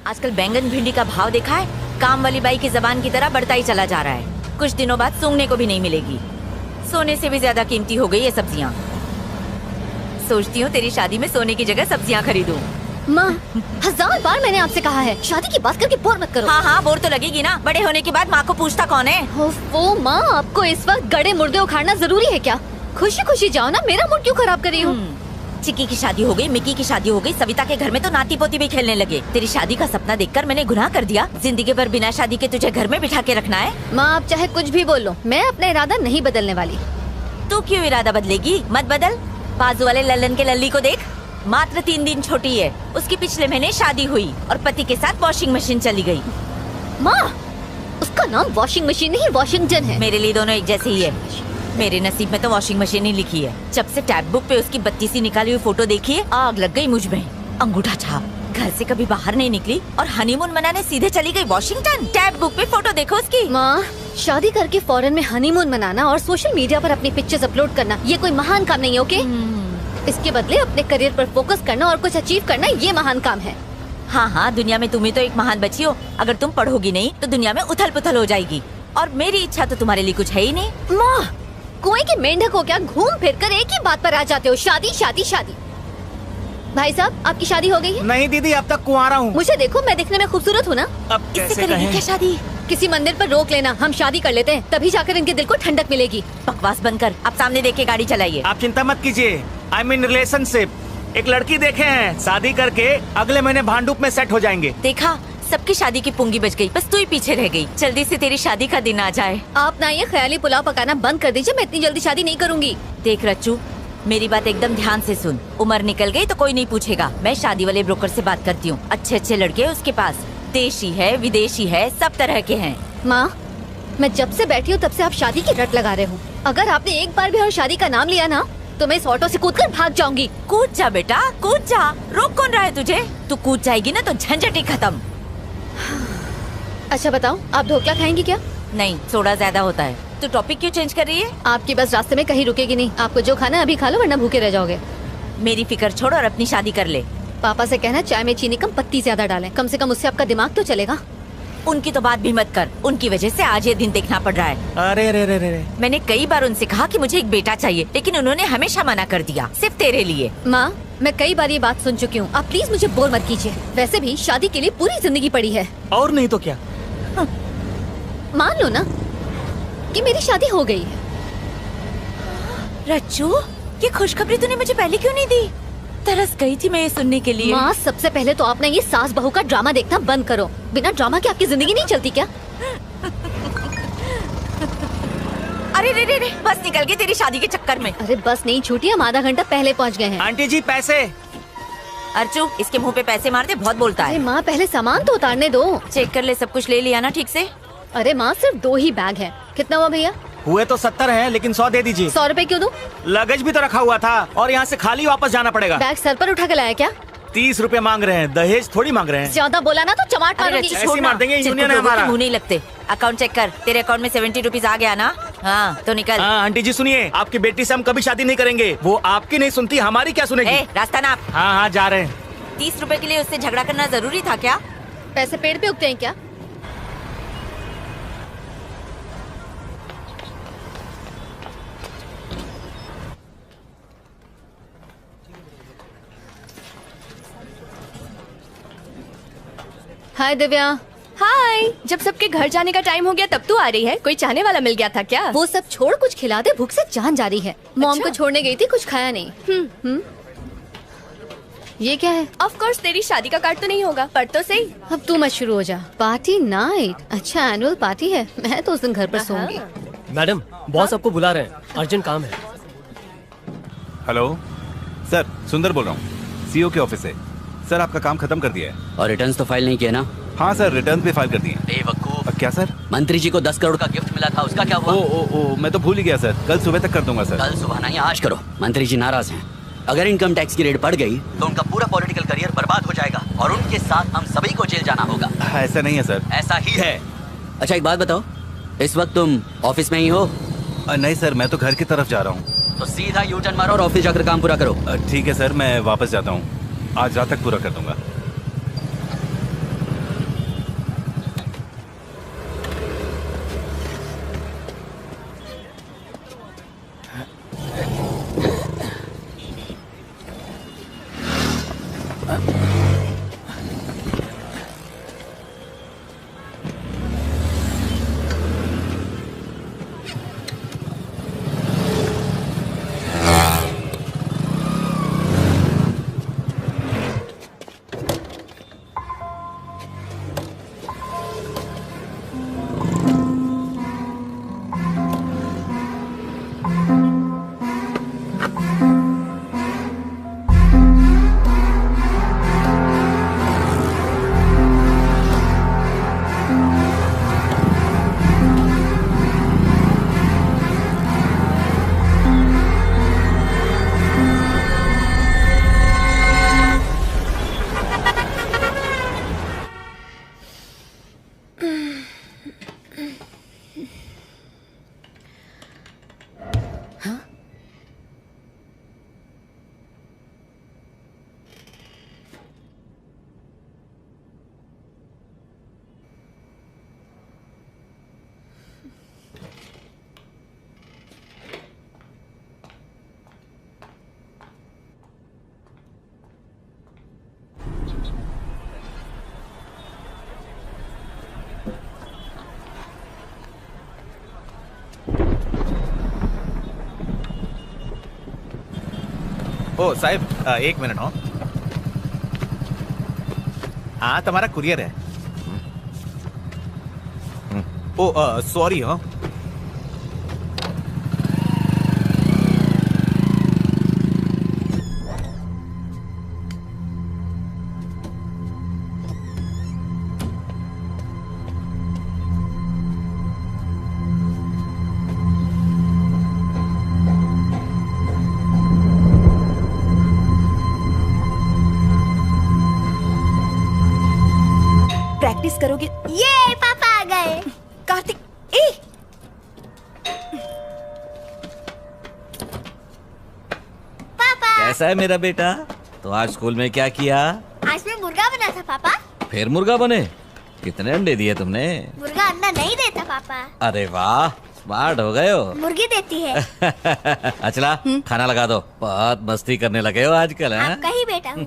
आजकल बैंगन भिंडी का भाव देखा है? काम वाली बाई की जबान की तरह बढ़ता ही चला जा रहा है। कुछ दिनों बाद सूंघने को भी नहीं मिलेगी। सोने से भी ज्यादा कीमती हो गई ये सब्जियाँ। सोचती हूँ तेरी शादी में सोने की जगह सब्जियाँ खरीदूं। माँ, 1000 बार मैंने आपसे कहा है शादी की बात करके बोर मत करो। हाँ हाँ, बोर तो लगेगी ना। बड़े होने के बाद माँ को पूछता कौन है? वो माँ, आपको इस वक्त गड़े मुर्दे उखाड़ना जरूरी है क्या? खुशी खुशी जाओ ना, मेरा मूड क्यों खराब कर रही हो? चिक्की की शादी हो गई, मिक्की की शादी हो गई, सविता के घर में तो नाती पोती भी खेलने लगे। तेरी शादी का सपना देखकर मैंने गुनाह कर दिया। जिंदगी भर बिना शादी के तुझे घर में बिठा के रखना है? माँ, आप चाहे कुछ भी बोल लो, मैं अपना इरादा नहीं बदलने वाली। तू क्यों इरादा बदलेगी? मत बदल। बाजू वाले लल्लन के लल्ली को देख, मात्र 3 दिन छोटी है। उसकी पिछले महीने शादी हुई और पति के साथ वॉशिंग मशीन चली गई। माँ, उसका नाम वॉशिंग मशीन नहीं वॉशिंगटन है। मेरे लिए दोनों एक जैसे ही है। मेरे नसीब में तो वॉशिंग मशीन ही लिखी है। जब से टैब बुक पे उसकी 32 निकाली हुई फोटो देखी है, आग लग गई मुझ में। अंगूठा छाप, घर से कभी बाहर नहीं निकली और हनीमून मनाने सीधे चली गई वॉशिंगटन। टैब बुक पे फोटो देखो उसकी। माँ, शादी करके फॉरेन में हनीमून मनाना और सोशल मीडिया पर अपनी पिक्चर्स अपलोड करना ये कोई महान काम नहीं है, ओके? इसके बदले अपने करियर पर फोकस करना और कुछ अचीव करना ये महान काम है। हाँ हाँ, दुनिया में तुम ही तो एक महान बच्ची हो। अगर तुम पढ़ोगी नहीं तो दुनिया में उथल पुथल हो जाएगी। और मेरी इच्छा तो तुम्हारे लिए कुछ है ही नहीं। माँ, कुएं के मेंढक हो क्या? घूम फिर कर एक ही बात पर आ जाते हो, शादी शादी शादी। भाई साहब, आपकी शादी हो गई है? नहीं दीदी, अब तक कुंवारा हूँ। मुझे देखो, मैं दिखने में खूबसूरत हूँ ना? अब इससे कैसे करेंगे कहें? क्या शादी? किसी मंदिर पर रोक लेना, हम शादी कर लेते हैं, तभी जाकर इनके दिल को ठंडक मिलेगी। बकवास बंद कर, आप सामने देख के गाड़ी चलाइए। आप चिंता मत कीजिए, आई मीन रिलेशनशिप। एक लड़की देखे हैं, शादी करके अगले महीने भांडुप में सेट हो जाएंगे। देखा, सबकी शादी की पुंगी बच गई, बस तू ही पीछे रह गई। जल्दी से तेरी शादी का दिन आ जाए। आप ना ये ख्याली पुलाव पकाना बंद कर दीजिए, मैं इतनी जल्दी शादी नहीं करूँगी। देख रच्चू, मेरी बात एकदम ध्यान से सुन। उम्र निकल गई तो कोई नहीं पूछेगा। मैं शादी वाले ब्रोकर से बात करती हूँ। अच्छे अच्छे लड़के उसके पास, देशी है विदेशी है, सब तरह के हैं। माँ, मैं जब से बैठी हूँ तब से आप शादी की रट लगा रहे हो। अगर आपने एक बार भी और शादी का नाम लिया ना तो मैं इस ऑटो से कूदकर भाग जाऊंगी। कूद जा बेटा, कूद जा। रोक कौन रहा है तुझे? तू कूद जाएगी ना तो झंझट ही खत्म। अच्छा बताओ, आप ढोकला खाएंगी क्या? नहीं, सोडा ज्यादा होता है। तू टॉपिक क्यों चेंज कर रही है? आपकी बस रास्ते में कहीं रुकेगी नहीं। आपको जो खाना है अभी खा लो, वरना भूखे रह जाओगे। मेरी फिक्र छोड़ और अपनी शादी कर ले। पापा से कहना चाय में चीनी कम, पत्ती ज्यादा डालें। कम से कम उससे आपका दिमाग तो चलेगा। उनकी तो बात भी मत कर। उनकी वजह से आज ये दिन देखना पड़ रहा है। अरे रे रे रे। मैंने कई बार उनसे कहा कि मुझे एक बेटा चाहिए, लेकिन उन्होंने हमेशा मना कर दिया, सिर्फ तेरे लिए। माँ, मैं कई बार ये बात सुन चुकी हूँ, आप प्लीज मुझे बोर मत कीजिए। वैसे भी शादी के लिए पूरी जिंदगी पड़ी है। और नहीं तो क्या? मान लो ना कि मेरी शादी हो गई है। रच्चू, ये खुशखबरी तूने मुझे पहले क्यों नहीं दी? तरस गई थी मैं ये सुनने के लिए। माँ, सबसे पहले तो आपने ये सास बहू का ड्रामा देखना बंद करो। बिना ड्रामा के आपकी जिंदगी नहीं चलती क्या? अरे रे रे रे, बस निकल गई तेरी शादी के चक्कर में। अरे बस नहीं छूटी, हम आधा घंटा पहले पहुँच गए हैं। आंटी जी पैसे। अर्चू, इसके मुंह पे पैसे मारते, बहुत बोलता अरे है। माँ, पहले सामान तो उतारने दो। चेक कर ले, सब कुछ ले लिया ना ठीक से? अरे माँ, सिर्फ 2 ही बैग है। कितना हुआ भैया? हुए तो 70 हैं, लेकिन 100 दे दीजिए। 100 रुपए क्यों दूं? लगेज भी तो रखा हुआ था और यहाँ से खाली वापस जाना पड़ेगा। बैग सर पर उठा के लाया क्या? 30 रुपए मांग रहे हैं, दहेज थोड़ी मांग रहे हैं। ज्यादा बोला ना तो चमाट अरे मारूंगी। रच्चू, ऐसे छोड़ ही ना। मार देंगे, सिर्फ यूनियन है लोगों के हमारा। मुंह नहीं लगते। अकाउंट चेक कर, तेरे अकाउंट में 70 रुपीज आ गया ना? हाँ तो निकल। हाँ आंटी जी सुनिए, आपकी बेटी से हम कभी शादी नहीं करेंगे। वो आपकी नहीं सुनती, हमारी क्या सुनेगी? रास्ता नाप। हाँ हाँ जा रहे हैं। 30 रुपए के लिए उससे झगड़ा करना जरूरी था क्या? पैसे पेड़ पे उगते हैं क्या? हाय दिव्या। हाय, जब सबके घर जाने का टाइम हो गया तब तू आ रही है? कोई चाहने वाला मिल गया था क्या? वो सब छोड़, कुछ खिला दे, भूख से जान जा रही है। मॉम को छोड़ने गई थी, कुछ खाया नहीं। ये क्या है? ऑफ कोर्स तेरी शादी का कार्ड तो नहीं होगा, पर तो सही। अब तू मत शुरू हो जा। Party night? अच्छा, एनुअल पार्टी है। मैं तो उस दिन घर पर सोऊंगी। मैडम, बॉस आपको बुला रहे हैं, अर्जेंट काम है। हेलो सर, सुंदर बोल रहा हूँ, सीईओ के ऑफिस से। सर आपका काम खत्म कर दिया है। और रिटर्न्स तो फाइल नहीं किए ना? हाँ सर, रिटर्न भी फाइल कर दिए। बेवकूफ। क्या सर? मंत्री जी को 10 करोड़ का गिफ्ट मिला था, उसका क्या हुआ? ओ, मैं तो भूल ही गया सर। कल सुबह तक कर दूंगा सर। कल सुबह नहीं, आज करो। मंत्री जी नाराज हैं। अगर इनकम टैक्स की रेट बढ़ गई तो उनका पूरा पॉलिटिकल करियर बर्बाद हो जाएगा और उनके साथ हम सभी को जेल जाना होगा। ऐसा नहीं है सर। ऐसा ही है। अच्छा एक बात बताओ, इस वक्त तुम ऑफिस में ही हो? नहीं सर, मैं तो घर की तरफ जा रहा हूँ। तो सीधा यू टर्न मारो और ऑफिस जाकर काम पूरा करो। ठीक है सर, मैं वापस जाता हूँ। आज रात तक पूरा कर दूंगा। ओ साहब, एक मिनट हो। हाँ, तुम्हारा कुरियर है। ओ सॉरी। हाँ, प्रैक्टिस करोगे? ये पापा आ गए। कार्तिक, ए पापा, कैसा है मेरा बेटा? तो आज स्कूल में क्या किया? आज मैं मुर्गा बना था पापा। फिर मुर्गा बने? कितने अंडे दिए तुमने? मुर्गा अंडा नहीं देता पापा, अरे वाह, स्मार्ट हो गए हो। मुर्गी देती है। अचला, खाना लगा दो। बहुत मस्ती करने लगे हो आजकल। हैं? आपका ही बेटा हूँ।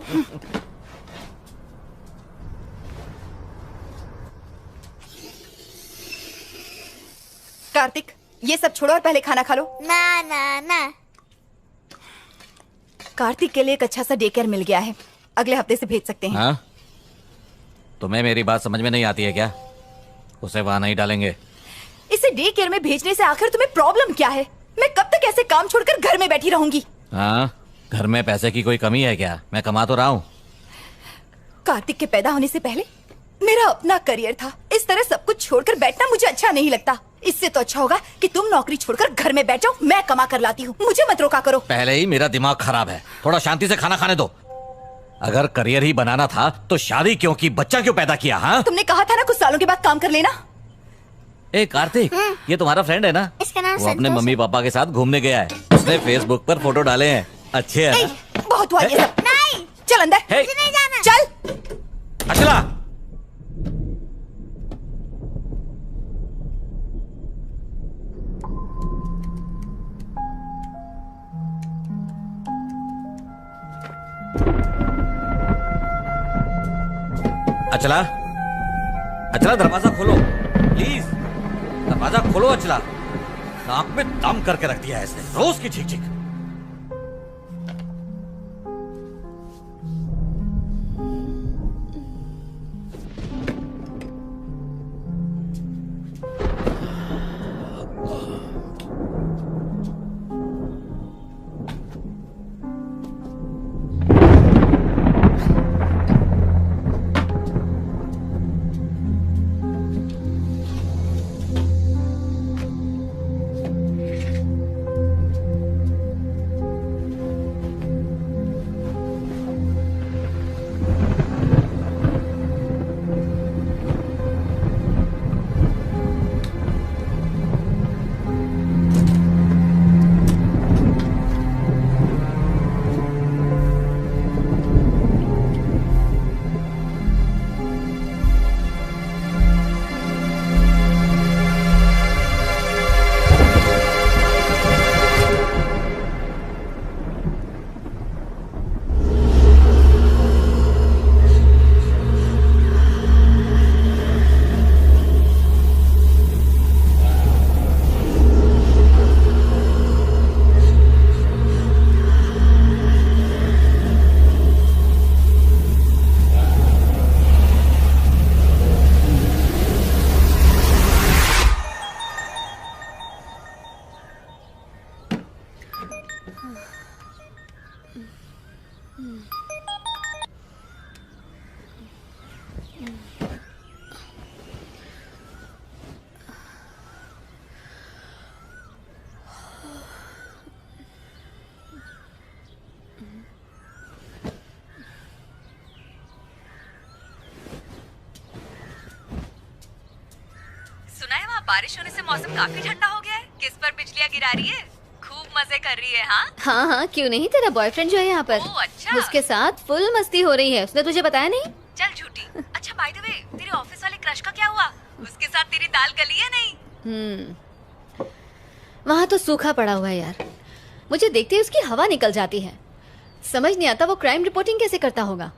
कार्तिक, ये सब छोड़ो और पहले खाना खा लो। ना ना ना, कार्तिक के लिए एक अच्छा सा डे केयर मिल गया है, अगले हफ्ते से भेज सकते हैं। हाँ? तुम्हें मेरी बात समझ में नहीं आती है क्या? उसे वहाँ नहीं डालेंगे। इसे डे केयर में भेजने से आखिर तुम्हें प्रॉब्लम क्या है? मैं कब तक ऐसे काम छोड़कर घर में बैठी रहूंगी? हाँ, घर में पैसे की कोई कमी है क्या? मैं कमा तो रहा हूँ। कार्तिक के पैदा होने से पहले मेरा अपना करियर था। इस तरह सब कुछ छोड़कर बैठना मुझे अच्छा नहीं लगता। इससे तो अच्छा होगा कि तुम नौकरी छोड़कर घर में बैठ जाओ, मैं कमा कर लाती हूँ। मुझे मत रोका करो। पहले ही मेरा दिमाग खराब है, थोड़ा शांति से खाना खाने दो। अगर करियर ही बनाना था तो शादी क्यों की, बच्चा क्यों पैदा किया? हाँ, तुमने कहा था ना कुछ सालों के बाद काम कर लेना। ए कार्तिक, ये तुम्हारा फ्रेंड है ना? इसका नाम वो अपने संतोष मम्मी पापा के साथ घूमने गया है। उसने फेसबुक पर फोटो डाले हैं, अच्छे हैं ना? बहुत हुआ ये सब। नहीं, चल अंदर। हे! मुझे नहीं जाना। चल। अचला, अचला, अचला दरवाजा खोलो प्लीज, दरवाजा खोलो। अचला, नाक में दम करके रख दिया है इसने, रोज की चीख चीख। सुना है वहाँ बारिश होने से मौसम काफी ठंडा हो गया है। किस पर बिजलियाँ गिरा रही है? खूब मजे कर रही है। हाँ हाँ हाँ, क्यों नहीं। तेरा बॉयफ्रेंड जो है यहाँ पर, ओह, अच्छा। उसके साथ फुल मस्ती हो रही है। उसने तुझे बताया नहीं? चल झूठी। अच्छा बाय द वे, तेरे ऑफिस वाले क्रश का क्या हुआ? उसके साथ तेरी दाल गली है नहीं? वहाँ तो सूखा पड़ा हुआ है यार। मुझे देखते ही उसकी हवा निकल जाती है। समझ नहीं आता वो क्राइम रिपोर्टिंग कैसे करता होगा।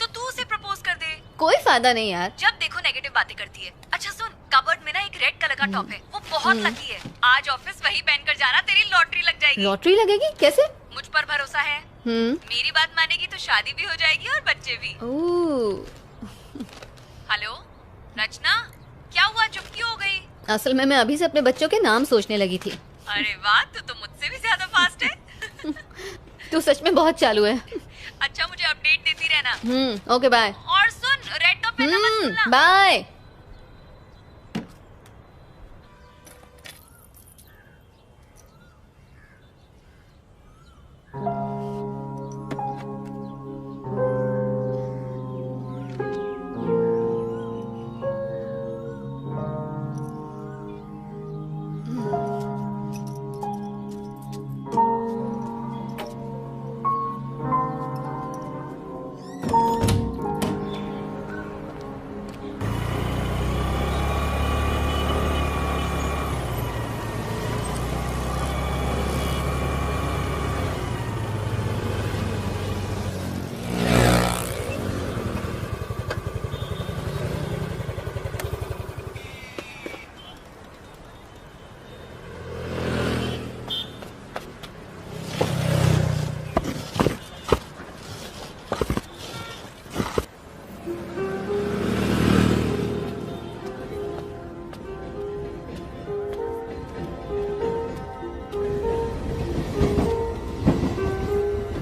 तो तू उसे प्रपोज कर दे। कोई फायदा नहीं यार। जब देखो नेगेटिव बातें करती है। अच्छा सुन, कबर्ड में ना एक रेड कलर का टॉप है, वो बहुत लकी है। आज ऑफिस वही पहनकर जाना, तेरी लॉटरी लग जाएगी। लॉटरी लगेगी? कैसे? मुझ पर भरोसा है। मेरी बात मानेगी तो शादी भी हो जाएगी और बच्चे भी। हेलो रचना, क्या हुआ, चुप क्यों हो गई? असल में मैं अभी से अपने बच्चों के नाम सोचने लगी थी। अरे वाह, तू तो मुझसे भी ज्यादा फास्ट है। तू सच में बहुत चालू है। अच्छा, मुझे अपडेट देती रहना। Okay bye. और सुन, रेड टॉप पहनना मत भूलना। बाय।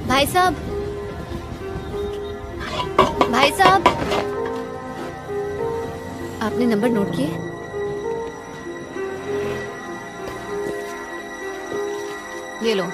भाई साहब, भाई साहब, आपने नंबर नोट किए? ये लो।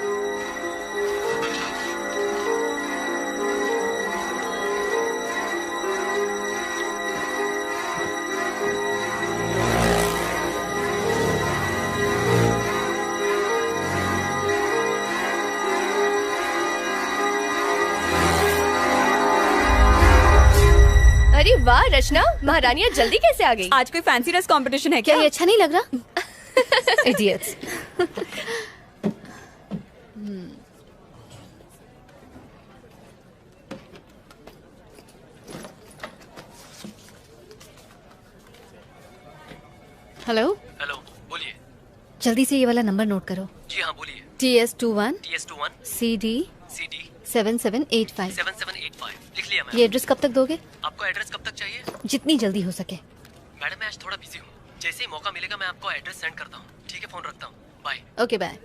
अरे वाह रचना, महारानियां जल्दी कैसे आ गई? आज कोई फैंसी ड्रेस कंपटीशन है क्या? ये अच्छा नहीं लग रहा? इडियट्स। हेलो हेलो, बोलिए। जल्दी से ये वाला नंबर नोट करो। जी हाँ, बोलिए। TS21 CD 7785। 7785 लिख लिया मैम। ये एड्रेस कब तक दोगे? आपको एड्रेस कब तक चाहिए? जितनी जल्दी हो सके। मैडम मैं आज थोड़ा बिजी हूँ, जैसे ही मौका मिलेगा मैं आपको एड्रेस सेंड करता हूँ। ठीक है, फोन रखता हूँ, bye. Okay bye.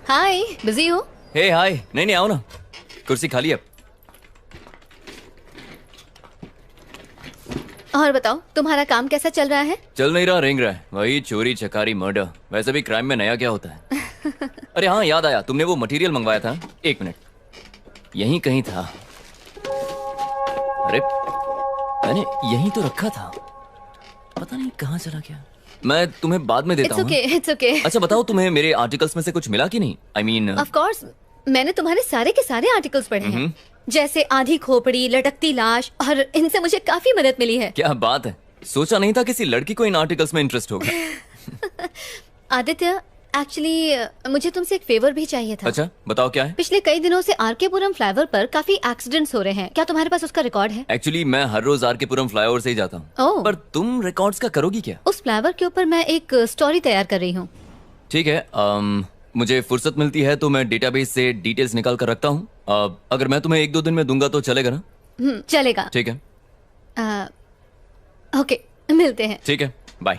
Hi, busy हो? हे हाय, नहीं आओ ना, कुर्सी खाली अब। और बताओ, तुम्हारा काम कैसा चल रहा है? चल नहीं रहा, रेंग रहा है, वही चोरी चकारी मर्डर। वैसे भी क्राइम में नया क्या होता है? अरे हाँ, याद आया, तुमने वो मटेरियल मंगवाया था। एक मिनट, यहीं कहीं था। अरे मैंने यहीं तो रखा था, पता नहीं कहाँ चला गया। मैं तुम्हें बाद में देता हूँ। It's okay. अच्छा बताओ, तुम्हें मेरे आर्टिकल्स में से कुछ मिला कि नहीं? I mean, Of course, मैंने तुम्हारे सारे के सारे आर्टिकल्स पढ़े हैं, जैसे आधी खोपड़ी, लटकती लाश, और इनसे मुझे काफी मदद मिली है। क्या बात है, सोचा नहीं था किसी लड़की को इन आर्टिकल्स में इंटरेस्ट होगा। आदित्य, एक्चुअली मुझे तुमसे एक फेवर भी चाहिए था। अच्छा बताओ, क्या है? पिछले कई दिनों से आरकेपुरम फ्लाईओवर पर काफी एक्सीडेंट्स हो रहे हैं, क्या तुम्हारे पास उसका रिकॉर्ड है? एक्चुअली मैं हर रोज आरकेपुरम फ्लाईओवर से ही जाता हूँ। ओह। पर तुम रिकॉर्ड्स का करोगी क्या? उस फ्लाईओवर के ऊपर मैं एक स्टोरी तैयार कर रही हूँ। ठीक है, मुझे फुर्सत मिलती है तो मैं डेटाबेस से डिटेल्स निकाल कर रखता हूँ। अगर मैं तुम्हें 1-2 दिन में दूंगा तो चलेगा ना? चलेगा। ठीक है। ओके, मिलते हैं। ठीक है, बाय।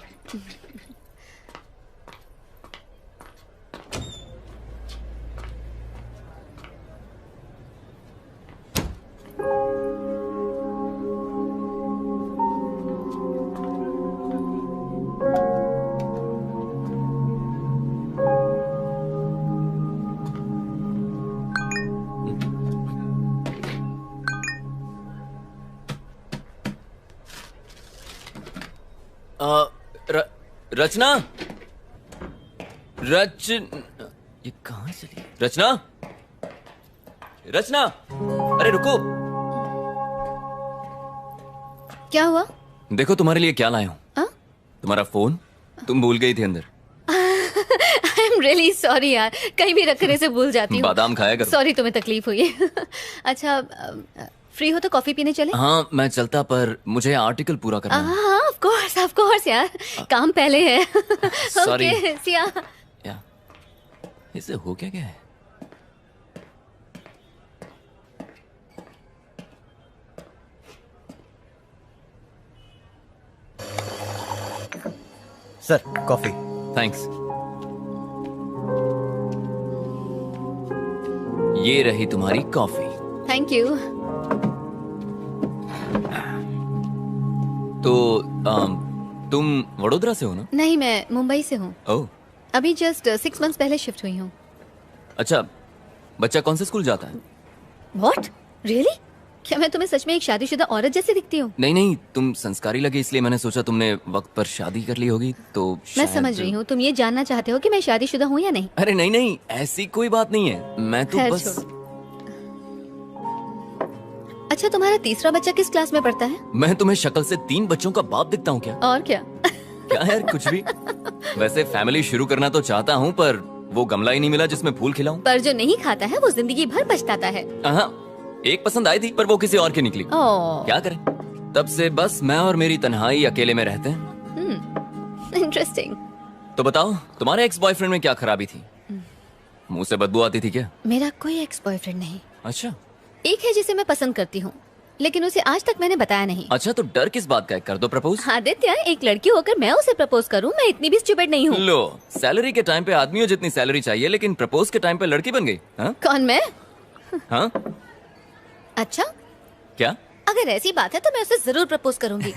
रचना, ये कहाँ चली? रचना, रचना, अरे रुको। क्या हुआ? देखो तुम्हारे लिए क्या लाया हूँ। हाँ? तुम्हारा फोन तुम भूल गई थी अंदर। आई एम रियली सॉरी यार, कहीं भी रखने से भूल जाती हूँ। बादाम खाया करो। सॉरी तुम्हें तकलीफ हुई है। अच्छा फ्री हो तो कॉफी पीने चले? हाँ मैं चलता, पर मुझे आर्टिकल पूरा करना है। हाँ ऑफ कोर्स यार, काम पहले है। Sorry. ओके सिया। या इसे हो क्या है? Sir coffee. थैंक्स। ये रही तुम्हारी कॉफी। Thank you. तो तुम वडोदरा से हो ना? नहीं, मैं मुंबई से हूँ। ओह अभी जस्ट 6 months पहले शिफ्ट हुई हूँ। अच्छा, बच्चा कौन से स्कूल जाता है? What really? क्या मैं तुम्हें सच में एक शादीशुदा औरत जैसे दिखती हूँ? नहीं, तुम संस्कारी लगे इसलिए मैंने सोचा तुमने वक्त पर शादी कर ली होगी तो मैं शायद... समझ रही हूँ, तुम ये जानना चाहते हो कि मैं शादीशुदा हूँ या नहीं? अरे नहीं, ऐसी कोई बात नहीं है। मैं तो खैर बस... छोड़ो। अच्छा तुम्हारा तीसरा बच्चा किस क्लास में पढ़ता है? मैं तुम्हें शक्ल से 3 बच्चों का बाप दिखता हूँ क्या? और क्या? क्या यार, कुछ भी। वैसे फैमिली शुरू करना तो चाहता हूँ, पर वो गमला ही नहीं मिला जिसमें फूल खिलाऊं। पर जो नहीं खाता है वो जिंदगी भर पछताता है। हाँ, एक पसंद आई थी पर वो किसी और की निकली। ओह। क्या करें, तब से बस मैं और मेरी तन्हाई अकेले में रहते हैं। इंटरेस्टिंग। तो बताओ, तुम्हारे एक्स बॉयफ्रेंड में क्या खराबी थी? मुंह से बदबू आती थी क्या? मेरा कोई एक्स बॉयफ्रेंड नहीं। अच्छा। एक है जिसे मैं पसंद करती हूँ, लेकिन उसे आज तक मैंने बताया नहीं। अच्छा, तो डर किस बात का है? कर दो प्रपोज। आदित्य, एक लड़की होकर मैं उसे प्रपोज करूँ? मैं इतनी भी स्टूपिड नहीं हूँ। लो, सैलरी के टाइम पे आदमियों जितनी सैलरी चाहिए, लेकिन प्रपोज के टाइम पे लड़की बन गई। हाँ? कौन, मैं? हाँ? अच्छा, क्या? अगर ऐसी बात है तो मैं उसे जरूर प्रपोज करूंगी।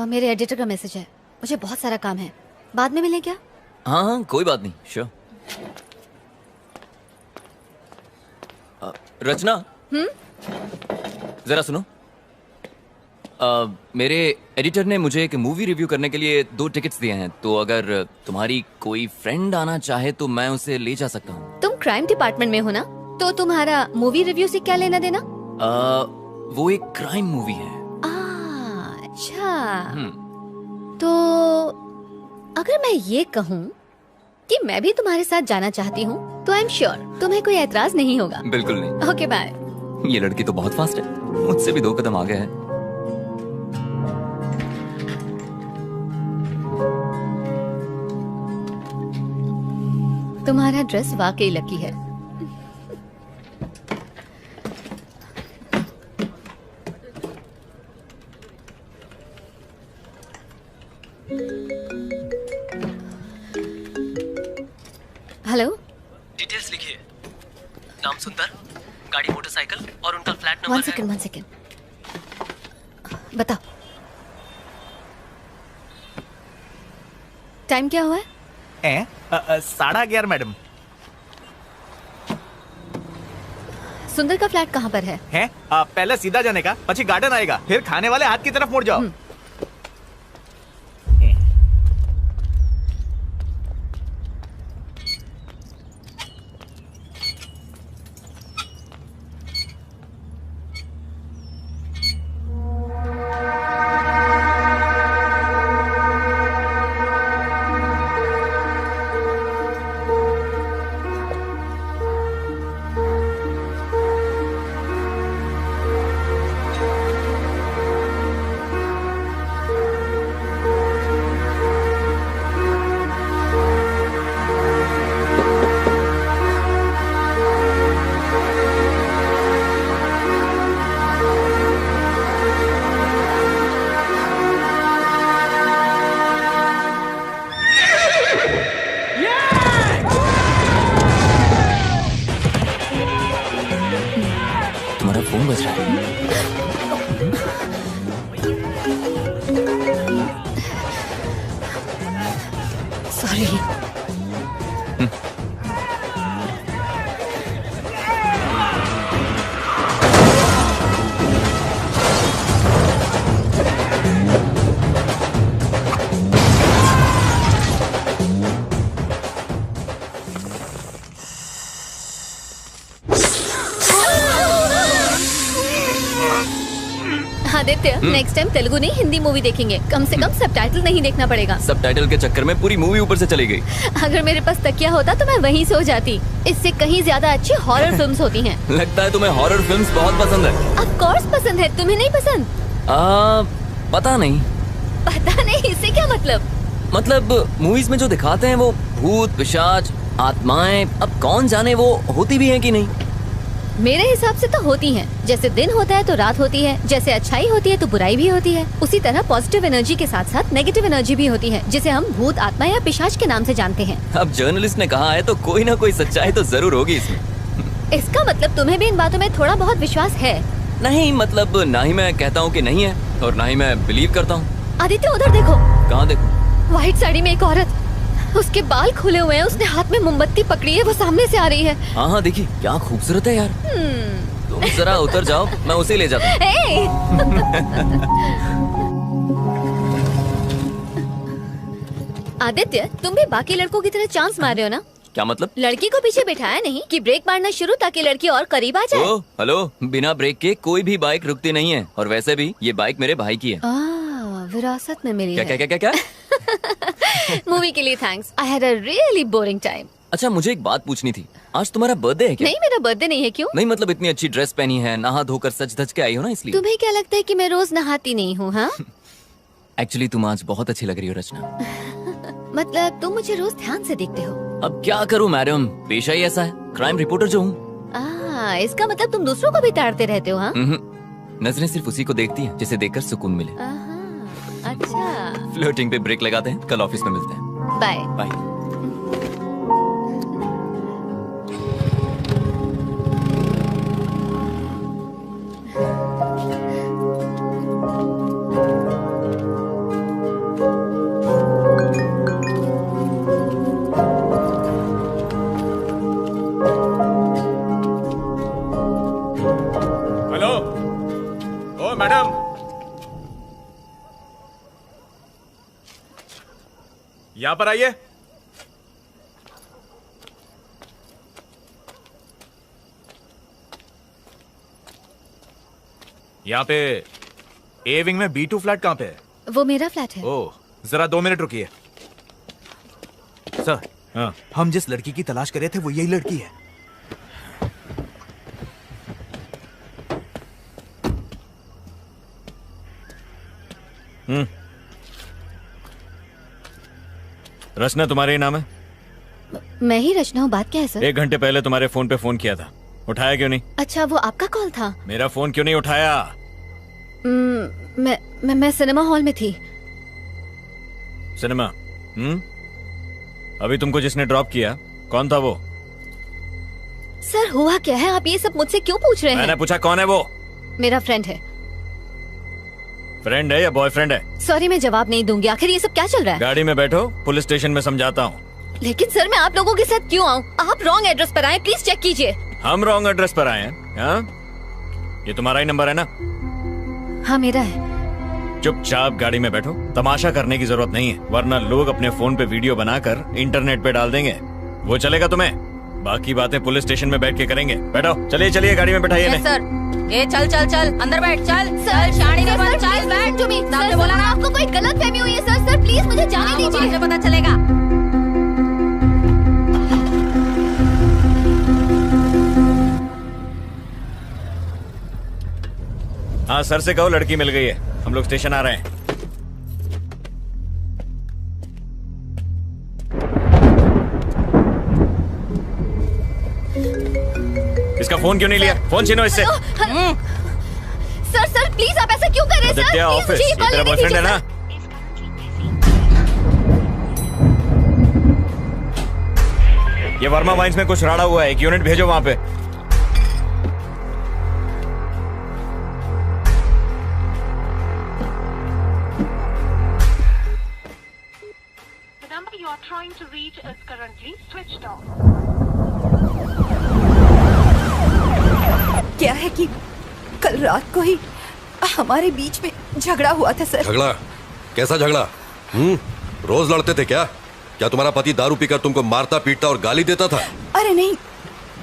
मेरे एडिटर का मैसेज है, मुझे बहुत सारा काम है, बाद में मिलें क्या? हाँ, कोई बात नहीं, श्योर। रचना, जरा सुनो। मेरे एडिटर ने मुझे एक मूवी रिव्यू करने के लिए 2 टिकट्स दिए हैं, तो अगर तुम्हारी कोई फ्रेंड आना चाहे तो मैं उसे ले जा सकता हूँ। तुम क्राइम डिपार्टमेंट में हो ना, तो तुम्हारा मूवी रिव्यू से क्या लेना देना? वो एक क्राइम मूवी है। अच्छा, तो अगर मैं ये कहूँ कि मैं भी तुम्हारे साथ जाना चाहती हूँ तो आई एम श्योर तुम्हें कोई एतराज नहीं होगा। बिल्कुल नहीं। Okay bye. ये लड़की तो बहुत फास्ट है, मुझसे भी 2 कदम आगे है। तुम्हारा ड्रेस वाकई लकी है। हेलो, डिटेल्स लिखिए। नाम सुंदर, गाड़ी मोटरसाइकिल और उनका फ्लैट नंबर है। 1 सेकंड। बताओ टाइम क्या हुआ है? 11:30 मैडम। सुंदर का फ्लैट कहाँ पर है? पहले सीधा जाने का, પછી गार्डन आएगा, फिर खाने वाले हाथ की तरफ मुड़ जाओ। तुम्हारा फोन बज रहा है। Sorry. Aditya, next time Telugu नहीं हिंदी मूवी देखेंगे। कम से कम सबटाइटल नहीं देखना पड़ेगा। सबटाइटल के चक्कर में पूरी मूवी ऊपर से चली गई। अगर मेरे पास तकिया होता तो मैं वहीं सो जाती। इससे कहीं ज्यादा अच्छी हॉरर फिल्म्स होती हैं। लगता है तुम्हें हॉरर फिल्म्स बहुत पसंद है। ऑफ कोर्स पसंद है, तुम्हें नहीं पसंद? पता नहीं। पता नहीं, इससे क्या मतलब? मतलब मूवीज में जो दिखाते हैं वो भूत, पिशाच, आत्माएं, अब कौन जाने वो होती भी हैं कि नहीं। मेरे हिसाब से तो होती हैं। जैसे दिन होता है तो रात होती है, जैसे अच्छाई होती है तो बुराई भी होती है, उसी तरह पॉजिटिव एनर्जी के साथ साथ नेगेटिव एनर्जी भी होती है, जिसे हम भूत, आत्मा या पिशाच के नाम से जानते हैं। अब जर्नलिस्ट ने कहा है तो कोई ना कोई सच्चाई तो जरूर होगी इसमें। इसका मतलब तुम्हें भी इन बातों में थोड़ा बहुत विश्वास है? नहीं, मतलब ना ही मैं कहता हूँ कि नहीं है और ना ही मैं बिलीव करता हूँ। आदित्य उधर देखो। कहाँ देखो? व्हाइट साड़ी में एक औरत, उसके बाल खुले हुए हैं, उसने हाथ में मोमबत्ती पकड़ी है, वो सामने से आ रही है। हाँ हाँ देखिए, क्या खूबसूरत है यार। तुम जरा उतर जाओ, मैं उसे ले जाता हूँ। आदित्य, तुम भी बाकी लड़कों की तरह चांस मार रहे हो ना? क्या मतलब? लड़की को पीछे बिठाया नहीं कि ब्रेक मारना शुरू ताकि लड़की और करीब आ जाए। ओ, हेलो, बिना ब्रेक के कोई भी बाइक रुकती नहीं है, और वैसे भी ये बाइक मेरे भाई की है। विरासत में मिली क्या, है। क्या क्या क्या क्या? मूवी के लिए thanks. I had a really boring time. अच्छा, मुझे एक बात पूछनी थी। आज तुम्हारा बर्थडे है क्या? नहीं, मेरा बर्थडे नहीं है। क्यों? नहीं मतलब इतनी अच्छी ड्रेस पहनी है, नहा धोकर सज धज के आई हो ना, इसलिए। तुम्हें क्या लगता है कि मैं रोज नहाती नहीं हूँ? हाँ एक्चुअली तुम आज बहुत अच्छी लग रही हो रचना। मतलब तुम मुझे रोज ध्यान से देखते हो? अब क्या करूँ मैडम, पेशा ही ऐसा है, क्राइम रिपोर्टर जो हूँ। इसका मतलब तुम दूसरों को भी ताड़ते रहते हो? हाँ, नजरें सिर्फ उसी को देखती हैं जिसे देखकर सुकून मिले। अच्छा, फ्लर्टिंग पे ब्रेक लगाते हैं, कल ऑफिस में मिलते हैं। Bye bye. Hello, oh madam, यहाँ पर आइए। यहाँ पे ए विंग में B2 फ्लैट कहाँ पे है? वो मेरा फ्लैट है। ओह, जरा 2 मिनट रुकिए। सर, हाँ, हम जिस लड़की की तलाश कर रहे थे वो यही लड़की है। रचना तुम्हारे ही नाम है? मैं ही रचना हूँ। बात क्या है सर? 1 घंटे पहले तुम्हारे फोन पे फोन किया था, उठाया क्यों नहीं? अच्छा, वो आपका कॉल था? मेरा फोन क्यों नहीं उठाया? मैं सिनेमा हॉल में थी। सिनेमा? अभी तुमको जिसने ड्रॉप किया कौन था वो? सर हुआ क्या है? आप ये सब मुझसे क्यों पूछ रहे हैं? मैंने पूछा कौन है वो? मेरा फ्रेंड है। फ्रेंड है या बॉयफ्रेंड है? सॉरी, मैं जवाब नहीं दूंगी। आखिर ये सब क्या चल रहा है? गाड़ी में बैठो, पुलिस स्टेशन में समझाता हूँ। लेकिन सर, मैं आप लोगों के साथ क्यों आऊँ? आप रॉन्ग एड्रेस पर आए, प्लीज चेक कीजिए। हम रॉन्ग एड्रेस पर आए हैं? हाँ? ये तुम्हारा ही नंबर है ना? हाँ, मेरा है। चुपचाप गाड़ी में बैठो, तमाशा करने की जरूरत नहीं है, वरना लोग अपने फोन पे वीडियो बनाकर इंटरनेट पे डाल देंगे। वो चलेगा तुम्हें? बाकी बातें पुलिस स्टेशन में बैठ के करेंगे। बैठो, चलिए चलिए गाड़ी में बैठाइए। Yes sir. ए चल चल चल अंदर बैठ, चल चल शाड़ी में बैठ, चल बैठ। सर, बोला ना आपको कोई गलत फहमी हुई है। सर सर प्लीज मुझे जाने दीजिए। मुझे पता चलेगा। हाँ, सर से कहो लड़की मिल गई है, हम लोग स्टेशन आ रहे हैं। इसका फोन क्यों नहीं लिया? फोन छीनो इससे। सर सर प्लीज, आप ऐसा क्यों कर रहे हैं? सर ऑफिस, ये तेरा बॉयफ्रेंड है ना? ये वर्मा वाइन्स में कुछ राड़ा हुआ है, एक यूनिट भेजो वहां पे। क्या है कि कल रात को ही हमारे बीच में झगड़ा हुआ था सर। झगड़ा? कैसा झगड़ा? रोज लड़ते थे क्या? क्या तुम्हारा पति दारू पीकर तुमको मारता पीटता और गाली देता था? अरे नहीं,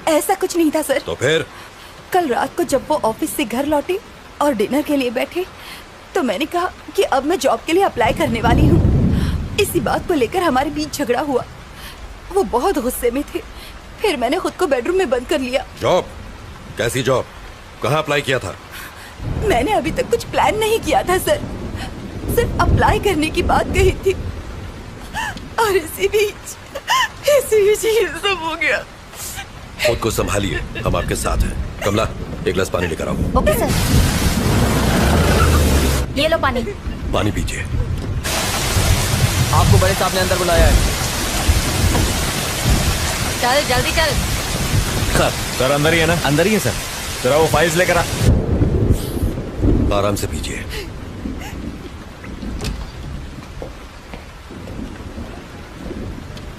ऐसा कुछ नहीं था सर। तो फिर? कल रात को जब वो ऑफिस से घर लौटे और डिनर के लिए बैठे तो मैंने कहा कि अब मैं जॉब के लिए अप्लाई करने वाली हूँ। इसी बात को लेकर हमारे बीच झगड़ा हुआ। वो बहुत गुस्से में थे। फिर मैंने खुद को बेडरूम में बंद कर लिया। जॉब? कैसी जॉब? कहाँ अप्लाई किया था? मैंने अभी तक कुछ प्लान नहीं किया था सर, सिर्फ अप्लाई करने की बात कही थी और इसी बीच ये सब हो गया। खुद को संभालिए, हम आपके साथ हैं। कमला, एक गिलास पानी लेकर आओ। Okay sir. ये लो पानी। पानी पीजिए। आपको बड़े साहब ने अंदर बुलाया है। चल जल्दी चल। सर अंदर ही है ना? अंदर ही है सर। जरा वो फाइल्स लेकर आ। आराम से पीजिए।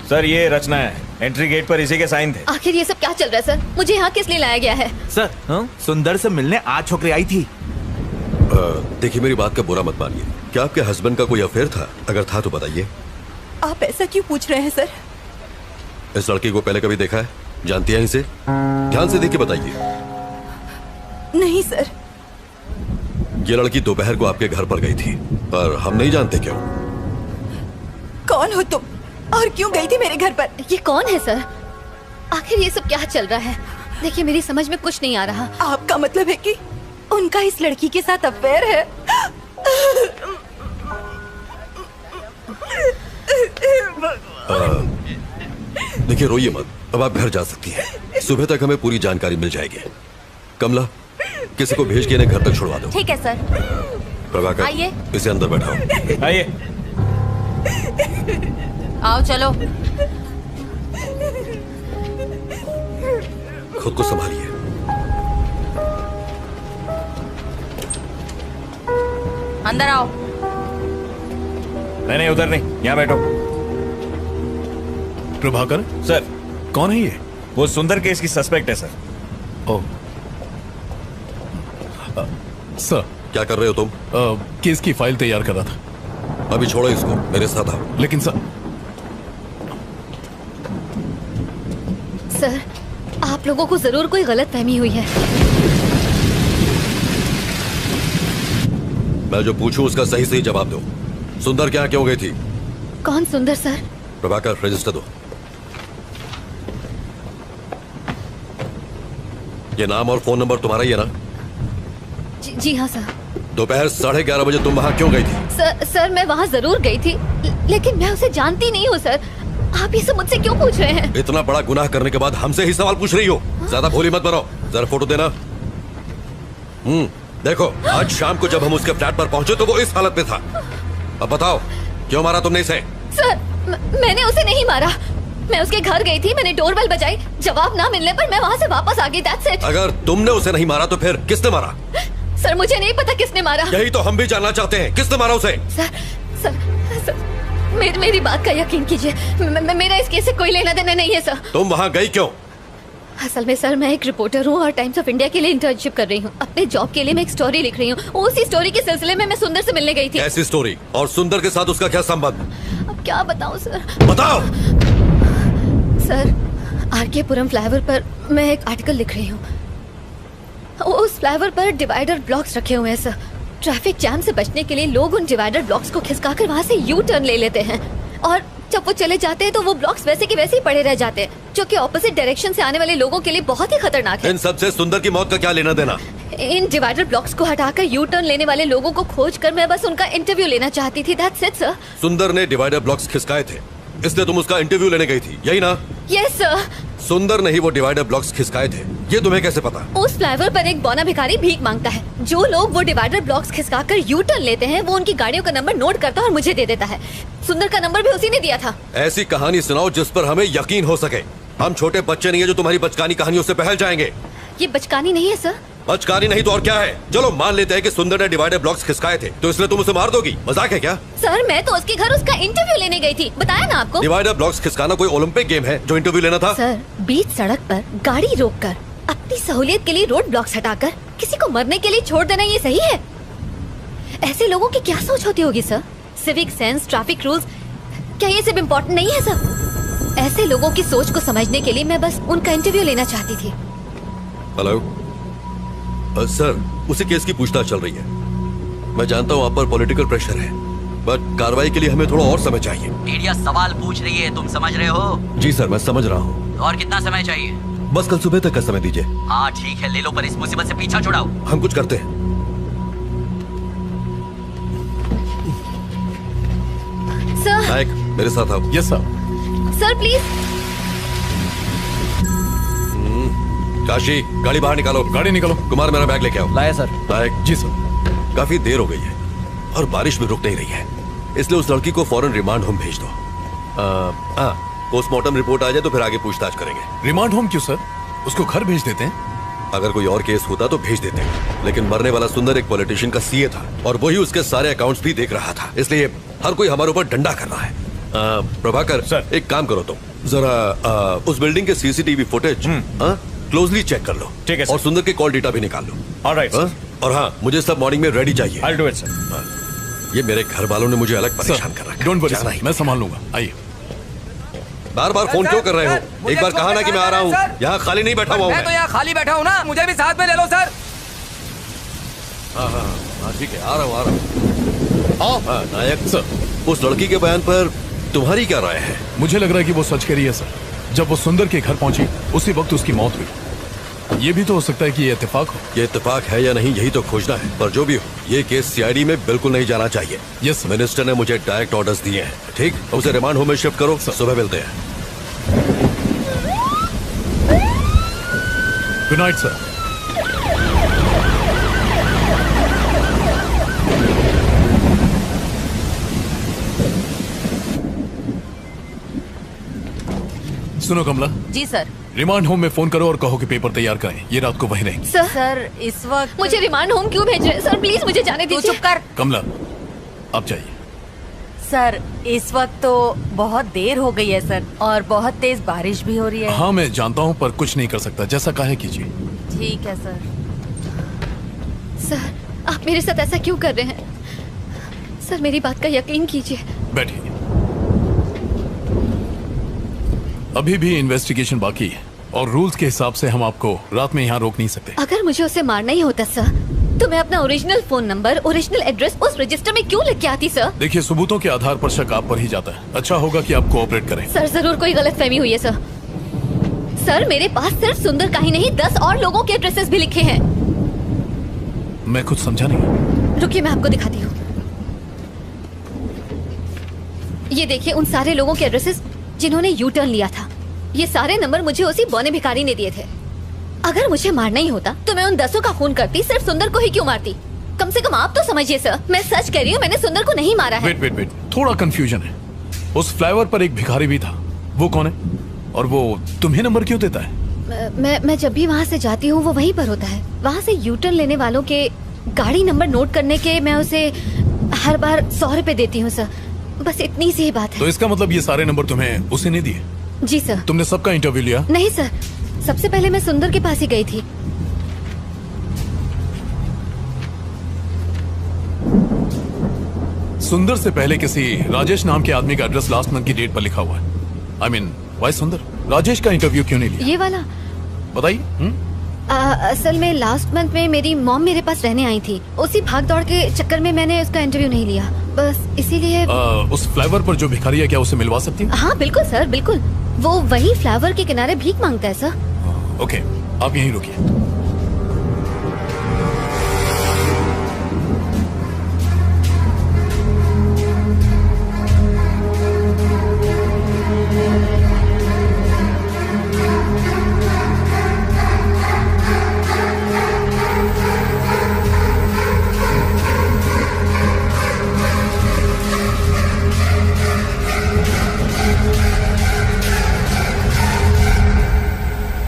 सर ये रचना है, एंट्री गेट पर इसी के साइन थे। आखिर ये सब क्या चल रहा है सर? मुझे यहाँ किस लिए लाया गया है? सर सुंदर से मिलने आज छोकरी आई थी। देखिए मेरी बात का बुरा मत मानिए। क्या आपके हस्बैंड का कोई अफेयर था? अगर था तो बताइए। आप ऐसा क्यों पूछ रहे हैं सर? इस लड़की को पहले कभी देखा है? जानती हैं इसे? ध्यान से देख के बताइए। नहीं सर। ये लड़की दोपहर को आपके घर पर गई थी, पर हम नहीं जानते क्यों। कौन हो तुम और क्यों गई थी मेरे घर पर? ये कौन है सर? आखिर ये सब क्या चल रहा है? देखिए मेरी समझ में कुछ नहीं आ रहा। आपका मतलब है कि उनका इस लड़की के साथ अफेयर है? देखिए रोइए मत, अब आप घर जा सकती हैं। सुबह तक हमें पूरी जानकारी मिल जाएगी। कमला, किसी को भेज के इन्हें घर तक छुड़वा दो। ठीक है सर। प्रभाकर, आइए। इसे अंदर बैठाओ। आइए। आओ चलो। खुद को संभालिए। अंदर आओ। नहीं उधर नहीं, यहाँ बैठो। प्रभाकर सर। कौन है ये? वो सुंदर केस की सस्पेक्ट है सर। Oh sir. क्या कर रहे हो तुम? केस की फाइल तैयार कर रहा था। अभी छोड़ो इसको, मेरे साथ आओ। लेकिन सर आप लोगों को जरूर कोई गलत फहमी हुई है। मैं जो पूछूं उसका सही सही जवाब दो। सुंदर क्या क्यों गई थी? कौन सुंदर सर? प्रभाकर, रजिस्टर दो। ये नाम और फोन नंबर तुम्हारा ही है ना? जी हाँ सर। दोपहर 11:30 बजे तुम वहाँ क्यों गई थी? सर मैं वहाँ जरूर गई थी, लेकिन मैं उसे जानती नहीं हूँ सर। आप ये सब मुझसे क्यों पूछ रहे हैं? इतना बड़ा गुनाह करने के बाद हमसे ही सवाल पूछ रही हो? ज्यादा भोली मत बनो। जरा फोटो देना। देखो, आज शाम को जब हम उसके फ्लैट पर पहुंचे तो वो इस हालत में था। अब बताओ, क्यों मारा तुमने इसे? सर मैंने उसे नहीं मारा। मैं उसके घर गई थी, मैंने डोरबेल बजाई, जवाब ना मिलने पर मैं वहाँ से वापस आ गई। That's it। अगर तुमने उसे नहीं मारा तो फिर किसने मारा? सर मुझे नहीं पता किसने मारा। यही तो हम भी जानना चाहते हैं, किसने मारा उसे? सर मेरी बात का यकीन कीजिए, मेरा इस केस से कोई लेना देना नहीं है सर। तुम वहाँ गई क्यों? असल में सर मैं एक रिपोर्टर हूँ और टाइम्स ऑफ इंडिया के लिए इंटर्नशिप कर रही हूँ। अपने जॉब के लिए मैं एक स्टोरी लिख रही हूँ। उसी स्टोरी के सिलसिले में मैं सुंदर से मिलने गई थी। ऐसी स्टोरी? और सुंदर के साथ उसका क्या संबंध? अब क्या बताऊँ सर? बताओ। सर आरके पुरम फ्लाईओवर पर मैं एक आर्टिकल लिख रही हूँ। उस फ्लाईओवर पर डिवाइडर ब्लॉक्स रखे हुए हैं सर। ट्रैफिक जैम से बचने के लिए लोग उन डिवाइडर ब्लॉक्स को खिसकाकर वहाँ से यू टर्न ले लेते हैं, और जब वो चले जाते हैं तो वो ब्लॉक्स वैसे के वैसे ही पड़े रह जाते हैं, जो कि ऑपोजिट डायरेक्शन से आने वाले लोगों के लिए बहुत ही खतरनाक है। इन सबसे सुंदर की मौत का क्या लेना देना? इन डिवाइडर ब्लॉक्स को हटाकर यू टर्न लेने वाले लोगों को खोजकर मैं बस उनका इंटरव्यू लेना चाहती थी। That's it sir. सुंदर ने डिवाइडर ब्लॉक्स खिसकाए थे, इसलिए तुम उसका इंटरव्यू लेने गई थी, यही ना? Yes sir. सुंदर ने ही वो डिवाइडर ब्लॉक्स खिसकाए थे, ये तुम्हें कैसे पता? उस फ्लाईओवर पर एक बौना भिखारी भीख मांगता है। जो लोग वो डिवाइडर ब्लॉक्स खिसकाकर यू टर्न लेते हैं वो उनकी गाड़ियों का नंबर नोट करता है और मुझे दे देता है। सुंदर का नंबर भी उसी ने दिया था। ऐसी कहानी सुनाओ जिस पर हमें यकीन हो सके। हम छोटे बच्चे नहीं है जो तुम्हारी बचकानी कहानियों से बहल जाएंगे। ये बचकानी नहीं है सर। बचकानी नहीं तो और क्या है? चलो मान लेते हैं कि सुंदर ने डिवाइडर ब्लॉक्स खिसकाए थे, तो इसलिए तुम उसे मार दोगी? मजाक है क्या? सर मैं तो उसके घर उसका इंटरव्यू लेने गई थी, बताया ना आपको। डिवाइडर ब्लॉक्स खिसकाना कोई ओलंपिक गेम है जो इंटरव्यू लेना था? सर बीच सड़क पर गाड़ी रोककर अपनी सहूलियत के लिए रोड ब्लॉक्स हटाकर किसी को मरने के लिए छोड़ देना ये सही है? ऐसे लोगों की क्या सोच होती होगी sir? Civic sense, traffic rules, क्या ये सब इम्पोर्टेंट नहीं है सर? ऐसे लोगों की सोच को समझने के लिए मैं बस उनका इंटरव्यू लेना चाहती थी। हेलो सर, उसी केस की पूछताछ चल रही है। मैं जानता हूँ आप पर पॉलिटिकल प्रेशर है, बट कार्रवाई के लिए हमें थोड़ा और समय चाहिए। मीडिया सवाल पूछ रही है, तुम समझ रहे हो? जी सर, मैं समझ रहा हूँ। और कितना समय चाहिए? बस कल सुबह तक का समय दीजिए। हाँ ठीक है, ले लो, पर इस मुसीबत से पीछा छुड़ाओ। हम कुछ करते हैं। सर। नायक, मेरे साथ आओ। Yes sir. Sir please. Kashi, गाड़ी बाहर निकालो। गाड़ी निकालो। कुमार, मेरा बैग लेके आओ। लाया सर। नायक। जी सर। काफी देर हो गई है और बारिश भी रुक नहीं रही है, इसलिए उस लड़की को फौरन रिमांड होम भेज दो। पोस्टमार्टम रिपोर्ट आ जाए तो फिर आगे पूछताछ करेंगे। रिमांड होम क्यों सर? उसको घर भेज देते हैं। अगर कोई और केस होता तो भेज देते, लेकिन मरने वाला सुंदर एक पॉलिटिशियन का सीए था और वही उसके सारे अकाउंट्स भी देख रहा था, इसलिए हर कोई हमारे ऊपर डंडा कर रहा है। प्रभाकर सर, एक काम करो तुम जरा उस बिल्डिंग के सीसीटीवी फुटेज क्लोजली चेक कर लो। ठीक है और सुंदर के कॉल डेटा भी निकाल लो। ऑलराइट। और हाँ, मुझे सब मॉर्निंग में रेडी चाहिए। I'll do it, sir. ये मेरे घर वालों ने मुझे अलग परेशान कर रखा है। डोंट वरी, मैं संभाल लूंगा। आइए। बार बार फोन क्यों कर रहे हो? एक बार कहा ना कि मैं आ रहा हूँ। यहाँ खाली नहीं बैठा हुआ हूँ। मैं तो यहाँ खाली बैठा हूँ ना, मुझे भी साथ में ले लो सर। हाँ ठीक है, आ रहा हूँ। नायक सर, उस लड़की के बयान पर तुम्हारी क्या राय है? मुझे लग रहा है कि वो सच कह रही है सर। जब वो सुंदर के घर पहुंची उसी वक्त उसकी मौत हुई। ये भी तो हो सकता है कि ये इत्तेफाक हो। ये इत्तेफाक है या नहीं, यही तो खोजना है। पर जो भी हो, ये केस सीआईडी में बिल्कुल नहीं जाना चाहिए। यस, मिनिस्टर ने मुझे डायरेक्ट ऑर्डर्स दिए हैं। ठीक, उसे रिमांड होम में शिफ्ट करो। सुबह मिलते हैं। Good night sir. सुनो कमला। जी सर। रिमांड होम में फोन करो और कहो कि पेपर तैयार करें, ये रात को वहीं रहेंगे। सर इस वक्त मुझे रिमांड होम क्यों भेज रहे हैं? सर प्लीज मुझे जाने दीजिए। चुप कर। कमला, आप जाइए। सर इस वक्त तो बहुत देर हो गई है सर, और बहुत तेज बारिश भी हो रही है। हाँ मैं जानता हूँ, पर कुछ नहीं कर सकता, जैसा कहे कीजिए। ठीक है सर। सर आप मेरे साथ ऐसा क्यों कर रहे हैं? सर मेरी बात का यकीन कीजिए। बैठिए। अभी भी इन्वेस्टिगेशन बाकी है और रूल्स के हिसाब से हम आपको रात में यहाँ रोक नहीं सकते। अगर मुझे उसे मारना ही होता सर, तो मैं अपना original phone number, original address उस रजिस्टर में क्यों लिख के आती सर? देखिए, सबूतों के आधार पर शक आप पर ही जाता है। अच्छा होगा कि आप कोऑपरेट करें। सर जरूर कोई गलतफहमी हुई है सर। सर मेरे पास सिर्फ सुंदर का ही नहीं 10 और लोगों के एड्रेसेस भी लिखे हैं। मैं कुछ समझा नहीं। रुकिए मैं आपको दिखाती हूँ। ये देखिए उन सारे लोगों के एड्रेसेस जिन्होंने यू टर्न लिया था। ये सारे नंबर मुझे उसी बौने भिखारी ने दिए थे। अगर मुझे मारना ही होता तो मैं उन 10 का खून करती, सिर्फ सुंदर को ही क्यों मारती? कम से कम आप तो समझिए सर, मैं सच कह रही हूँ, मैंने सुंदर को नहीं मारा है। वेट, थोड़ा कंफ्यूजन है। उस फ्लाईओवर पर एक भिखारी भी था, वो कौन है? और वो तुम्हें नंबर क्यों देता है? मैं जब भी वहाँ से जाती हूँ वो वहीं पर होता है। वहाँ से यू टर्न लेने वालों के गाड़ी नंबर नोट करने के मैं उसे हर बार 100 रुपए देती हूँ सर। बस इतनी सी ही बात है। तो इसका मतलब ये सारे नंबर तुम्हें उसे नहीं दिए? जी सर। तुमने सबका इंटरव्यू लिया? नहीं सर, सबसे पहले मैं सुंदर के पास ही गई थी। सुंदर से पहले किसी राजेश नाम के आदमी का एड्रेस लास्ट मंथ की डेट पर लिखा हुआ है। I mean, why सुंदर? राजेश का इंटरव्यू क्यों नहीं लिया? ये वाला बताइए। असल में लास्ट मंथ में मेरी मॉम मेरे पास रहने आई थी। उसी भाग दौड़ के चक्कर में मैंने उसका इंटरव्यू नहीं लिया, बस इसीलिए। उस फ्लाईओवर पर जो भिखारी है, क्या उसे मिलवा सकती हैं? हाँ बिल्कुल सर, बिल्कुल। वो वही फ्लाईओवर के किनारे भीख मांगता है सर। ओके, आप यहीं रुकिए।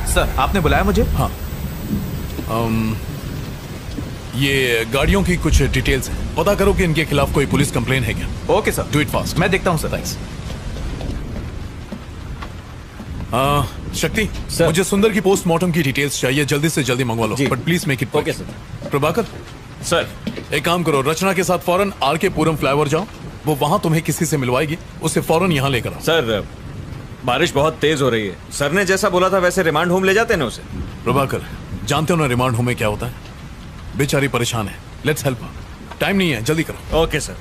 सर आपने बुलाया मुझे? हाँ। ये गाड़ियों की कुछ डिटेल्स हैं, पता करो कि इनके खिलाफ कोई पुलिस कंप्लेन है क्या। Okay sir, do it fast. मैं देखता हूँ सर। थैंक्स। शक्ति सर, मुझे सुंदर की पोस्टमार्टम की डिटेल्स चाहिए, जल्दी से जल्दी मंगवा लो, but please make it. Okay sir. Prabhakar sir, एक काम करो, रचना के साथ फौरन आर के पुरम फ्लाईओवर जाओ, वो वहां तुम्हें किसी से मिलवाएगी, उसे फौरन यहाँ लेकर आओ। सर बारिश बहुत तेज हो रही है, सर ने जैसा बोला था वैसे रिमांड होम ले जाते हैं ना उसे। प्रभाकर, जानते हो ना रिमांड होम में क्या होता है? बेचारी परेशान है, लेट्स हेल्प टाइम नहीं है, जल्दी करो। Okay sir.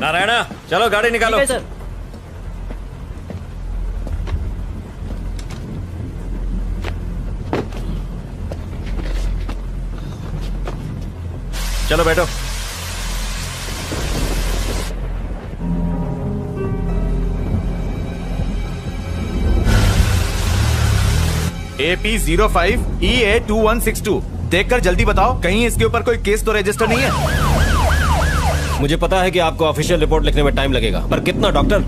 नारायणा चलो गाड़ी निकालो। ठीक है सर। चलो बैठो। AP05EA2162 देखकर जल्दी बताओ, कहीं इसके ऊपर कोई केस तो रजिस्टर नहीं है? मुझे पता है कि आपको ऑफिशियल रिपोर्ट लिखने में टाइम लगेगा, पर कितना डॉक्टर?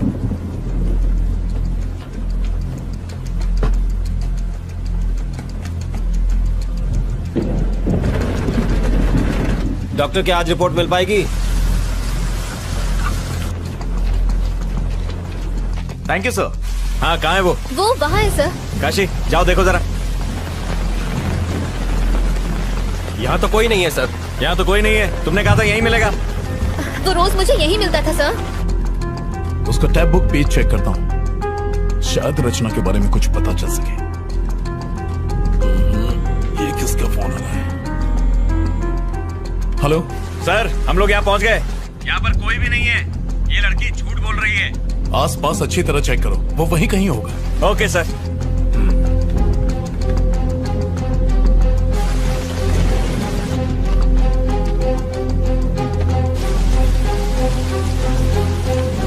डॉक्टर क्या आज रिपोर्ट मिल पाएगी? Thank you sir. हाँ कहाँ है वो? वो वहाँ है सर। काशी जाओ देखो जरा। यहाँ तो कोई नहीं है सर। यहाँ तो कोई नहीं है, तुमने कहा था यहीं मिलेगा। वो रोज मुझे यही मिलता था सर। उसका टैब बुक पेज चेक करता हूँ, शायद रचना के बारे में कुछ पता चल सके। ये किसका फोन आ रहा है? हेलो सर, हम लोग यहाँ पहुँच गए। यहाँ पर कोई भी नहीं है, ये लड़की झूठ बोल रही है। आसपास अच्छी तरह चेक करो, वो वहीं कहीं होगा। Okay sir.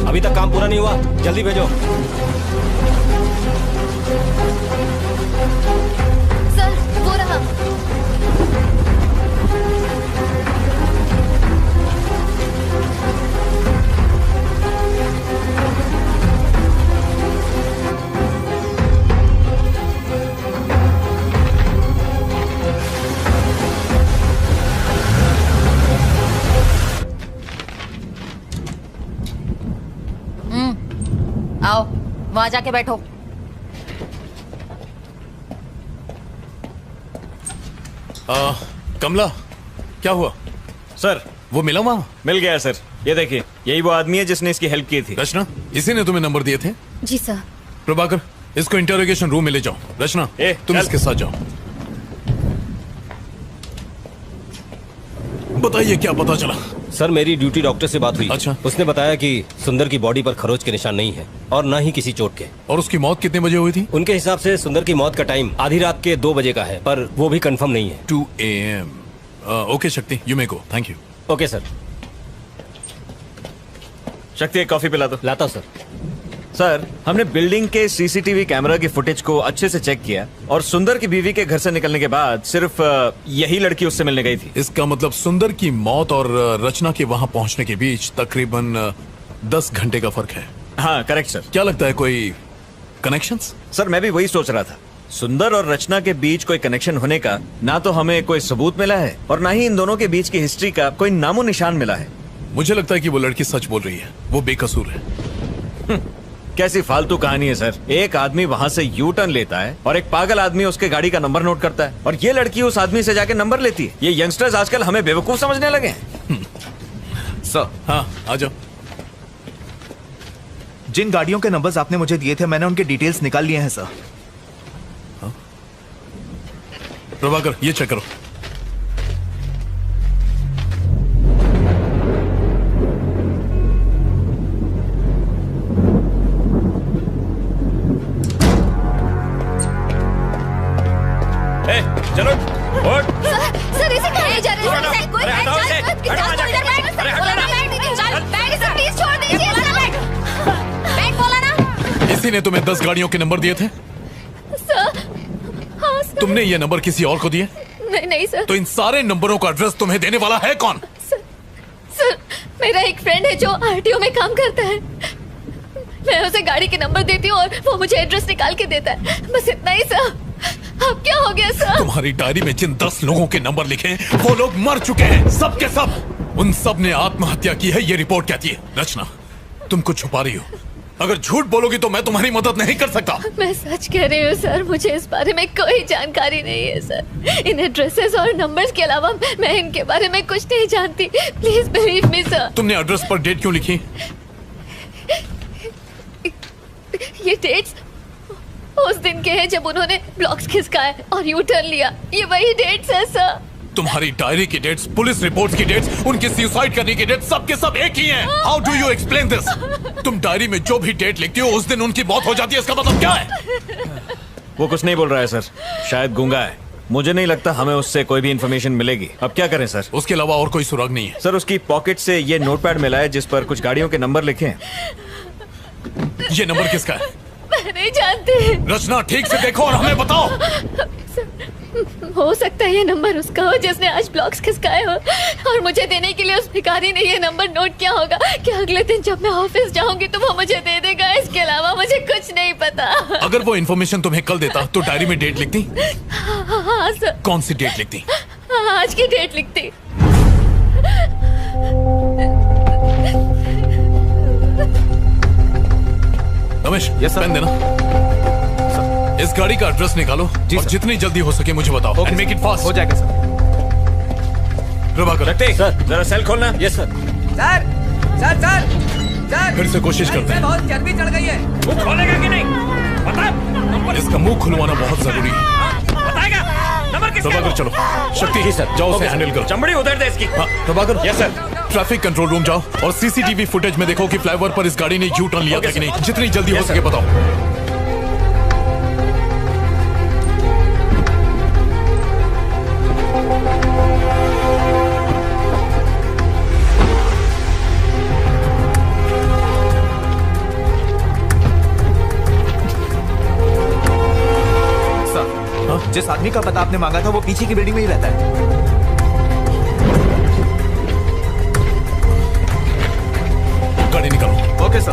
अभी तक काम पूरा नहीं हुआ, जल्दी भेजो। सर वो रहा। आओ वहां जाके बैठो। कमला क्या हुआ? सर वो मिला वहां? मिल गया सर, ये देखिए यही वो आदमी है जिसने इसकी हेल्प की थी। रचना, इसी ने तुम्हें नंबर दिए थे? जी सर। प्रभाकर, इसको इंटरोगेशन रूम में ले जाओ। रचना तुम इसके साथ जाओ। बताइए क्या पता चला? सर मेरी ड्यूटी डॉक्टर से बात हुई। अच्छा। उसने बताया कि सुंदर की बॉडी पर खरोच के निशान नहीं है और न ही किसी चोट के। और उसकी मौत कितने बजे हुई थी? उनके हिसाब से सुंदर की मौत का टाइम आधी रात के 2 बजे का है, पर वो भी कंफर्म नहीं है। 2 AM। ओके शक्ति, you may go. Thank you. Okay sir. शक्ति एक कॉफी पिला दो। लाता हूं सर। सर हमने बिल्डिंग के सीसीटीवी कैमरा की फुटेज को अच्छे से चेक किया और सुंदर की बीवी के घर से निकलने के बाद सिर्फ यही लड़की उससे मिलने गई थी। इसका मतलब सुंदर की मौत और रचना के वहां पहुंचने के बीच तकरीबन 10 घंटे का फर्क है। हाँ करेक्ट सर। क्या लगता है कोई कनेक्शंस? सर मैं भी वही सोच रहा था, सुंदर और रचना के बीच कोई कनेक्शन होने का ना तो हमें कोई सबूत मिला है और ना ही इन दोनों के बीच की हिस्ट्री का कोई नामो निशान मिला है। मुझे लगता है कि वो लड़की सच बोल रही है, वो बेकसूर है। कैसी फालतू कहानी है सर। एक आदमी वहाँ से यू टर्न लेता है और एक पागल आदमी उसके गाड़ी का नंबर नोट करता है और ये लड़की उस आदमी से जाके नंबर लेती है। ये यंगस्टर्स आजकल हमें बेवकूफ समझने लगे हैं। सर हाँ आ जाओ। जिन गाड़ियों के नंबर्स आपने मुझे दिए थे मैंने उनके डिटेल्स निकाल लिए हैं सर। प्रभाकर ये चेक करो। चलो सर इसे कहाँ ले जा रहे हैं? कोई बैठ जा, प्लीज छोड़ दीजिए। बैठ बोला ना। इसी ने तुम्हें 10 गाड़ियों के नंबर दिए थे? सर हाँ सर। तुमने ये नंबर किसी और को दिए? नहीं सर। तो इन सारे नंबरों का एड्रेस तुम्हें देने वाला है कौन? सर मेरा एक फ्रेंड है जो आरटीओ में काम करता है। मैं उसे गाड़ी के नंबर देती हूँ और वो मुझे एड्रेस निकाल के देता है, बस इतना ही सर। अब क्या हो गया सर? तुम्हारी डायरी में जिन 10 लोगों के नंबर लिखे हैं वो लोग मर चुके हैं, सब के सब। उन सब ने आत्महत्या की है, ये रिपोर्ट कहती है। रचना तुम कुछ छुपा रही हो, अगर झूठ बोलोगी तो मैं तुम्हारी मदद नहीं कर सकता। मैं सच कह रही हूँ सर, मुझे इस बारे में कोई जानकारी नहीं है सर। इन एड्रेसेस और नंबर्स के अलावा मैं इनके बारे में कुछ नहीं जानती। Please believe me sir. तुमने एड्रेस पर डेट क्यों लिखी? ये डेट्स उस दिन के हैं जब उन्होंने ब्लॉक्स खिसकाए और यू टर्न लिया। ये वही डेट्स है सर। तुम्हारी डायरी की डेट्स, पुलिस रिपोर्ट्स की डेट्स, उनकी सुसाइड करने की डेट्स, सब के सब एक ही हैं। How do you explain this? तुम डायरी में जो भी डेट लिखती हो उस दिन उनकी मौत हो जाती है, इसका मतलब क्या है? वो कुछ नहीं बोल रहा है सर, शायद गूंगा है। मुझे नहीं लगता हमें उससे कोई भी इंफॉर्मेशन मिलेगी। अब क्या करें सर? उसके अलावा और कोई सुराग नहीं है सर। उसकी पॉकेट से ये नोटपैड मिला है जिस पर कुछ गाड़ियों के नंबर लिखे हैं। ये नंबर किसका है? मैं नहीं जानती। रचना, ठीक से देखो और हमें बताओ। हो सकता है ये नंबर उसका हो जिसने आज ब्लॉक्स खिसकाए हो, और मुझे देने के लिए उस भिखारी ने ये नंबर नोट किया होगा कि अगले दिन जब मैं ऑफिस जाऊंगी तो वो मुझे दे देगा। इसके अलावा मुझे कुछ नहीं पता। अगर वो इन्फॉर्मेशन तुम्हें कल देता तो डायरी में डेट लिखती? हाँ सर। कौन सी डेट लिखती? आज की डेट लिखती। रमेश, पेन देना। इस गाड़ी का एड्रेस निकालो और जितनी जल्दी हो सके मुझे बताओ। And make it fast. हो जाएगा सर। प्रभाकर, सर जरा सेल खोलना। Yes sir. Sir sir sir sir फिर से कोशिश करते हैं। बहुत चर्बी चढ़ गई है। मुंह खोलेगा कि नहीं? बता। इसका मुंह खुलवाना बहुत जरूरी है। बताएगा नंबर किसका? प्रभाकर चलो। शक्ति जी सर, जाओ उसे हैंडल करो। चमड़ी उधर दे इसकी। हाँ, Prabhakar. Yes sir. Traffic control room जाओ और सीसीटीवी फुटेज में देखो कि फ्लाईओवर पर इस गाड़ी ने यू टर्न लिया था कि नहीं। जितनी जल्दी हो सके बताओ। जिस आदमी का पता आपने मांगा था वो पीछे की बिल्डिंग में ही रहता है। गाड़ी निकालो। Okay sir.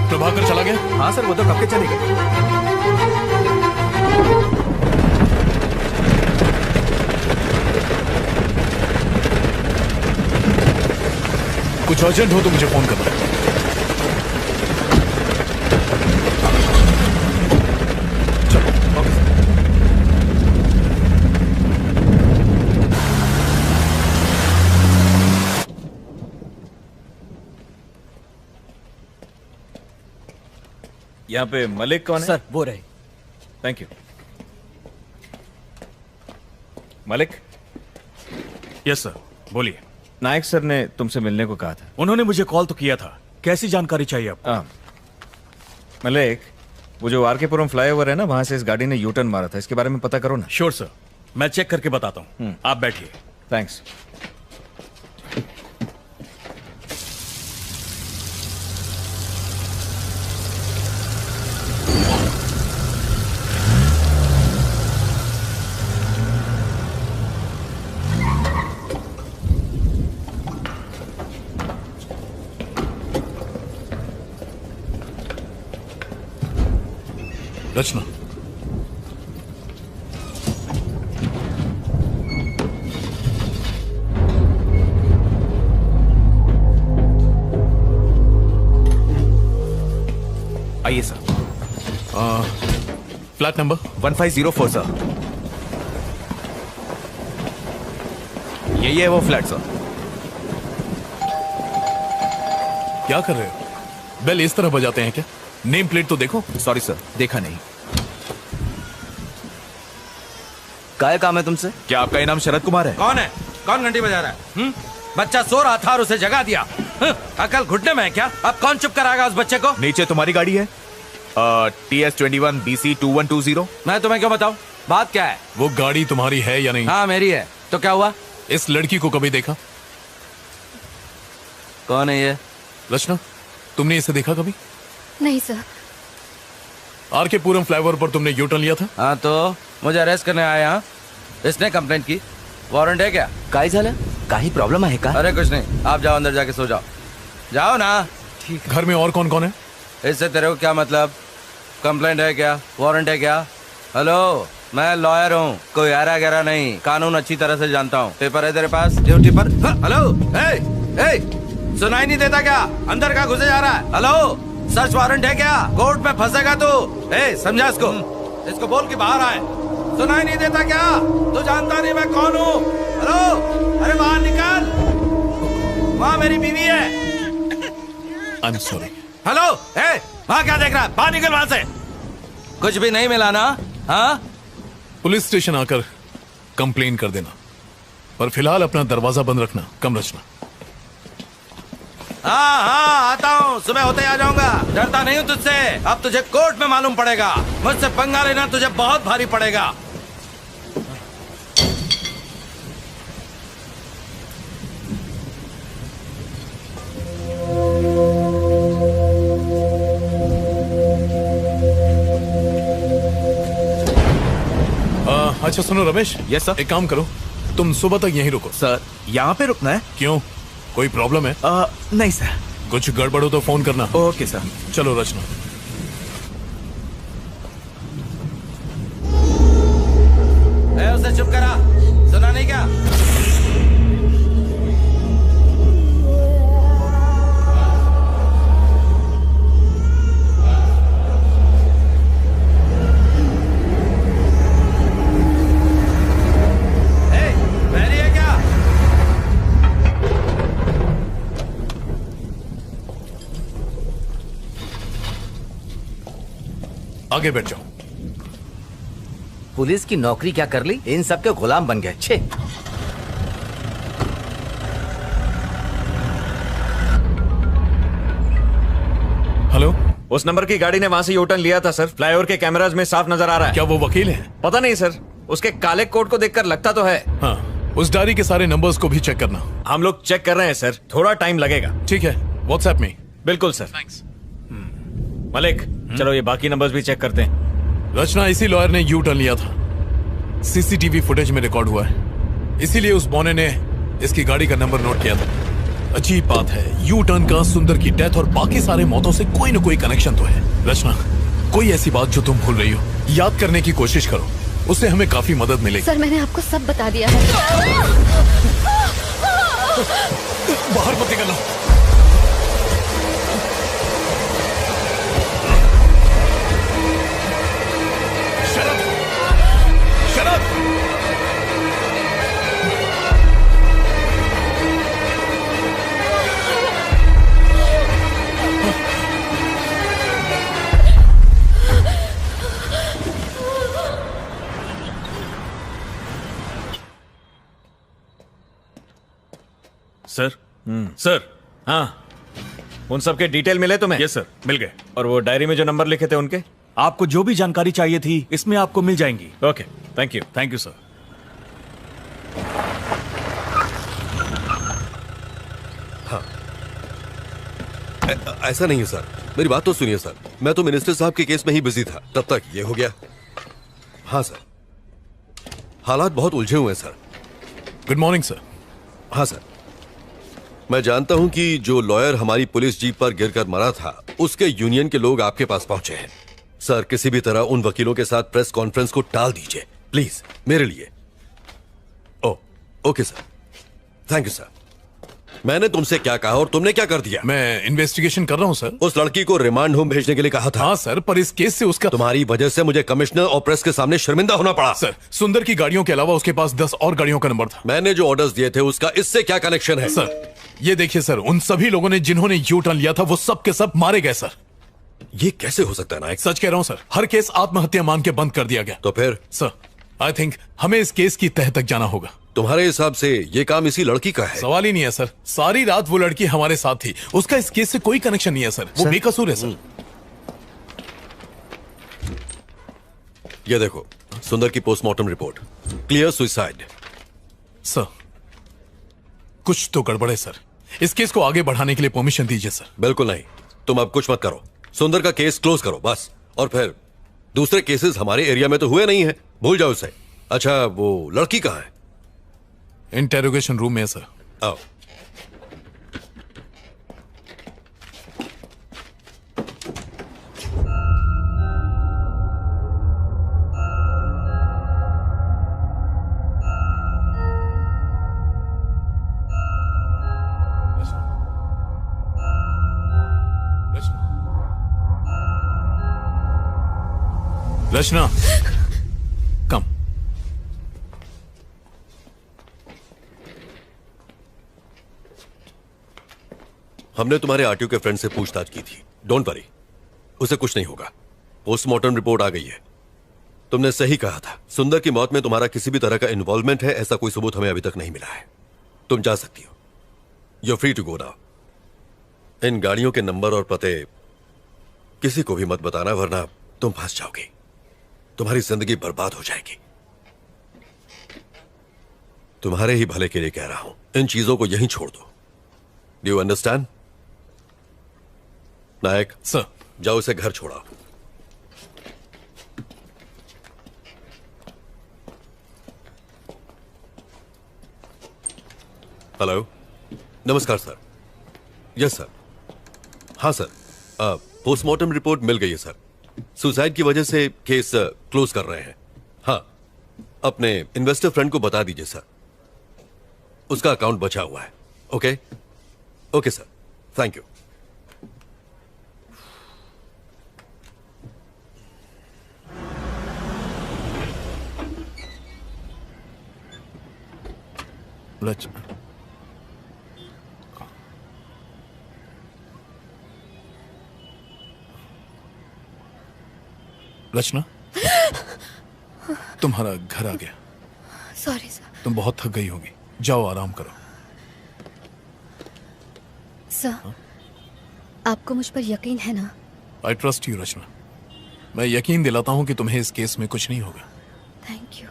प्रभाकर चला गया? हाँ सर, वो तो कब के चले गए। कुछ अर्जेंट हो तो मुझे फोन करना। चलो। ओके। यहाँ पे मलिक कौन है? सर वो रहे। Thank you. Malik. Yes sir, बोलिए। नायक सर ने तुमसे मिलने को कहा था। उन्होंने मुझे कॉल तो किया था। कैसी जानकारी चाहिए आपको? मलिक, वो जो आरकेपुरम फ्लाईओवर है ना, वहां से इस गाड़ी ने यू टर्न मारा था, इसके बारे में पता करो ना। श्योर सर, मैं चेक करके बताता हूँ। आप बैठिए। थैंक्स। रचना, आइए सर। Flat number 1504 sir. यही है वो फ्लैट सर। क्या कर रहे हो? बेल इस तरह बजाते हैं क्या? नेम प्लेट तो देखो। सॉरी सर, देखा नहीं। क्या काम है तुमसे? क्या आपका इनाम शरद कुमार है? कौन है? कौन घंटी बजा रहा है? बच्चा सो रहा था और उसे जगा दिया। अकल घुटने में है क्या? अब कौन चुप कराएगा उस बच्चे को? नीचे तुम्हारी गाड़ी है, TS21 BC 2120। मैं तुम्हें क्यों बताऊं? बात क्या है? वो गाड़ी तुम्हारी है या नहीं? हाँ मेरी है। तो क्या हुआ? इस लड़की को कभी देखा? कौन है ये? रचना, तुमने इसे देखा कभी? नहीं सर। आरकेपुरम फ्लाईओवर पर तुमने यू टर्न लिया था? हाँ तो मुझे अरेस्ट करने आया। हाँ, इसने कंप्लेंट की। वारंट है क्या? काई झाला? काही प्रॉब्लम है का? अरे कुछ नहीं, आप जाओ अंदर जाके सो जाओ। जाओ ना। ठीक। घर में और कौन कौन है? इससे तेरे को क्या मतलब? कंप्लेंट है क्या? वारंट है क्या? हेलो, मैं लॉयर हूँ, कोई आरा गहरा नहीं, कानून अच्छी तरह से जानता हूँ। पेपर है तेरे पास? ड्यूटी पर। हेलो, सुनाई नहीं देता क्या? अंदर का घुसे जा रहा है? हेलो, सर्च वारंट है क्या? कोर्ट में फंसेगा तू। समझा इसको बोल के बाहर आए। सुनाई नहीं देता क्या? तू जानता नहीं मैं कौन हूँ? हेलो, अरे बाहर निकल। वहाँ मेरी बीवी है। I am sorry. हेलो, वहाँ क्या देख रहा है? बाहर निकल वहाँ से। कुछ भी नहीं मिला ना? हाँ, पुलिस स्टेशन आकर कंप्लेन कर देना, पर फिलहाल अपना दरवाजा बंद रखना। कम रचना। हाँ, आता हूँ। सुबह होते आ जाऊंगा। डरता नहीं हूँ तुझसे। अब तुझे कोर्ट में मालूम पड़ेगा। मुझसे पंगा लेना तुझे बहुत भारी पड़ेगा। अच्छा सुनो रमेश। Yes sir. एक काम करो, तुम सुबह तक यहीं रुको। सर, यहाँ पे रुकना है? क्यों, कोई प्रॉब्लम है? नहीं सर। कुछ गड़बड़ हो तो फोन करना। Okay sir. चलो रचना। उसे चुप करा, सुना नहीं क्या? आगे बैठ जाओ। पुलिस की नौकरी क्या कर ली, इन सब के गुलाम बन गए। छे। हेलो, उस नंबर की गाड़ी ने वहां से यूटर्न लिया था सर। फ्लाईओवर के कैमराज में साफ नजर आ रहा है। क्या वो वकील है? पता नहीं सर, उसके काले कोट को देखकर लगता तो है। हाँ, उस डायरी के सारे नंबर्स को भी चेक करना। हम लोग चेक कर रहे हैं सर, थोड़ा टाइम लगेगा। ठीक है, व्हाट्सएप में। बिल्कुल सर। थैंक्स। मलिक, चलो ये बाकी नंबर्स भी चेक करते हैं। रचना, इसी लॉयर ने यू टर्न लिया था। सीसीटीवी फुटेज में रिकॉर्ड हुआ है, इसीलिए उस बौने ने इसकी गाड़ी का नंबर नोट किया था। अजीब बात है, यू टर्न का सुंदर की डेथ और बाकी सारे मौतों से कोई न कोई कनेक्शन तो है। रचना, कोई ऐसी बात जो तुम भूल रही हो, याद करने की कोशिश करो, उससे हमें काफी मदद मिलेगी। सर, मैंने आपको सब बता दिया है। बाहर मत निकलना। Sir, sir. हाँ, उन सब के डिटेल मिले तुम्हें? यस सर, मिल गए। और वो डायरी में जो नंबर लिखे थे उनके? आपको जो भी जानकारी चाहिए थी इसमें आपको मिल जाएंगी। Okay, thank you. Thank you sir. हाँ, ऐसा नहीं है सर, मेरी बात तो सुनिए सर। मैं तो मिनिस्टर साहब के केस में ही बिजी था, तब तक ये हो गया। हाँ सर, हालात बहुत उलझे हुए हैं सर। Good morning sir. हाँ सर, मैं जानता हूं कि जो लॉयर हमारी पुलिस जीप पर गिरकर मरा था, उसके यूनियन के लोग आपके पास पहुंचे हैं। सर, किसी भी तरह उन वकीलों के साथ प्रेस कॉन्फ्रेंस को टाल दीजिए प्लीज, मेरे लिए। Okay sir, thank you sir. मैंने तुमसे क्या कहा और तुमने क्या कर दिया? मैं इन्वेस्टिगेशन कर रहा हूं सर। उस लड़की को रिमांड होम भेजने के लिए कहा था। हाँ सर, पर इस केस से उसका तुम्हारी वजह से मुझे कमिश्नर और प्रेस के सामने शर्मिंदा होना पड़ा। सर, सुंदर की गाड़ियों के अलावा उसके पास 10 और गाड़ियों का नंबर था। मैंने जो ऑर्डर्स दिए थे उसका इससे क्या कनेक्शन है? सर, ये देखिए सर, उन सभी लोगों ने जिन्होंने यू टर्न लिया था वो सब के सब मारे गए सर। ये कैसे हो सकता है नायक? सच कह रहा हूं सर, हर केस आत्महत्या मान के बंद कर दिया गया। तो फिर? सर, आई थिंक हमें इस केस की तह तक जाना होगा। तुम्हारे हिसाब से ये काम इसी लड़की का है? सवाल ही नहीं है सर, सारी रात वो लड़की हमारे साथ थी, उसका इस केस से कोई कनेक्शन नहीं है सर, वो बेकसूर है सर। ये देखो, सुंदर की postmortem report, clear suicide. Sir, कुछ तो गड़बड़ है सर, इस केस को आगे बढ़ाने के लिए परमिशन दीजिए सर। बिल्कुल नहीं, तुम अब कुछ मत करो, सुंदर का केस क्लोज करो बस। और फिर दूसरे केसेस हमारे एरिया में तो हुए नहीं है, भूल जाओ उसे। अच्छा, वो लड़की कहाँ है? इंटेरोगेशन रूम में है सर। आओ। रचना, कम। हमने तुम्हारे आरटीओ के फ्रेंड से पूछताछ की थी। डोंट वरी, उसे कुछ नहीं होगा। पोस्टमार्टम रिपोर्ट आ गई है। तुमने सही कहा था, सुंदर की मौत में तुम्हारा किसी भी तरह का इन्वॉल्वमेंट है, ऐसा कोई सबूत हमें अभी तक नहीं मिला है। तुम जा सकती हो। You are free to go now. इन गाड़ियों के नंबर और पते किसी को भी मत बताना, वरना तुम फंस जाओगी। तुम्हारी जिंदगी बर्बाद हो जाएगी। तुम्हारे ही भले के लिए कह रहा हूं, इन चीजों को यहीं छोड़ दो। Do you understand? Nayak sir, जाओ इसे घर छोड़ाओ। हेलो, नमस्कार सर। Yes sir. हाँ सर, पोस्टमार्टम रिपोर्ट मिल गई है सर। सुसाइड की वजह से केस क्लोज कर रहे हैं। हाँ, अपने इन्वेस्टर फ्रेंड को बता दीजिए सर, उसका अकाउंट बचा हुआ है। Okay okay sir, thank you. Rachna, तुम्हारा घर आ गया। Sorry sir. तुम बहुत थक गई होगी, जाओ आराम करो। सर, आपको मुझ पर यकीन है ना? आई ट्रस्ट यू रचना। मैं यकीन दिलाता हूं कि तुम्हें इस केस में कुछ नहीं होगा। Thank you.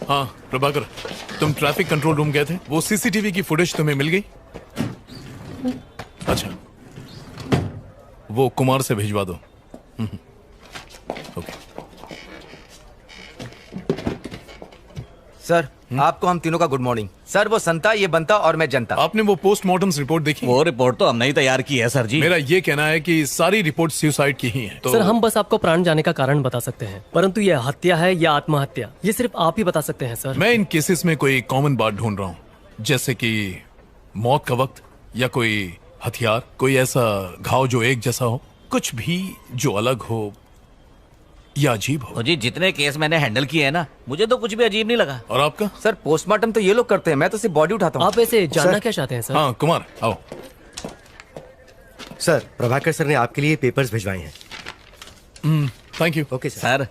हाँ प्रभाकर, तुम ट्रैफिक कंट्रोल रूम गए थे, वो सीसीटीवी की फुटेज तुम्हें मिल गई? अच्छा, वो कुमार से भिजवा दो। ओके सर, आपको हम तीनों का गुड मॉर्निंग। सर, वो संता, ये बनता और मैं जनता। आपने वो पोस्टमार्टम रिपोर्ट देखी? वो रिपोर्ट तो हमने ही तैयार की है सर जी। मेरा ये कहना है कि सारी रिपोर्ट सुसाइड की ही है। तो सर, हम बस आपको प्राण जाने का कारण बता सकते हैं, परंतु यह हत्या है या आत्महत्या, ये सिर्फ आप ही बता सकते हैं सर। मैं इन केसेस में कोई कॉमन बात ढूंढ रहा हूँ, जैसे कि मौत का वक्त या कोई हथियार, कोई ऐसा घाव जो एक जैसा हो, कुछ भी जो अलग हो या अजीब हो। जी, जितने केस मैंने हैंडल किए हैं ना, मुझे तो कुछ भी अजीब नहीं लगा। और आपका? सर, पोस्टमार्टम तो ये लोग करते हैं, मैं तो सिर्फ बॉडी उठाता हूँ। आप ऐसे जानना क्या चाहते हैं सर? हाँ कुमार, आओ। सर, प्रभाकर सर ने आपके लिए पेपर्स भिजवाए हैं। Thank you. Okay sir.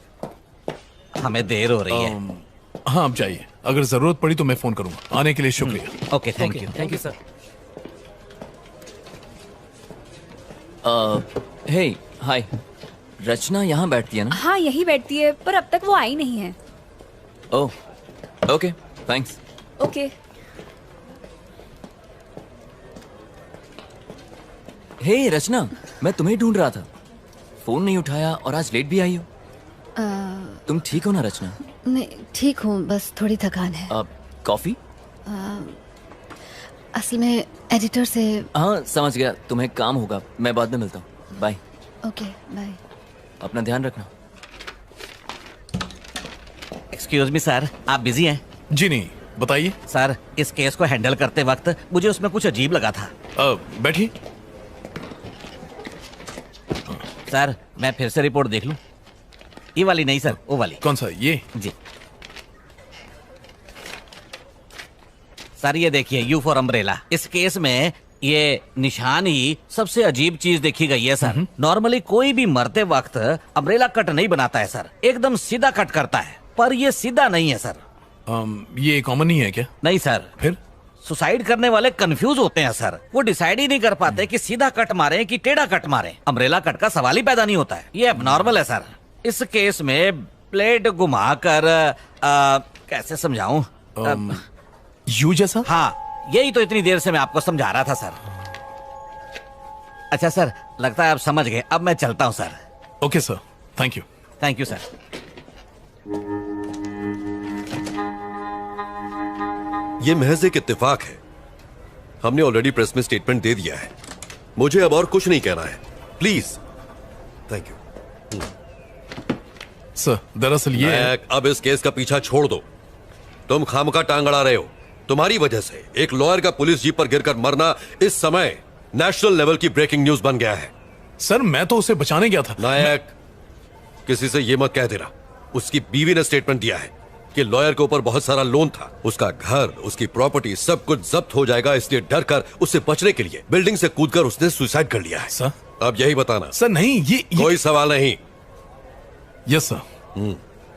हमें देर हो रही है। हाँ, आप जाइए। अगर जरूरत पड़ी तो मैं फोन करूंगा। आने के लिए शुक्रिया। Okay, thank you. Thank you sir. Hey hi, Rachna यहाँ बैठती है ना? हाँ, यही बैठती है, पर अब तक वो आई नहीं है। ओह, ओके, थैंक्स। ओके। हे रचना, मैं तुम्हें ढूंढ रहा था। फोन नहीं उठाया और आज लेट भी आई हो। तुम ठीक हो ना रचना? नहीं, ठीक हूँ, बस थोड़ी थकान है। कॉफी? असल में एडिटर से। हाँ, समझ गया। तुम्हें काम होगा, मैं बाद में मिलता हूँ। बाय। Okay, bye. अपना ध्यान रखना। एक्सक्यूज मी सर, आप बिजी हैं? जी नहीं, बताइए। सर, इस केस को हैंडल करते वक्त मुझे उसमें कुछ अजीब लगा था। बैठिए। सर, मैं फिर से रिपोर्ट देख लूं? ये वाली नहीं सर, वो वाली। कौन सा? ये? जी सर, ये देखिए, यू फॉर अम्ब्रेला। इस केस में ये निशान ही सबसे अजीब चीज देखी गई है सर। नॉर्मली कोई भी मरते वक्त अम्ब्रेला कट नहीं बनाता है सर, एकदम सीधा कट करता है, पर ये सीधा नहीं है सर। ये कॉमन नहीं है क्या? नहीं सर। फिर सुसाइड करने वाले कंफ्यूज होते हैं सर, वो डिसाइड ही नहीं कर पाते कि सीधा कट मारे कि टेढ़ा कट मारे। अम्ब्रेला कट का सवाल ही पैदा नहीं होता है, ये एबनॉर्मल है सर। इस केस में ब्लेड घुमाकर कैसे समझाऊं? यू जैसा? हाँ, यही तो इतनी देर से मैं आपको समझा रहा था सर। अच्छा सर, लगता है आप समझ गए। अब मैं चलता हूँ sir. Okay sir, thank you. Thank you sir. ये महज एक इत्तेफाक है। हमने ऑलरेडी प्रेस में स्टेटमेंट दे दिया है। मुझे अब और कुछ नहीं कहना है, प्लीज। Thank you sir. दरअसल ये अब इस केस का पीछा छोड़ दो। तुम खामखा टांग अड़ा रहे हो। तुम्हारी वजह से एक लॉयर का पुलिस जीप पर गिरकर मरना इस समय नेशनल लेवल की ब्रेकिंग न्यूज बन गया है। सर, मैं तो उसे बचाने गया था। नायक, किसी से ये मत कह देना। उसकी बीवी ने स्टेटमेंट दिया है कि लॉयर के ऊपर बहुत सारा लोन था। उसका घर, उसकी प्रॉपर्टी सब कुछ जब्त हो जाएगा, इसलिए डर कर उससे बचने के लिए बिल्डिंग से कूदकर उसने सुसाइड कर लिया है। सर, अब यही बताना। सर नहीं, ये कोई सवाल नहीं। Yes sir.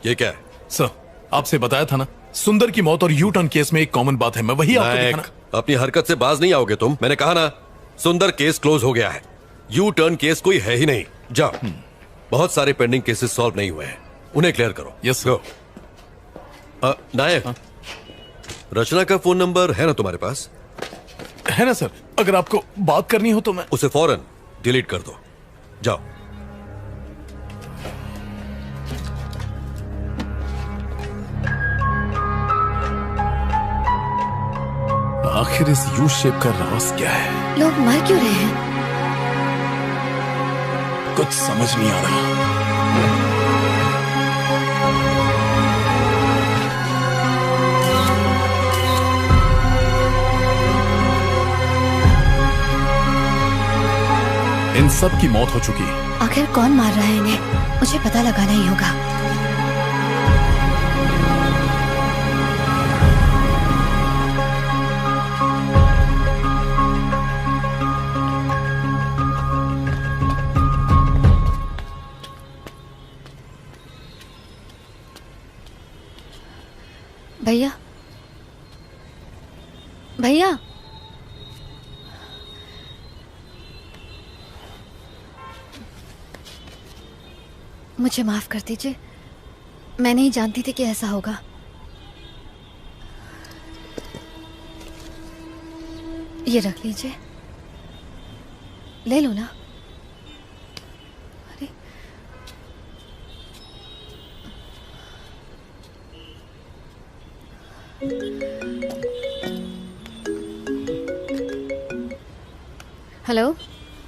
ये क्या है? सर, आपसे बताया था ना, सुंदर की मौत और यू टर्न केस में एक कॉमन बात है। मैं वही आपको दिखाना। अपनी हरकत से बाज नहीं आओगे तुम। मैंने कहा ना, सुंदर केस क्लोज हो गया है। यू टर्न केस कोई है ही नहीं। जाओ, बहुत सारे पेंडिंग केसेस सॉल्व नहीं हुए हैं, उन्हें क्लियर करो। Yes go. नायक, रचना का फोन नंबर है ना तुम्हारे पास? है ना सर, अगर आपको बात करनी हो तो मैं उसे फौरन डिलीट कर दो। जाओ। आखिर इस यू शेप का राज क्या है? लोग मर क्यों रहे हैं? कुछ समझ नहीं आ रहा। इन सब की मौत हो चुकी है। आखिर कौन मार रहा है इन्हें? मुझे पता लगाना ही होगा। भैया, भैया, मुझे माफ कर दीजिए, मैं नहीं जानती थी कि ऐसा होगा। ये रख लीजिए, ले लो ना। अरे हेलो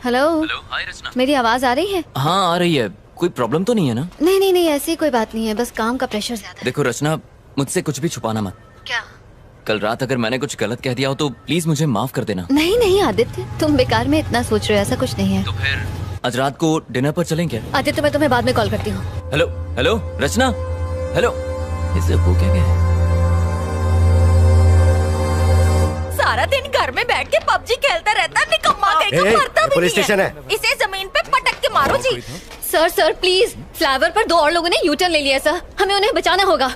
हेलो। हेलो, हाय रचना। मेरी आवाज आ रही है? हाँ, आ रही है। कोई प्रॉब्लम तो नहीं है ना? नहीं नहीं नहीं, ऐसी कोई बात नहीं है, बस काम का प्रेशर ज्यादा है। देखो रचना, मुझसे कुछ भी छुपाना मत। क्या? कल रात अगर मैंने कुछ गलत कह दिया हो तो प्लीज मुझे माफ कर देना। नहीं नहीं आदित्य, तुम बेकार में इतना सोच रहे हो, ऐसा कुछ नहीं है। तो फिर आज रात को डिनर पर चलें क्या? आदित्य, मैं तुम्हें बाद में कॉल करती हूँ। हेलो हेलो रचना, हेलो। इसे वो क्या है? सारा दिन घर में बैठ के पबजी खेलता रहता है, निकम्मा कहीं का, मरता भी पुलिस नहीं स्टेशन है। है। इसे जमीन पे पटक के मारो जी। सर प्लीज, फ्लाईओवर पर 2 और लोगों ने यूटर्न ले लिया सर, हमें उन्हें बचाना होगा।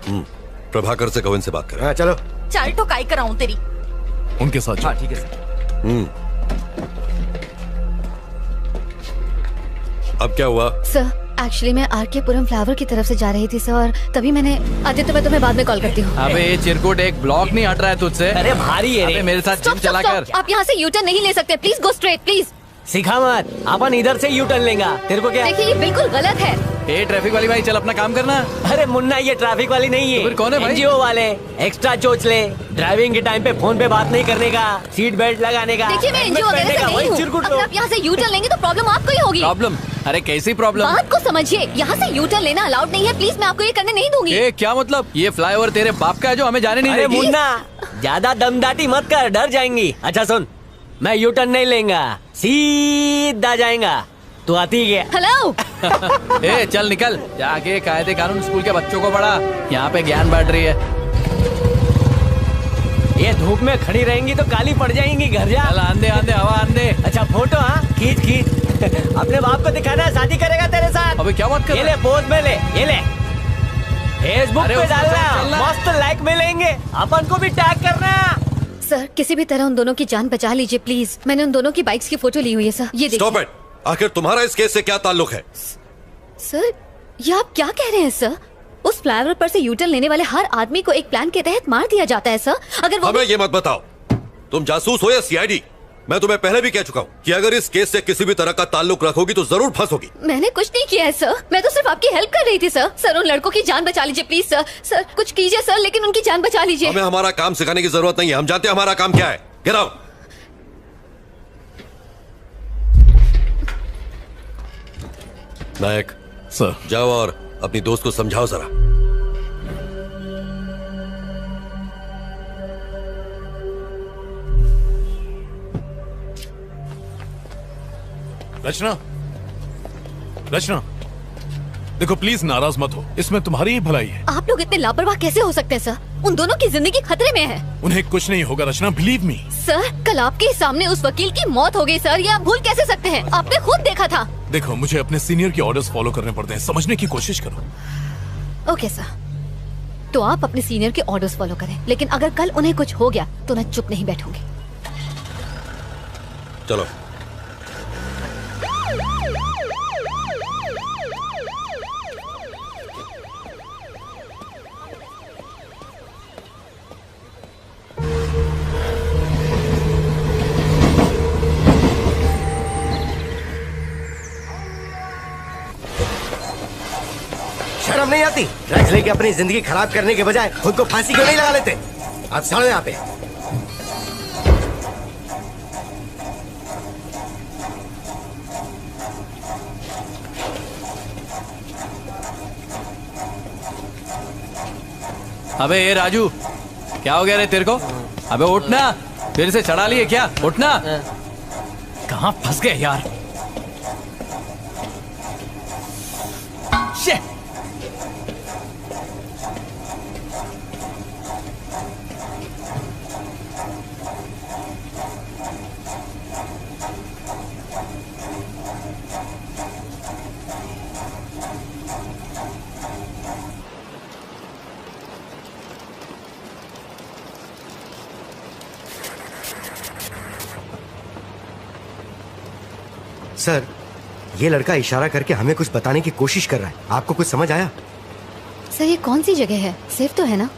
प्रभाकर से कहो, इनसे बात करें। हाँ चलो। चल ठोकाई कराऊं तेरी। उनके साथ। हाँ ठीक है सर। अब क्या हुआ? सर एक्चुअली मैं आर के पुरम फ्लावर की तरफ से जा रही थी सर, और तभी मैंने आदित्य, मैं तुम्हें बाद में कॉल करती हूँ। अबे ये चिरकुट एक ब्लॉक नहीं हट रहा है तुझसे। अरे भारी है रे। अबे मेरे साथ जिम चला कर। आप यहाँ से यूटर्न नहीं ले सकते, प्लीज गो स्ट्रेट प्लीज। सिखा मत, अपन इधर से यू टर्न लेंगा। तेरे को क्या? देखिए ये बिल्कुल गलत है। ए ट्रैफिक वाली भाई, चल अपना काम करना। अरे मुन्ना, ये ट्रैफिक वाली नहीं है। तो फिर कौन है भाई? एनजीओ वाले। एक्स्ट्रा चोच ले, ड्राइविंग के टाइम पे फोन पे बात नहीं करने का, सीट बेल्ट लगाने का। देखिए मैं एनजीओ वगैरह से नहीं हूँ। अगर आप यहाँ से यू टर्न लेंगे तो प्रॉब्लम आपको ही होगी। प्रॉब्लम? अरे कैसी प्रॉब्लम? बात को समझिए, यहाँ से यू टर्न लेना अलाउड नहीं है, प्लीज मैं आपको ये करने नहीं दूंगी। ए क्या मतलब? ये फ्लाईओवर तेरे बाप का है जो हमें जाने नहीं अरे देगी? मुन्ना, ज्यादा दमदाटी मत कर, डर जाएंगी। अच्छा सुन, मैं यू टर्न नहीं लेंगा, सीधा जाएगा। तू आती है? हेलो। ए चल निकल, जाके कायदे कानून स्कूल के बच्चों को पढ़ा, यहाँ पे ज्ञान बांट रही है। ये धूप में खड़ी रहेंगी तो काली पड़ जाएंगी, घर जा। चल आंदे आंदे हवा आंदे। अच्छा फोटो, हाँ खींच खींच। अपने बाप को दिखाना है, शादी करेगा तेरे साथ। अबे क्या बात कर ये ले पोज में ले, ये ले फेसबुक पे डालना, मस्त लाइक मिलेंगे, अपन को भी टैग करना। सर किसी भी तरह उन दोनों की जान बचा लीजिए प्लीज। मैंने उन दोनों की बाइक्स की फोटो ली हुई है सर, ये देखिए। Stop it. आखिर तुम्हारा इस केस से क्या ताल्लुक है? सर ये आप क्या कह रहे हैं सर? उस फ्लाईओवर पर से यूटर्न लेने वाले हर आदमी को एक प्लान के तहत मार दिया जाता है सर। अगर वो हमें ये मत बताओ तुम जासूस हो या सीआईडी। मैं तुम्हें पहले भी कह चुका हूँ कि अगर इस केस से किसी भी तरह का ताल्लुक रखोगी तो जरूर फंसोगी। मैंने कुछ नहीं किया है सर, मैं तो सिर्फ आपकी हेल्प कर रही थी सर। सर उन लड़कों की जान बचा लीजिए प्लीज सर। सर कुछ कीजिए सर, लेकिन उनकी जान बचा लीजिए। हमें हमारा काम सिखाने की जरूरत नहीं है, हम जानते हैं हमारा काम क्या है। Get out. नायक सर, जाओ और अपनी दोस्त को समझाओ जरा। रचना, रचना देखो प्लीज नाराज मत हो, इसमें तुम्हारी ही भलाई है। आप लोग इतने लापरवाह कैसे हो सकते हैं सर? उन दोनों की जिंदगी खतरे में है। उन्हें कुछ नहीं होगा रचना, बिलीव मी। सर कल आपके सामने उस वकील की मौत हो गई सर, ये आप भूल कैसे सकते हैं? आपने खुद देखा था। देखो मुझे अपने सीनियर के ऑर्डर्स फॉलो करने पड़ते हैं, समझने की कोशिश करो। ओके सर, तो आप अपने सीनियर के ऑर्डर्स फॉलो करें, लेकिन अगर कल उन्हें कुछ हो गया तो मैं चुप नहीं बैठूंगी। चलो। शर्म नहीं आती? ड्रग्स लेके अपनी जिंदगी खराब करने के बजाय खुद को फांसी क्यों नहीं लगा लेते? आप चलो यहाँ पे। अबे ये राजू, क्या हो गया रे तेरे को? अबे उठना, फिर से चढ़ा लिए क्या? उठना। कहाँ फंस गए यार? शे। सर ये लड़का इशारा करके हमें कुछ बताने की कोशिश कर रहा है, आपको कुछ समझ आया? सर ये कौन सी जगह है? सेफ तो है ना?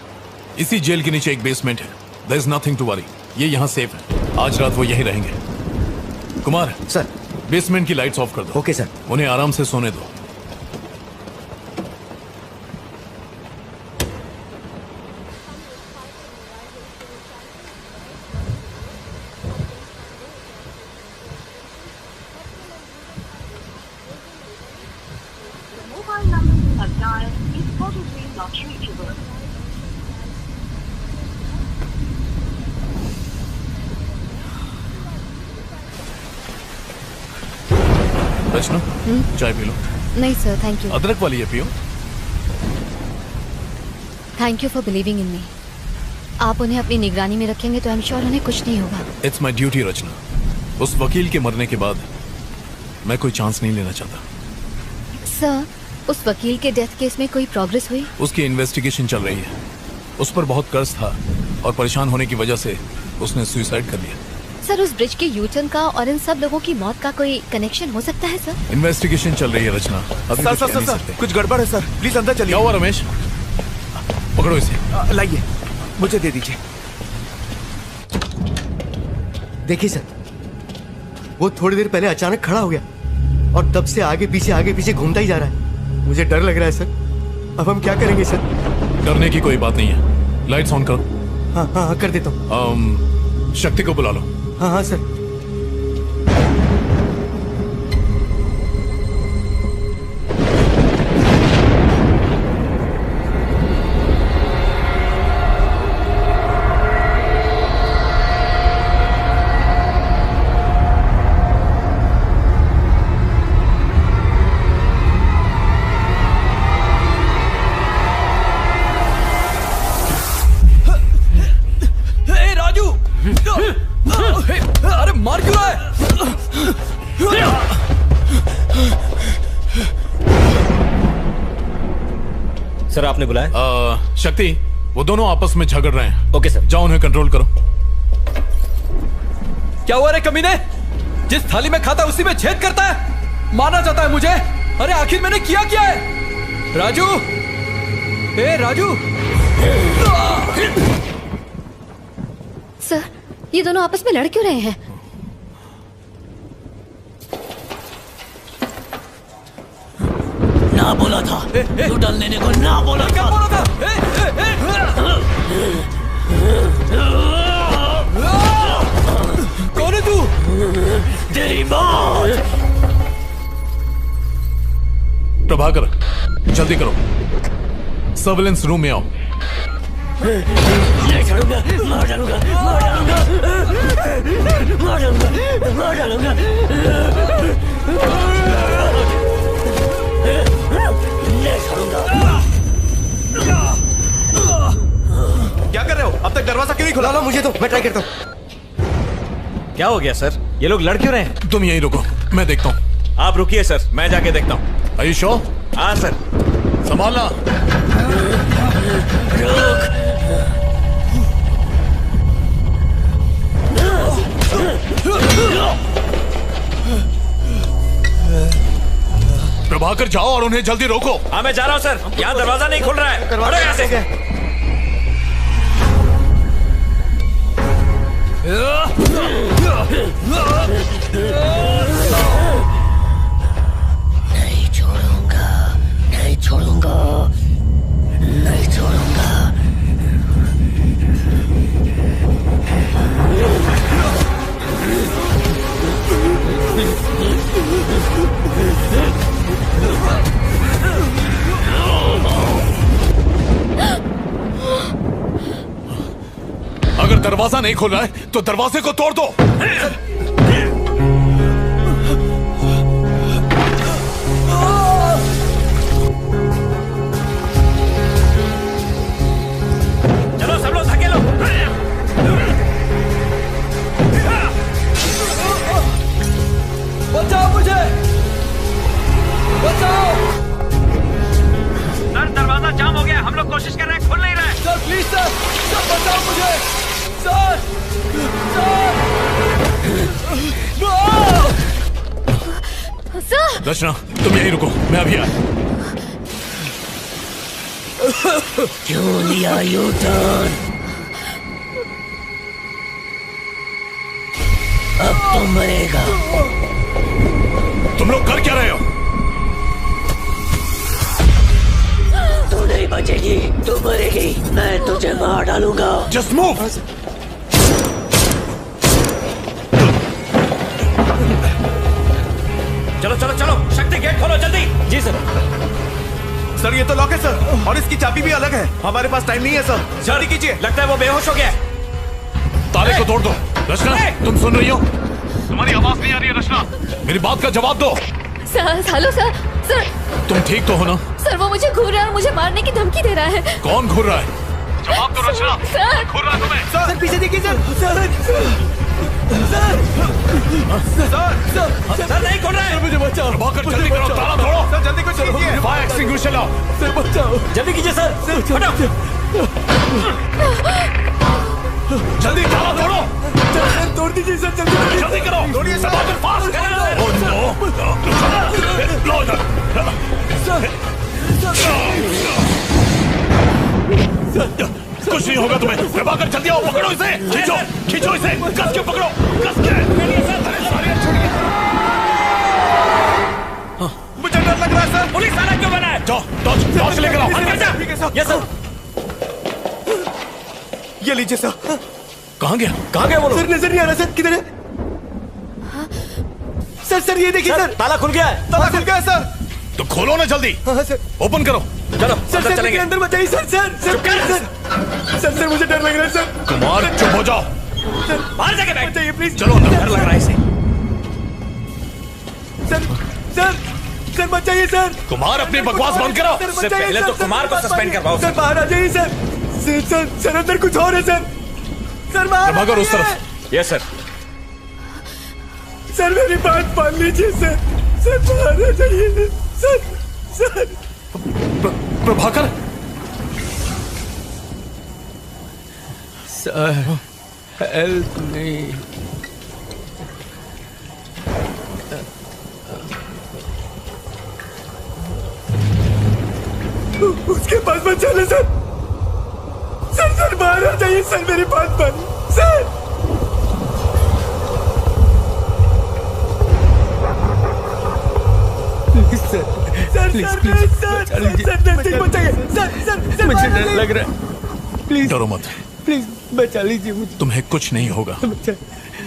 इसी जेल के नीचे एक बेसमेंट है, there is nothing to worry. ये यहाँ सेफ है, आज रात वो यहीं रहेंगे। कुमार सर, बेसमेंट की लाइट्स ऑफ कर दो। Okay sir. उन्हें आराम से सोने दो। रचना, चाय पी लो। नहीं सर थैंक यू। अदरक वाली है, पियो। Thank you for believing in me. आप उन्हें अपनी निगरानी में रखेंगे तो आई एम श्योर उन्हें कुछ नहीं होगा। इट्स माई ड्यूटी रचना। उस वकील के मरने के बाद मैं कोई चांस नहीं लेना चाहता। सर, उस वकील के डेथ केस में कोई प्रोग्रेस हुई? उसकी इन्वेस्टिगेशन चल रही है। उस पर बहुत कर्ज था और परेशान होने की वजह से उसने सुसाइड कर लिया। सर, उस ब्रिज के यूटर्न का और इन सब लोगों की मौत का कोई कनेक्शन हो सकता है सर? इन्वेस्टिगेशन चल रही है रचना। अभी सर कुछ सर कह सर नहीं सर सकते। कुछ गड़बड़ है सर, प्लीज अंदर चलिए। क्या हुआ रमेश? पकड़ो इसे। लाइए, मुझे दे दीजिए। देखिए सर, वो थोड़ी देर पहले अचानक खड़ा हो गया और तब से आगे पीछे घूमता ही जा रहा है। मुझे डर लग रहा है सर। अब हम क्या करेंगे सर? डरने की कोई बात नहीं है। लाइट्स ऑन करो। हाँ हाँ हाँ कर देता हूँ। शक्ति को बुला लो। हाँ हाँ सर। अरे मार क्यों रहा है? सर, आपने बुलाया? शक्ति, वो दोनों आपस में झगड़ रहे हैं। Okay sir. जाओ उन्हें कंट्रोल करो। क्या हुआ रे कमीने? जिस थाली में खाता उसी में छेद करता है। मारना चाहता है मुझे? अरे आखिर मैंने किया क्या है? राजू, ए राजू। सर, ये दोनों आपस में लड़ क्यों रहे हैं? ना बोला था तू डल लेने को, ना बोला क्या बोला था? कौन है तू? तेरी मौत। प्रभाकर, जल्दी करो, सर्विलेंस रूम में आओ। नहीं छोड़ूंगा, मार डालूंगा, मार डालूंगा, मार डालूंगा, मार डालूंगा। नहीं छोड़ूंगा। क्या कर रहे हो? अब तक दरवाजा क्यों नहीं खुला? लो मुझे तो, मैं ट्राई करता हूँ। क्या हो गया सर? ये लोग लड़ क्यों रहे हैं? तुम यहीं रुको, मैं देखता हूँ। आप रुकिए सर, मैं जाके देखता हूँ। Are you sure? हाँ सर। संभालना। प्रभाकर, जाओ और उन्हें जल्दी रोको। हाँ मैं जा रहा हूँ सर, यहाँ दरवाजा नहीं खुल रहा है। हटो यहाँ से। नहीं छोड़ूंगा, नहीं छोड़ूंगा, नहीं छोड़ूंगा। अगर दरवाजा नहीं खुल रहा है तो दरवाजे को तोड़ दो। चलो सब लोग धकेलो। बचाओ मुझे, बचाओ। सर, दरवाजा जाम हो गया, हम लोग कोशिश कर रहे हैं, खुल नहीं रहा है। सर प्लीज सर, सर बचाओ मुझे, सर, सर। रचना, तुम यहीं रुको, मैं अभी आया। क्यों लिया यू टर्न? अब तो मरेगा। तुम लोग कर क्या रहे हो? तू नहीं बचेगी, तू मरेगी, मैं तुझे मार डालूंगा। Just move. चलो चलो चलो, शक्ति गेट खोलो जल्दी। जी सर। सर ये तो लॉक है सर, और इसकी चाबी भी अलग है। हमारे पास टाइम नहीं है सर, जल्दी कीजिए। लगता है वो बेहोश हो गया है। ताले को तोड़ दो। रचना, तुम सुन रही हो? तुम्हारी आवाज नहीं आ रही है रचना, मेरी बात का जवाब दो। Sir, hello sir. सर, तुम ठीक तो हो ना? सर वो मुझे घूर रहा है और मुझे मारने की धमकी दे रहा है। कौन घूर रहा है? जवाब दो रचना। सर। घूर रहा तुम्हें। सर पीछे देखिए सर। सर नहीं खोल रहे। मुझे बचाओ। प्रभाकर जल्दी करो, ताला तोड़ो। सर जल्दी कुछ कीजिए। फायर एक्सटिंग्विशर लाओ। सर बचाओ। जल्दी कीजिए सर। जल्दी ताला तोड़ो। सर तोड़ दीजिए सर, जल्दी करो। तोड़िए सर। प्रभाकर फास्ट करो। Oh no. लो इधर। कुछ नहीं होगा तुम्हें। प्रभाकर जल्दी आओ, पकड़ो इसे। खींचो खींचो इसे, कस के पकड़ो, कस के। मुझे डर लग रहा है सर। पुलिस वाला क्यों बना है? जाओ टॉर्च लेकर आओ। ठीक है सर। Yes sir. ये लीजिए सर। कहाँ गया? कहाँ गया वो लोग? सर नजर नहीं आ रहा सर, किधर है? सर सर ये देखिए सर, ताला खुल गया है। ताला खुल गया है सर। तो खोलो ना जल्दी। हाँ सर। ओपन करो। चलो सर सर चलेंगे। अंदर बचाइए सर। सर सर मुझे डर लग रहा है सर। कुमार चुप हो जाओ। बाहर जाके बैठ। बचाइए प्लीज। चलो अंदर। डर लग रहा है इसे। सर बचाइए सर। कुमार अपनी बकवास बंद करो। सर पहले तो कुमार को सस्पेंड करवाओ। सर बाहर आ जाइए सर। सर अंदर कुछ और है सर। सर बाहर प्रभाकर उस तरफ। Yes sir. सर मेरी बात मान लीजिए सर। सर बाहर आ जाइए sir. Prabhakar. Sir help me. उसके पास बचा ले सर। सर बाहर आ जाइए सर, मेरी बात मान सर। मुझे डर लग रहा है। प्लीज डरो मत। प्लीज बचा लीजिए मुझे। तुम्हें कुछ नहीं होगा।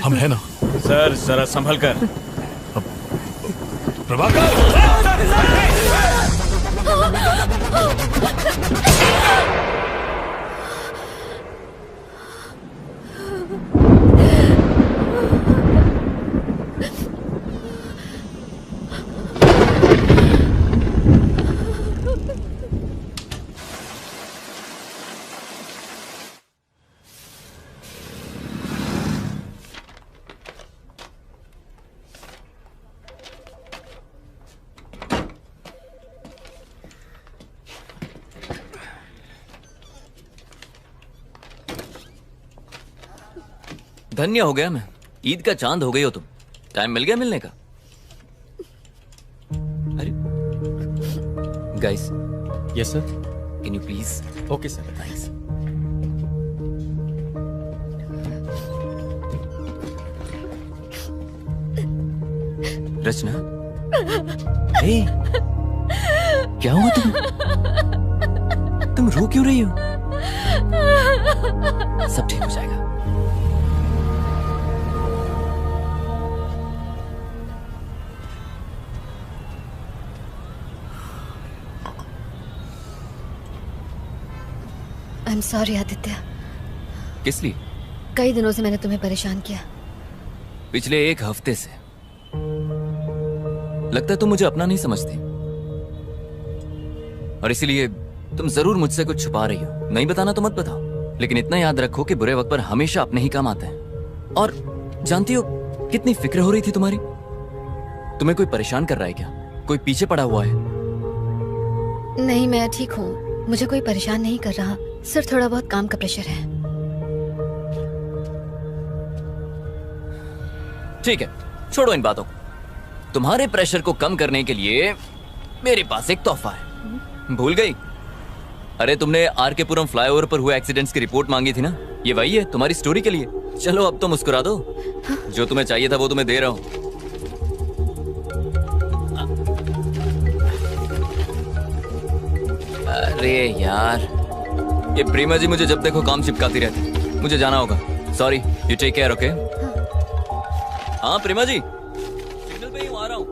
हम है ना। सर जरा संभल कर। प्रभाकर। धन्य हो गया मैं। ईद का चांद हो गई हो तुम। टाइम मिल गया मिलने का। अरे guys. Yes sir. Can you please? Okay sir. Thanks. Rachna. Hey, क्या हुआ तुम रो क्यों रही हो? सब ठीक हो जाएगा। I am sorry Aditya. किस लिए? कई दिनों से मैंने तुम्हें परेशान किया। पिछले एक हफ्ते से। लगता है तुम मुझे अपना नहीं समझती और इसीलिए तुम जरूर मुझसे कुछ छुपा रही हो। नहीं बताना तो मत बताओ, लेकिन इतना याद रखो कि बुरे वक्त पर हमेशा अपने ही काम आते हैं। और जानती हो कितनी फिक्र हो रही थी तुम्हारी। तुम्हें कोई परेशान कर रहा है क्या? कोई पीछे पड़ा हुआ है? नहीं, मैं ठीक हूँ। मुझे कोई परेशान नहीं कर रहा, सिर्फ थोड़ा बहुत काम का प्रेशर है। ठीक है, छोड़ो इन बातों को। तुम्हारे प्रेशर को कम करने के लिए मेरे पास एक तोहफा है। भूल गई? अरे तुमने आर.के. पुरम फ्लाईओवर पर हुए एक्सीडेंट्स की रिपोर्ट मांगी थी ना, ये वही है तुम्हारी स्टोरी के लिए। चलो अब तो मुस्कुरा दो। जो तुम्हें चाहिए था वो तुम्हें दे रहा हूं। अरे यार, ये प्रेमा जी मुझे जब देखो काम चिपकाती रहती। मुझे जाना होगा। Sorry, you take care. Okay? हाँ प्रेमा जी, सिग्नल पे ही आ रहा हूं।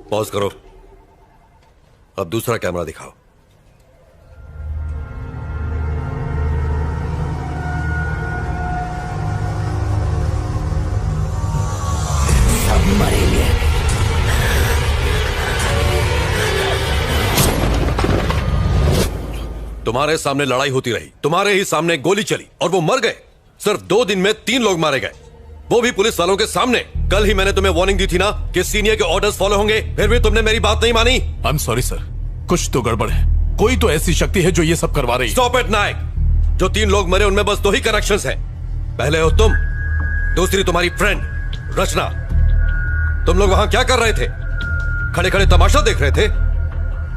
पॉज करो। अब दूसरा कैमरा दिखाओ। सब मरेंगे। तुम्हारे सामने लड़ाई होती रही, तुम्हारे ही सामने गोली चली और वो मर गए। सिर्फ 2 दिन में 3 लोग मारे गए, वो भी पुलिस वालों के सामने। कल ही मैंने तुम्हें वार्निंग दी थी ना कि सीनियर के ऑर्डर्स फॉलो होंगे, फिर भी तुमने मेरी बात नहीं मानी। आई एम सॉरी सर, कुछ तो गड़बड़ है। कोई तो ऐसी शक्ति है जो ये सब करवा रही है। स्टॉप इट नायक। जो 3 लोग मरे उनमें बस 2 ही कनेक्शंस हैं। पहले हो तुम, दूसरी तुम्हारी फ्रेंड रचना। तुम लोग वहां क्या कर रहे थे? खड़े खड़े तमाशा देख रहे थे।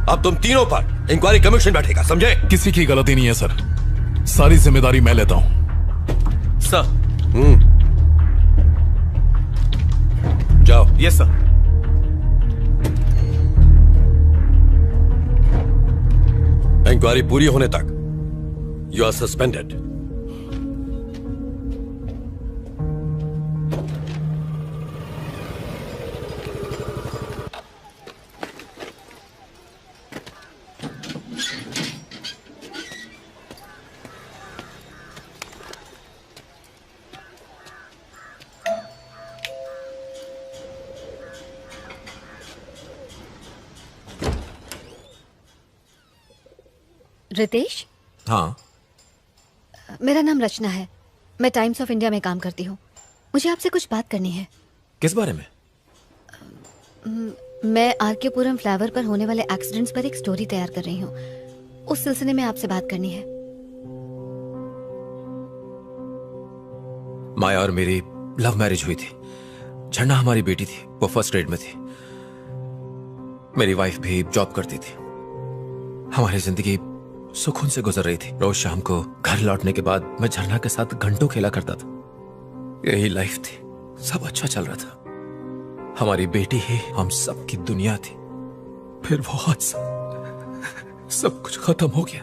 अब तुम तीनों पर इंक्वायरी कमीशन बैठेगा, समझे? किसी की गलती नहीं है सर, सारी जिम्मेदारी मैं लेता हूं। सर। जाओ। Yes sir. इंक्वायरी पूरी होने तक यू आर सस्पेंडेड। रितेश, हाँ, मेरा नाम रचना है। मैं टाइम्स ऑफ इंडिया में काम करती हूँ। मुझे आपसे कुछ बात करनी है। किस बारे में? मैं आरकेपुरम फ्लाईओवर पर होने वाले एक्सीडेंट्स पर एक स्टोरी तैयार कर रही हूँ। उस सिलसिले में आपसे बात करनी है। माया और मेरी लव मैरिज हुई थी। झरना हमारी बेटी थी, वो फर्स्ट ग्रेड में थी। मेरी वाइफ भी जॉब करती थी। हमारी जिंदगी सुकून से गुजर रही थी। रोज शाम को घर लौटने के बाद मैं झरना के साथ घंटों खेला करता था। यही लाइफ थी, सब अच्छा चल रहा था। हमारी बेटी ही हम सब की दुनिया थी। फिर वो हादसा, सब कुछ खत्म हो गया।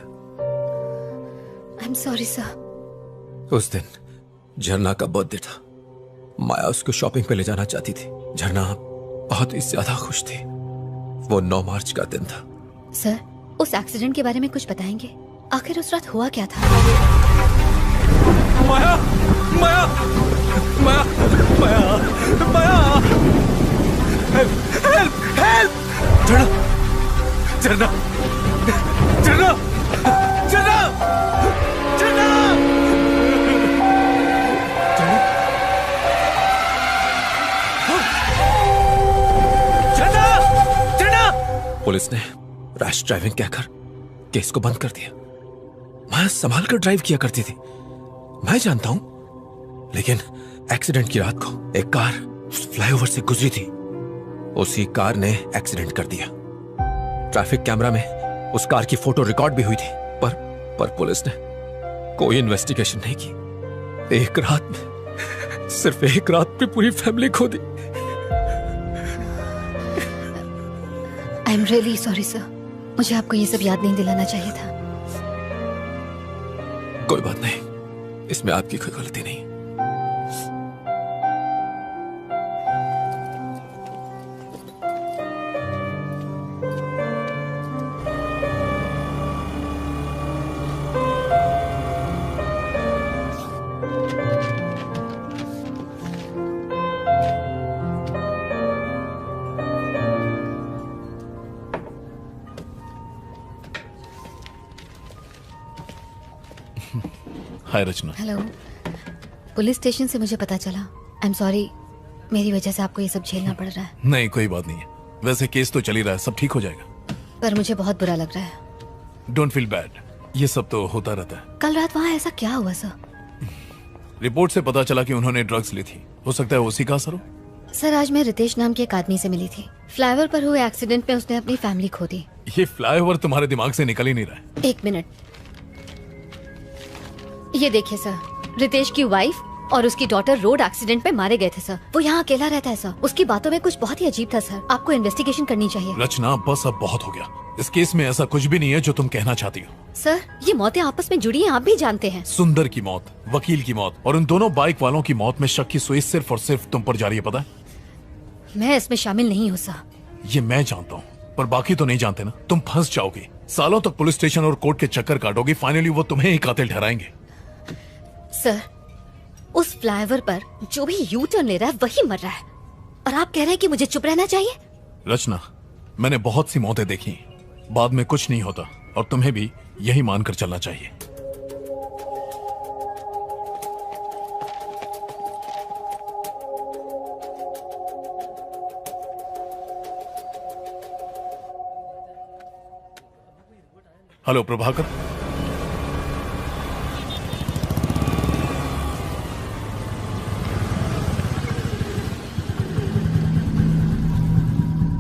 I am sorry sir. उस दिन झरना का बर्थडे था। माया उसको शॉपिंग पे ले जाना चाहती थी। झरना बहुत ही ज्यादा खुश थी। वो 9 मार्च का दिन था। सर, उस एक्सीडेंट के बारे में कुछ बताएंगे? आखिर उस रात हुआ क्या था? माया, माया, माया, माया, माया, हेल्प, हेल्प, हेल्प! झरना, झरना, झरना, झरना, झरना! झरना, झरना! पुलिस ने रैश ड्राइविंग कहकर केस को बंद कर दिया। मैं संभाल कर ड्राइव किया करती थी, मैं जानता हूं। लेकिन एक्सीडेंट की रात को एक कार फ्लाईओवर से गुजरी थी। उसी कार ने एक्सीडेंट कर दिया। ट्रैफिक कैमरा में उस कार की फोटो रिकॉर्ड भी हुई थी, पर पुलिस ने कोई इन्वेस्टिगेशन नहीं की। एक रात में, सिर्फ एक रात में पूरी फैमिली खो दी। I am really sorry sir. मुझे आपको ये सब याद नहीं दिलाना चाहिए था। कोई बात नहीं, इसमें आपकी कोई गलती नहीं। हाय रचना। हेलो। पुलिस स्टेशन से मुझे पता चला। आई एम सॉरी, मेरी वजह से आपको ये सब झेलना पड़ रहा है। नहीं, कोई बात नहीं है। वैसे केस तो चल ही रहा है, सब ठीक हो जाएगा। पर मुझे बहुत बुरा लग रहा है। डोंट फील बैड, ये सब तो होता रहता है। कल रात वहाँ ऐसा क्या हुआ सर? रिपोर्ट से पता चला कि उन्होंने ड्रग्स ली थी। हो सकता है उसी का असर हो। सर, आज मैं रितेश नाम के एक आदमी से मिली थी। फ्लाईओवर पर हुए एक्सीडेंट में उसने अपनी फैमिली खो दी। ये फ्लाईओवर तुम्हारे दिमाग से निकल ही नहीं रहा है। एक मिनट, ये देखिए सर, रितेश की वाइफ और उसकी डॉटर रोड एक्सीडेंट में मारे गए थे सर। वो यहाँ अकेला रहता है सर। उसकी बातों में कुछ बहुत ही अजीब था सर। आपको इन्वेस्टिगेशन करनी चाहिए। रचना, बस अब बहुत हो गया। इस केस में ऐसा कुछ भी नहीं है जो तुम कहना चाहती हो। सर, ये मौतें आपस में जुड़ी हैं, आप भी जानते हैं। सुंदर की मौत, वकील की मौत और उन दोनों बाइक वालों की मौत में शक की सुई सिर्फ और सिर्फ तुम पर जा रही है, पता है? मैं इसमें शामिल नहीं हूँ सर। ये मैं जानता हूँ, पर बाकी तो नहीं जानते ना। तुम फंस जाओगी, सालों तक पुलिस स्टेशन और कोर्ट के चक्कर काटोगी। फाइनली वो तुम्हें ही कातिल ठहराएंगे। सर, उस फ्लाईओवर पर जो भी यू टर्न ले रहा है वही मर रहा है, और आप कह रहे हैं कि मुझे चुप रहना चाहिए? रचना, मैंने बहुत सी मौतें देखी, बाद में कुछ नहीं होता, और तुम्हें भी यही मानकर चलना चाहिए। हेलो प्रभाकर,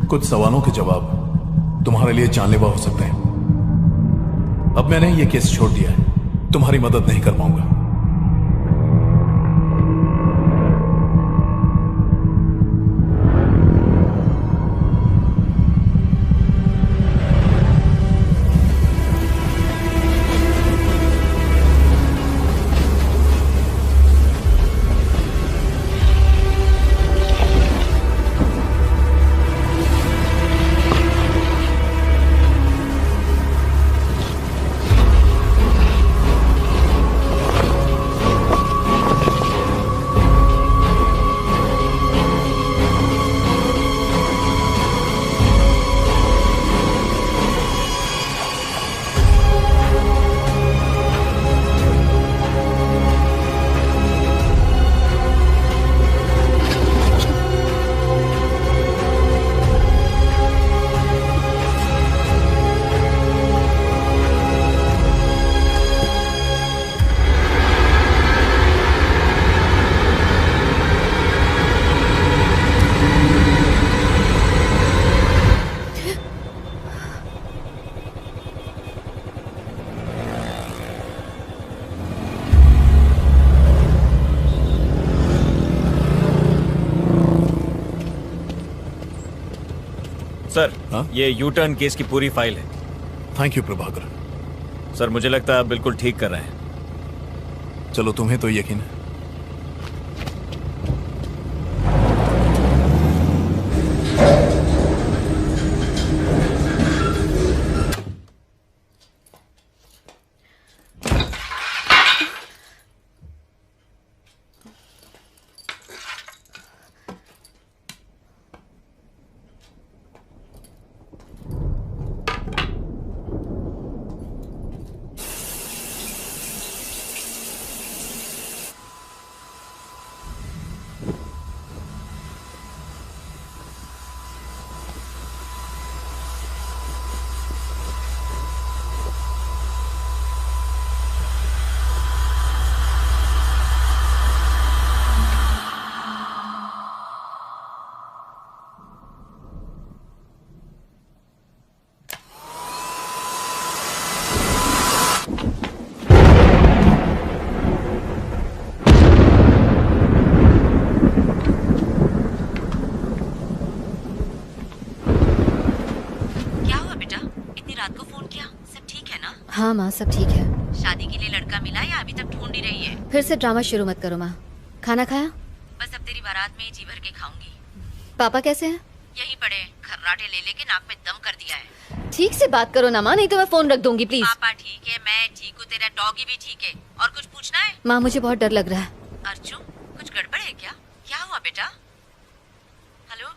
कुछ सवालों के जवाब तुम्हारे लिए जानलेवा हो सकते हैं। अब मैंने ये केस छोड़ दिया है, तुम्हारी मदद नहीं कर पाऊंगा। सर, ये यू टर्न केस की पूरी फाइल है। Thank you Prabhakar. सर, मुझे लगता है आप बिल्कुल ठीक कर रहे हैं। चलो, तुम्हें तो यकीन है। हाँ माँ, सब ठीक है। शादी के लिए लड़का मिला या अभी तक ढूंढ ही रही है? फिर से ड्रामा शुरू मत करो माँ। खाना खाया? बस अब तेरी बारात में ही जी भर के खाऊंगी। पापा कैसे हैं? यही पड़े, खर्राटे ले लेके नाक में दम कर दिया है। ठीक से बात करो ना माँ, नहीं तो मैं फोन रख दूंगी प्लीज। पापा ठीक है, मैं ठीक हूँ, तेरा डॉगी भी ठीक है। और कुछ पूछना है? माँ, मुझे बहुत डर लग रहा है। अर्चू, कुछ गड़बड़ है क्या? क्या हुआ बेटा? हेलो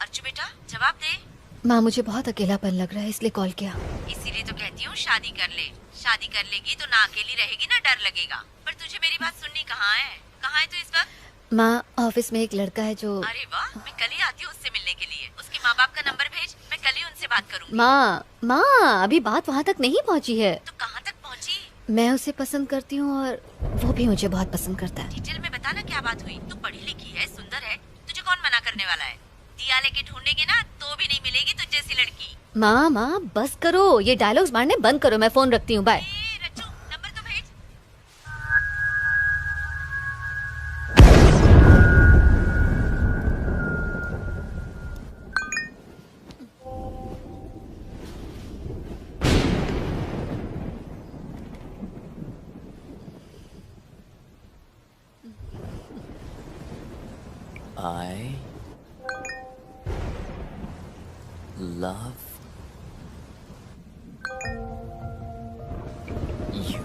अर्चू बेटा, जवाब दे। माँ, मुझे बहुत अकेलापन लग रहा है, इसलिए कॉल किया। इसीलिए तो कहती हूँ शादी कर ले। शादी कर लेगी तो ना अकेली रहेगी ना डर लगेगा। पर तुझे मेरी बात सुननी कहाँ है? कहाँ है तू इस वक्त? माँ, ऑफिस में एक लड़का है जो। अरे वाह, मैं कल ही आती हूँ उससे मिलने के लिए। उसके माँ बाप का नंबर भेज, मैं कल ही उनसे बात करूँगी। माँ, अभी बात वहाँ तक नहीं पहुँची है। तो कहाँ तक पहुँची? मैं उसे पसंद करती हूँ और वो भी मुझे बहुत पसंद करता है। डिटेल में बता ना क्या बात हुई। तू पढ़ी लिखी है, सुंदर है, तुझे कौन मना करने वाला है? दिया लेके ढूंढेंगे ना तो भी नहीं मिलेगी तुझ जैसी लड़की। माँ, बस करो, ये डायलॉग्स मारने बंद करो। मैं फोन रखती हूँ, बाय। रच्चू, नंबर तो भेज। I love you.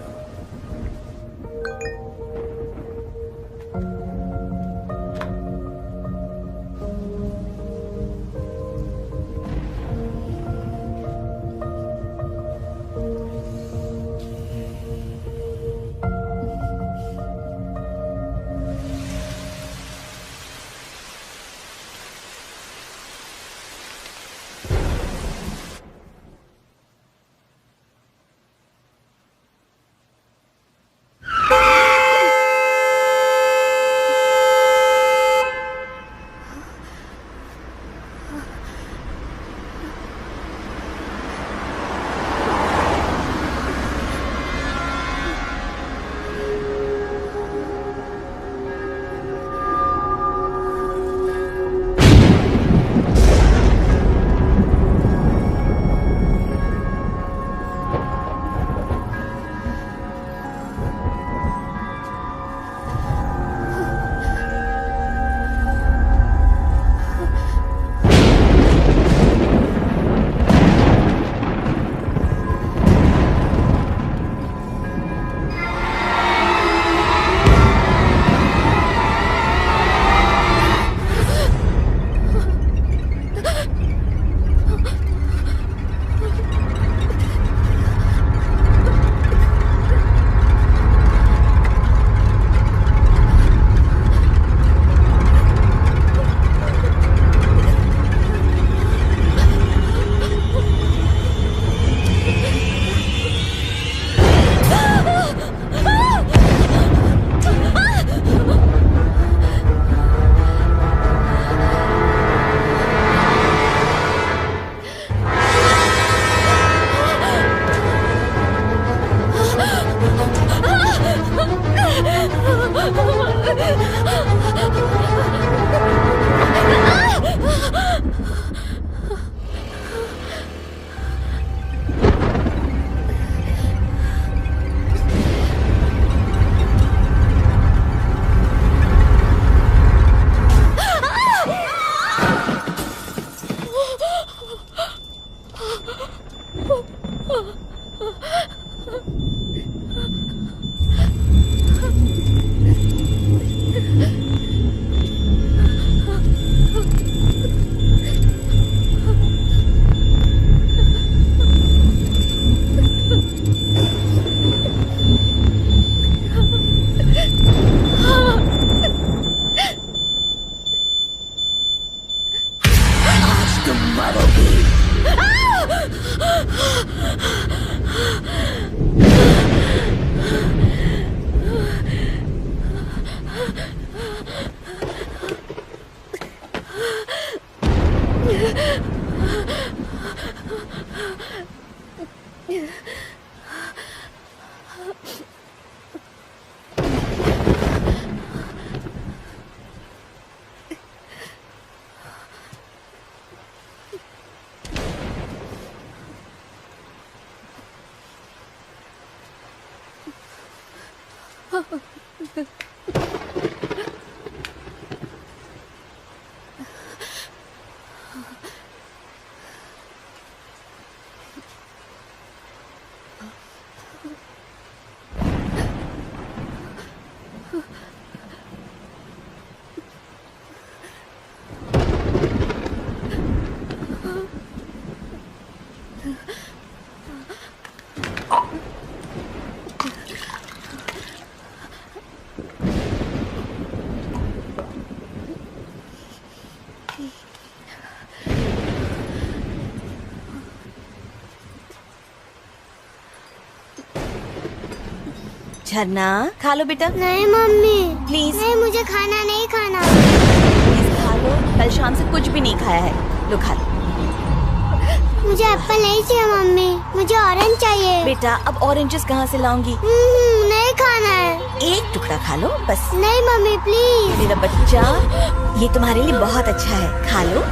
झरना खा लो बेटा। नहीं मम्मी प्लीज। नहीं, मुझे खाना नहीं खाना। प्लीज खा लो, कल शाम से कुछ भी नहीं खाया है। लो खा लो। मुझे एप्पल नहीं चाहिए मम्मी, मुझे ऑरेंज चाहिए। बेटा अब ऑरेंजेस कहाँ से लाऊंगी? नहीं खाना है। एक टुकड़ा खा लो बस। नहीं मम्मी प्लीज। मेरा बच्चा, ये तुम्हारे लिए बहुत अच्छा है, खा लो।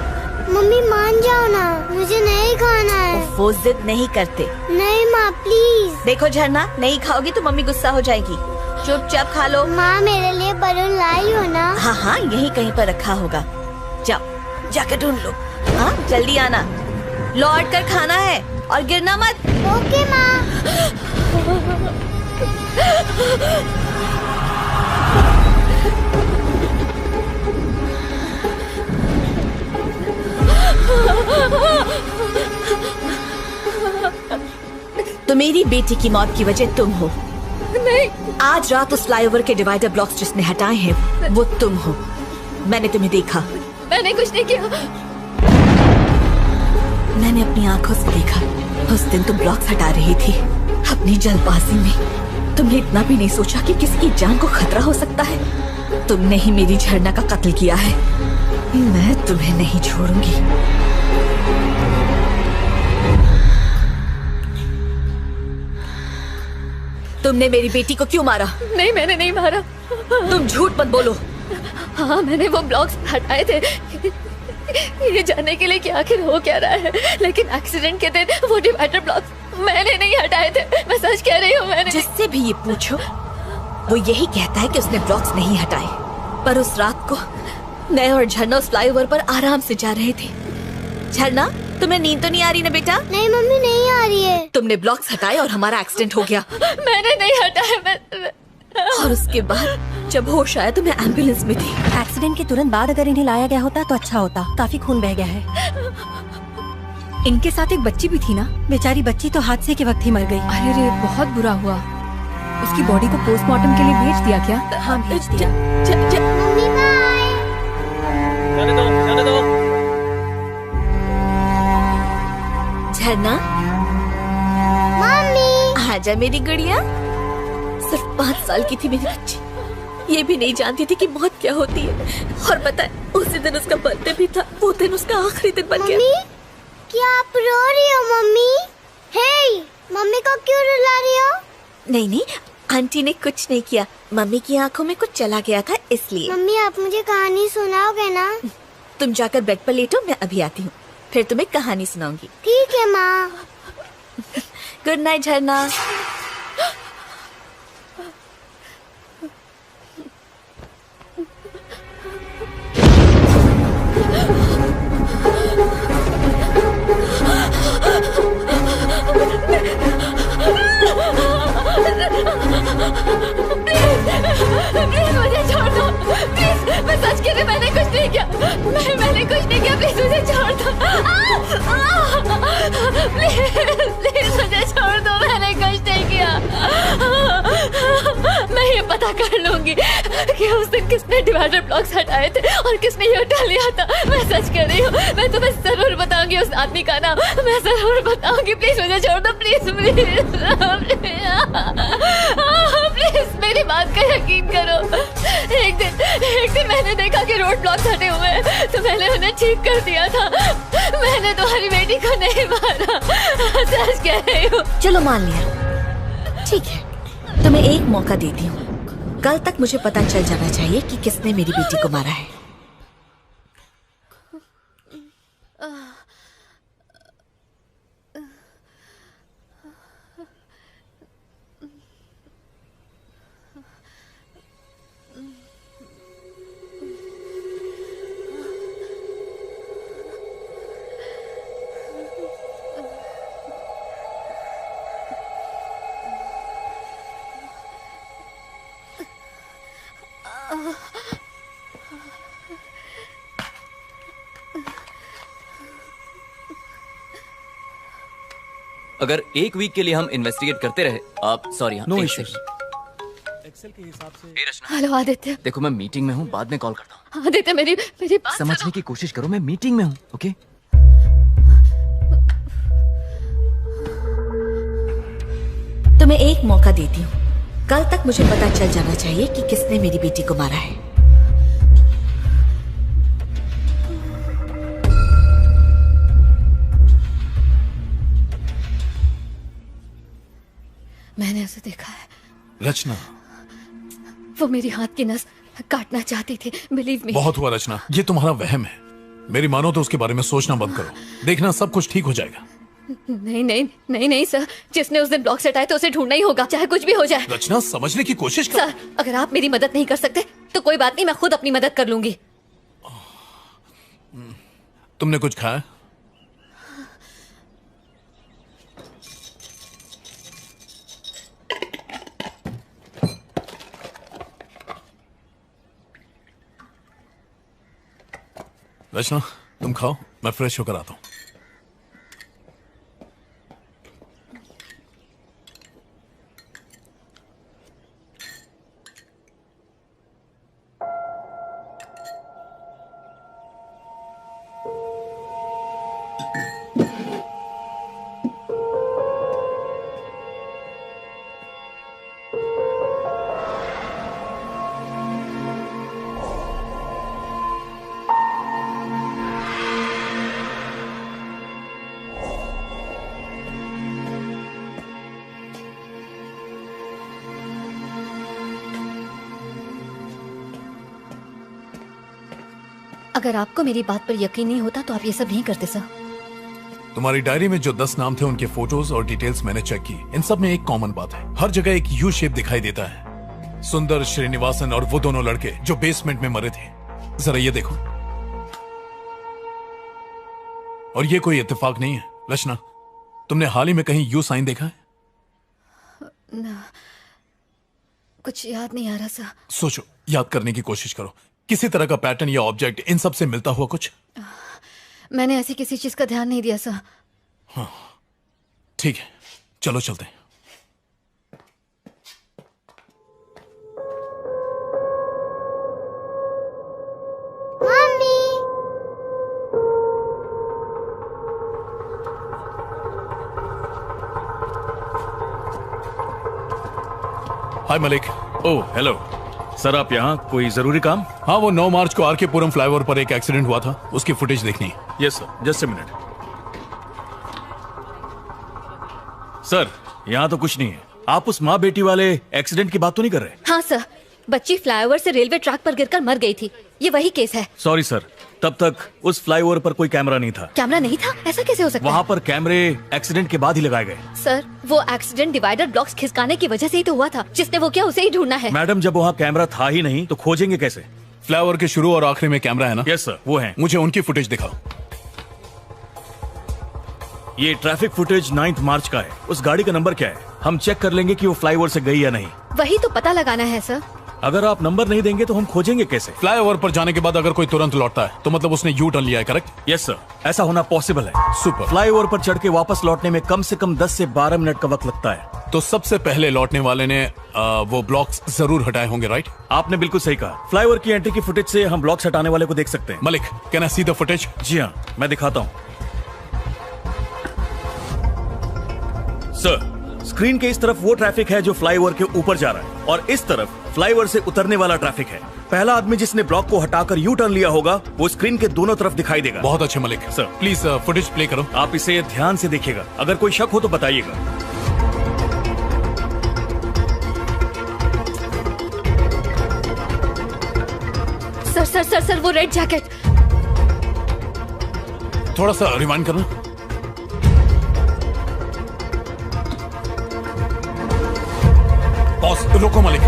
मम्मी मान जाओ ना, मुझे नहीं खाना है। वो जिद नहीं करते। नहीं माँ प्लीज। देखो झरना, नहीं खाओगी तो मम्मी गुस्सा हो जाएगी। चुपचाप खा लो। माँ मेरे लिए बलून लाई हो ना? हाँ हाँ, यहीं कहीं पर रखा होगा। जाओ जाकर ढूंढ लो। हाँ जल्दी आना, लौट कर खाना है और गिरना मत। ओके माँ। तो मेरी बेटी की मौत की वजह तुम हो। नहीं। आज रात उस फ्लाईओवर के डिवाइडर ब्लॉक्स जिसने हटाए हैं वो तुम हो। मैंने तुम्हें देखा। मैंने कुछ नहीं किया। मैंने अपनी आंखों से देखा। उस दिन तुम ब्लॉक्स हटा रही थी। अपनी जल्दबाजी में तुमने इतना भी नहीं सोचा कि किसी की जान को खतरा हो सकता है। तुमने ही मेरी झरना का कत्ल किया है। मैं तुम्हें नहीं छोड़ूंगी। तुमने मेरी बेटी को क्यों मारा? नहीं मैंने नहीं मारा। तुम झूठ मत बोलो। हाँ मैंने वो ब्लॉक्स हटाए थे ये जानने के लिए कि आखिर हो क्या रहा है, लेकिन एक्सीडेंट के दिन वो डिवाइडर ब्लॉक्स मैंने नहीं हटाए थे। मैं सच कह रही हूँ। मैंने जिससे भी ये पूछो वो यही कहता है कि उसने ब्लॉक्स नहीं हटाए। पर उस रात को मैं और झरना उस फ्लाईओवर पर आराम से जा रहे थे। झरना तुम्हें नींद तो नहीं आ रही ना बेटा? नहीं मम्मी नहीं आ रही है। तुमने ब्लॉक्स हटाए और हमारा एक्सीडेंट हो गया। मैंने नहीं हटाया। और उसके बाद जब होश आया तो मैं एम्बुलेंस में थी। एक्सीडेंट के तुरंत बाद अगर इन्हें लाया गया होता तो अच्छा होता। काफी खून बह गया है। इनके साथ एक बच्ची भी थी ना? बेचारी बच्ची तो हादसे के वक्त ही मर गई। अरे रे बहुत बुरा हुआ। उसकी बॉडी को पोस्टमार्टम के लिए भेज दिया क्या? हाँ भेज दिया। Mummy bye. जाने दो। झरना मम्मी आजा मेरी गुड़िया। सिर्फ 5 साल की थी मेरी बच्ची। ये भी नहीं जानती थी कि मौत क्या होती है। और पता है उसी दिन उसका बर्थडे भी था। वो दिन उसका आखिरी दिन बन गया। मम्मी क्या आप रो रही हो? मम्मी हे, मम्मी को क्यों रुला रही हो? नहीं नहीं, आंटी ने कुछ नहीं किया। मम्मी की आंखों में कुछ चला गया था इसलिए। मम्मी आप मुझे कहानी सुनाओगे ना? तुम जाकर बेड पर लेटो, मैं अभी आती हूँ, फिर तुम्हें कहानी सुनाऊंगी। ठीक है माँ। गुड नाइट झरना। कुछ नहीं किया, प्लीज मुझे छोड़ दो। प्लीज मुझे छोड़ दो, मैंने कुछ नहीं किया। मैं ये पता कर लूंगी कि उस दिन किसने डिवाइडर ब्लॉक्स हटाए थे और किसने ये उठा लिया था। मैं सच कह रही हूँ, मैं तुम्हें जरूर बताऊंगी उस आदमी का नाम, मैं जरूर बताऊंगी। प्लीज मुझे छोड़ दो, प्लीज प्लीज मेरी बात का यकीन करो। एक दिन मैंने देखा कि रोड ब्लॉक्स हटे हुए हैं, तो मैंने उन्हें ठीक कर दिया था। मैंने तुम्हारी बेटी को नहीं मारा, सच कह रही हूँ। चलो मान लिया, ठीक है, तुम्हें एक मौका देती हूँ। कल तक मुझे पता चल जाना चाहिए कि किसने मेरी बेटी को मारा है। अगर एक वीक के लिए हम इन्वेस्टिगेट करते रहे, आप सॉरी, नो एक इश्यूज। सेकंड। एक्सेल के हिसाब से। हेलो आदित्य। देखो मैं मीटिंग में हूँ, बाद में कॉल करता हूँ। आदित्य मेरी बात समझने की कोशिश करो, मैं मीटिंग में हूँ। ओके तुम्हें एक मौका देती हूँ। कल तक मुझे पता चल जाना चाहिए कि किसने मेरी बेटी को मारा है। मैंने उसे देखा है। रचना, वो मेरी हाथ की नस काटना चाहती थी, बिलीव मी। बहुत हुआ रचना, ये तुम्हारा वहम है। मेरी मानो तो उसके बारे में सोचना बंद करो। देखना सब कुछ ठीक हो जाएगा। नहीं नहीं नहीं नहीं सर, जिसने उस दिन ब्लॉक से हटाए तो उसे ढूंढना ही होगा, चाहे कुछ भी हो जाए। रचना समझने की कोशिश कर। सर अगर आप मेरी मदद नहीं कर सकते तो कोई बात नहीं, मैं खुद अपनी मदद कर लूंगी। तुमने कुछ खाया? रचना तुम खाओ, मैं फ्रेश होकर आता हूं। अगर आपको मेरी बात पर यकीन नहीं होता तो आप ये सब नहीं करते सर। तुम्हारी डायरी में जो 10 नाम थे उनके फोटोज और डिटेल्स मैंने चेक की। इन सब में एक कॉमन बात है, हर जगह एक यू शेप दिखाई देता है। सुंदर, श्रीनिवासन और वो दोनों लड़के जो बेसमेंट में मरे थे। जरा ये देखो। और ये कोई इत्तेफाक नहीं है। रचना, तुमने हाल ही में कहीं यू साइन देखा है? ना, कुछ याद नहीं आ रहा सर। सोचो, याद करने की कोशिश करो। किसी तरह का पैटर्न या ऑब्जेक्ट इन सब से मिलता हुआ कुछ? मैंने ऐसी किसी चीज का ध्यान नहीं दिया सर। हाँ, ठीक है, चलो चलते हैं। हाय मलिक। ओह हेलो सर, आप यहाँ कोई जरूरी काम? हाँ, वो 9 मार्च को आरके पुरम फ्लाईओवर पर एक एक्सीडेंट हुआ था, उसकी फुटेज देखनी है। Yes sir, just a minute. Sir यहाँ तो कुछ नहीं है। आप उस माँ बेटी वाले एक्सीडेंट की बात तो नहीं कर रहे? हाँ सर, बच्ची फ्लाईओवर से रेलवे ट्रैक पर गिरकर मर गई थी, ये वही केस है। सॉरी सर, तब तक उस फ्लाईओवर पर कोई कैमरा नहीं था। कैमरा नहीं था? ऐसा कैसे हो सकता है? वहाँ पर कैमरे एक्सीडेंट के बाद ही लगाए गए। सर वो एक्सीडेंट डिवाइडर ब्लॉक्स खिसकाने की वजह से ही तो हुआ था। जिसने वो किया उसे ही ढूंढना है। मैडम, जब वहाँ कैमरा था ही नहीं तो खोजेंगे कैसे? फ्लाईओवर के शुरू और आखिरी में कैमरा है ना? यस सर, वो है। मुझे उनकी फुटेज दिखाओ। ये ट्रैफिक फुटेज 9 मार्च का है। उस गाड़ी का नंबर क्या है? हम चेक कर लेंगे कि वो फ्लाईओवर से गई या नहीं। वही तो पता लगाना है सर। अगर आप नंबर नहीं देंगे तो हम खोजेंगे कैसे? फ्लाईओवर पर जाने के बाद अगर कोई तुरंत लौटता है तो मतलब उसने यू टर्न लिया है, करेक्ट? यस सर, ऐसा होना पॉसिबल है। सुपर। फ्लाईओवर पर चढ़ के वापस लौटने में कम से कम 10 से 12 मिनट का वक्त लगता है। तो सबसे पहले लौटने वाले ने वो ब्लॉक्स जरूर हटाए होंगे, राइट? आपने बिल्कुल सही कहा। फ्लाईओवर की एंट्री की फुटेज से हम ब्लॉक्स हटाने वाले को देख सकते हैं। Malik, can I see the footage? जी हाँ, मैं दिखाता हूँ। सर, स्क्रीन के इस तरफ वो ट्रैफिक है जो फ्लाईओवर के ऊपर जा रहा है और इस तरफ फ्लाईओवर से उतरने वाला ट्रैफिक है। पहला आदमी जिसने ब्लॉक को हटाकर यू टर्न लिया होगा वो स्क्रीन के दोनों तरफ दिखाई देगा। बहुत अच्छे Malik. Sir please footage play करो। आप इसे ध्यान से देखिएगा, अगर कोई शक हो तो बताइएगा। सर सर सर सर वो रेड जैकेट। थोड़ा सा रिवाइंड करना। रोको मलिक।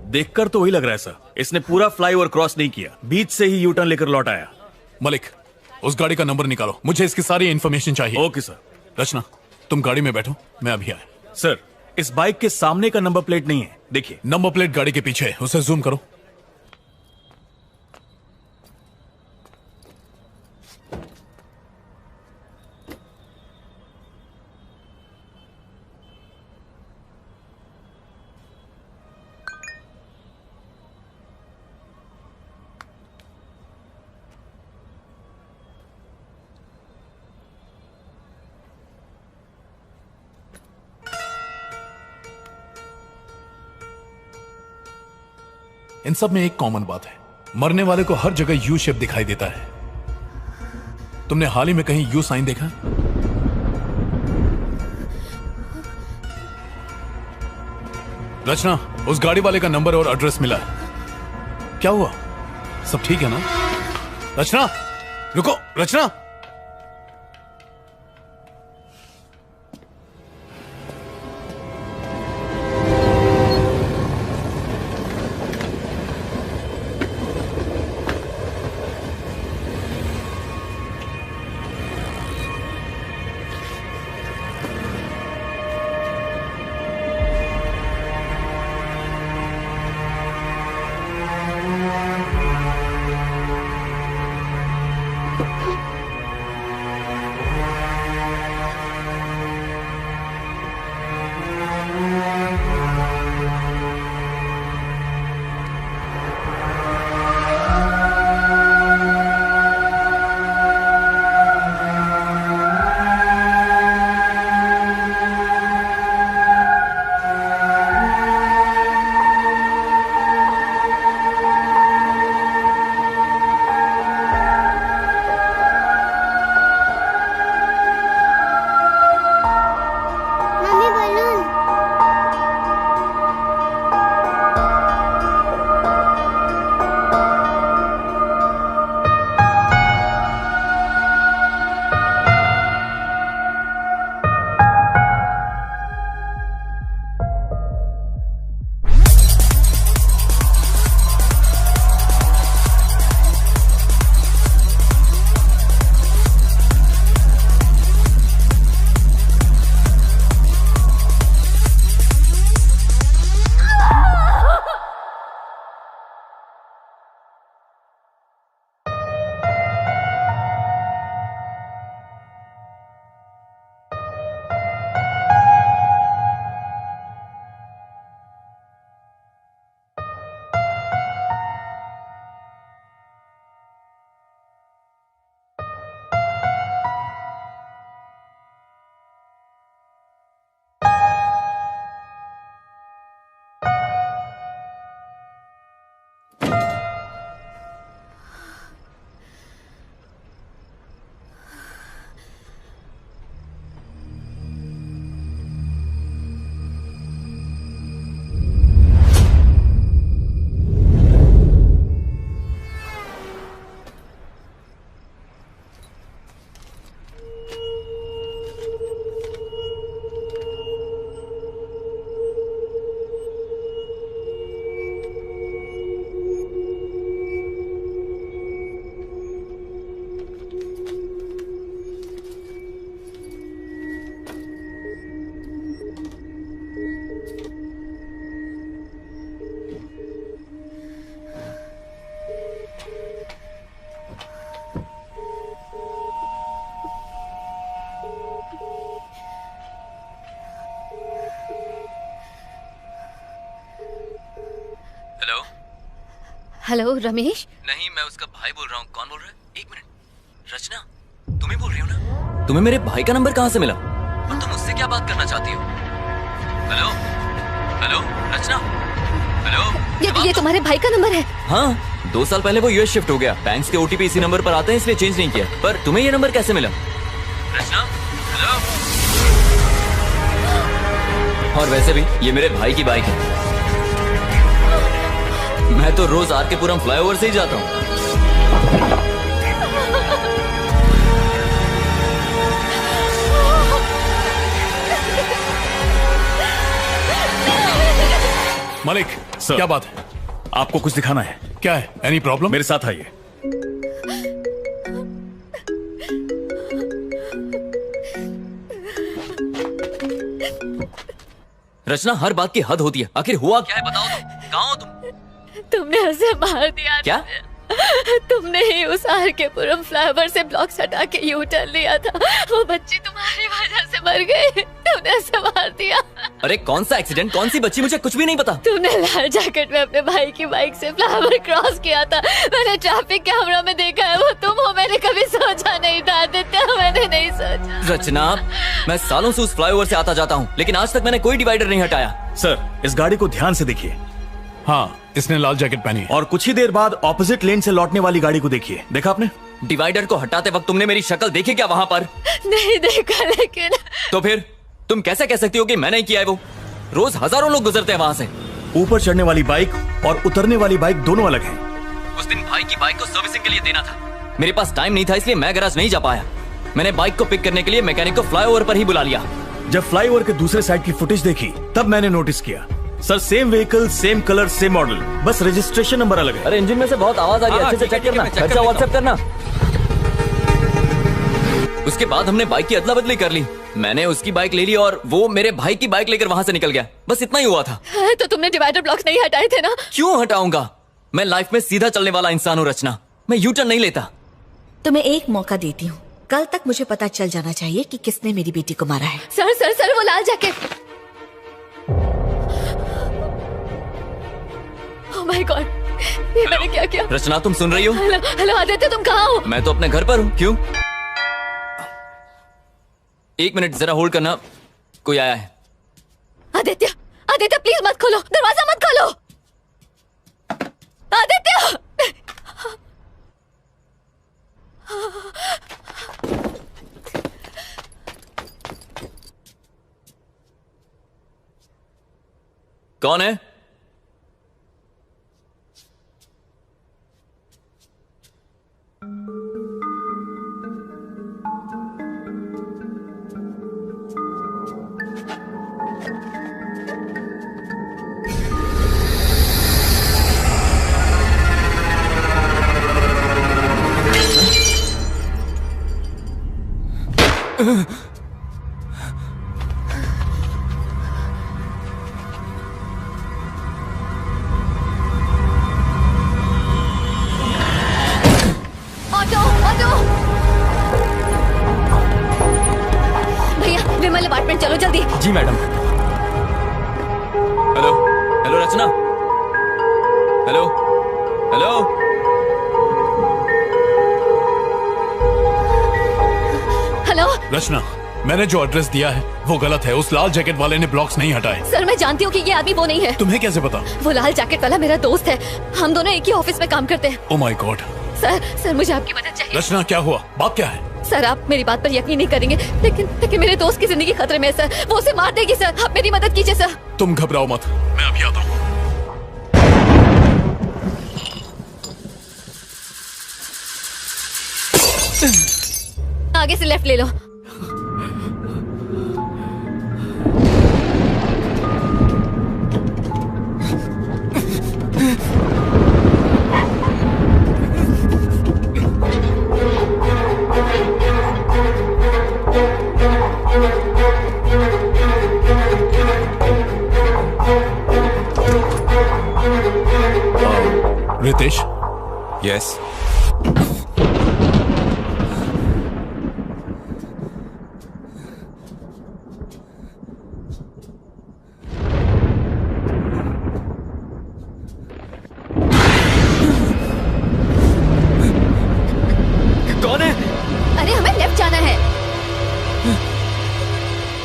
देखकर तो वही लग रहा है सर, इसने पूरा फ्लाईओवर क्रॉस नहीं किया, बीच से ही यू टर्न लेकर लौट आया। मलिक, उस गाड़ी का नंबर निकालो, मुझे इसकी सारी इंफॉर्मेशन चाहिए। Okay sir. रचना, तुम गाड़ी में बैठो, मैं अभी आया। सर, इस बाइक के सामने का नंबर प्लेट नहीं है, देखिए। नंबर प्लेट गाड़ी के पीछे है, उसे जूम करो। इन सब में एक कॉमन बात है, मरने वाले को हर जगह यू शेप दिखाई देता है। तुमने हाल ही में कहीं यू साइन देखा? रचना, उस गाड़ी वाले का नंबर और एड्रेस मिला है। क्या हुआ? सब ठीक है ना? रचना, रुको। रचना, हेलो रमेश। नहीं, मैं उसका भाई बोल रहा हूँ। कौन बोल रहा है? एक मिनट। रचना, तुम ही बोल रही हो ना? तुम्हें मेरे भाई का नंबर कहाँ से मिला? और तुम उससे क्या बात करना चाहती हो? हेलो हेलो रचना, हेलो। ये तुम्हारे भाई का नंबर है? हाँ, 2 साल पहले वो यूएस शिफ्ट हो गया। बैंक्स के ओटीपी इसी नंबर पर आते हैं, इसलिए चेंज नहीं किया। पर तुम्हें ये नंबर कैसे मिला? रचना, हेलो। और वैसे भी ये मेरे भाई की बाइक है। मैं तो रोज आर के पुरम फ्लाईओवर से ही जाता हूँ। मलिक सर, क्या बात है? आपको कुछ दिखाना है। क्या है? Any problem? मेरे साथ आइए। रचना, हर बात की हद होती है। आखिर हुआ क्या है, बताओ तो। कहाँ हो तुम? तुमने उसे मार दिया। क्या? तुमने ही उस आर के पुरम फ्लाईओवर से ब्लॉक्स हटा के यू टर्न लिया था। वो बच्ची तुम्हारी वजह से मर गई। तुमने उसे मार दिया। अरे कौन सा एक्सीडेंट, कौन सी बच्ची, मुझे कुछ भी नहीं पता। तुमने लाल जैकेट में अपने भाई की बाइक से फ्लाईओवर क्रॉस किया था। मैंने ट्रैफिक कैमरा में देखा है, वो तुम हो। मैंने कभी सोचा नहीं था आदित्य, मैंने नहीं सोचा। रचना, मैं सालों से उस फ्लाईओवर से आता जाता हूँ, लेकिन आज तक मैंने कोई डिवाइडर नहीं हटाया। सर, इस गाड़ी को ध्यान से देखिए। हाँ, इसने लाल जैकेट पहनी है। और कुछ ही देर बाद ऑपोजिट लेन से लौटने वाली गाड़ी को देखिए। देखा आपने? डिवाइडर को हटाते वक्त तुमने मेरी शक्ल देखी क्या वहाँ पर? नहीं देखा, लेकिन तो फिर तुम कैसे कह सकती हो कि मैंने किया है? वो रोज हजारों लोग गुजरते हैं वहाँ से। ऊपर चढ़ने वाली बाइक और उतरने वाली बाइक दोनों अलग हैं। उस दिन भाई की बाइक को सर्विसिंग के लिए देना था। मेरे पास टाइम नहीं था, इसलिए मैं गैराज नहीं जा पाया। मैंने बाइक को पिक करने के लिए मैकेनिक को फ्लाईओवर पर ही बुला लिया। जब फ्लाईओवर के दूसरे साइड की फुटेज देखी तब मैंने नोटिस किया। Sir, same vehicle, same colour, same model, बस रजिस्ट्रेशन नंबर अलग है। अरे इंजन में से बहुत आवाज आ रही है, अच्छे से चेक करना। खर्चा व्हाट्सएप करना। उसके बाद हमने बाइक की अदला बदली कर ली। मैंने उसकी बाइक ले ली और वो मेरे भाई की बाइक लेकर वहां से निकल गया। बस इतना ही हुआ था। तो तुमने डिवाइडर ब्लॉक्स नहीं हटाए थे ना? क्यों हटाऊंगा? मैं लाइफ में सीधा चलने वाला इंसान हूँ रचना। मैं यू टर्न नहीं लेता। तुम्हें एक मौका देती हूँ। कल तक मुझे पता चल जाना चाहिए कि किसने मेरी बेटी को मारा है। सर सर सर, वो लाल जैकेट। ओह माय गॉड, ये मैंने क्या किया? रचना, तुम सुन रही हो? हेलो आदित्य, तुम कहाँ हो? मैं तो अपने घर पर हूँ। क्यों? 1 मिनट जरा होल्ड करना, कोई आया है। आदित्य, आदित्य प्लीज मत खोलो, दरवाजा मत खोलो। आदित्य! कौन है? ऑटो ऑटो, भैया विमल अपार्टमेंट चलो जल्दी। जी मैडम। हेलो हेलो रचना, हेलो हेलो। हेलो रचना, मैंने जो एड्रेस दिया है वो गलत है। उस लाल जैकेट वाले ने ब्लॉक्स नहीं हटाए। सर, मैं जानती हूँ कि ये आदमी वो नहीं है। तुम्हें कैसे पता? वो लाल जैकेट वाला मेरा दोस्त है। हम दोनों एक ही ऑफिस में काम करते हैं। Oh my God. सर मुझे आपकी मदद चाहिए। रचना, क्या हुआ? बात क्या है? सर, आप मेरी बात पर यकीन नहीं करेंगे, लेकिन मेरे दोस्त की जिंदगी खतरे में है सर। वो उसे मार देगी सर। आप मेरी मदद कीजिए सर। तुम घबराओ मत, मैं अभी आता हूँ। आगे से लेफ्ट ले लो। रितेश? यस।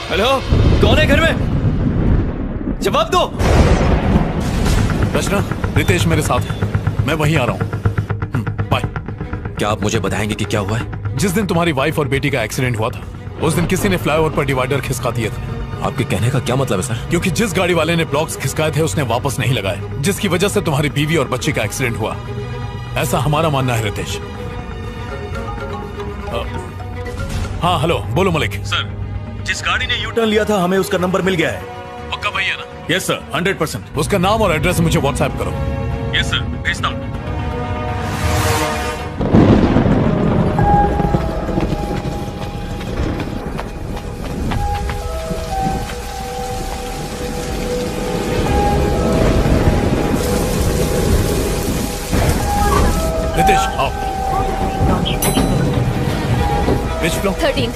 हेलो, कौन है घर में? जवाब दो। रचना, रितेश मेरे साथ है, मैं वहीं आ रहा हूँ। बाय। क्या आप मुझे बताएंगे कि क्या हुआ है? जिस दिन तुम्हारी वाइफ और बेटी का एक्सीडेंट हुआ था, उस दिन किसी ने फ्लाईओवर पर डिवाइडर खिसका दिए थे। आपके कहने का क्या मतलब है सर? क्योंकि जिस गाड़ी वाले ने ब्लॉक्स खिसकाए थे उसने वापस नहीं लगाए, जिसकी वजह से तुम्हारी बीवी और बच्ची का एक्सीडेंट हुआ, ऐसा हमारा मानना है रितेश। हाँ हेलो, बोलो मलिक। सर, जिस गाड़ी ने यू टर्न लिया था हमें उसका नंबर मिल गया है। पक्का वही है ना? Yes sir, 100%। उसका नाम और एड्रेस मुझे व्हाट्सएप करो। यस सर, भेजता हूँ। रितेश आओ। 13।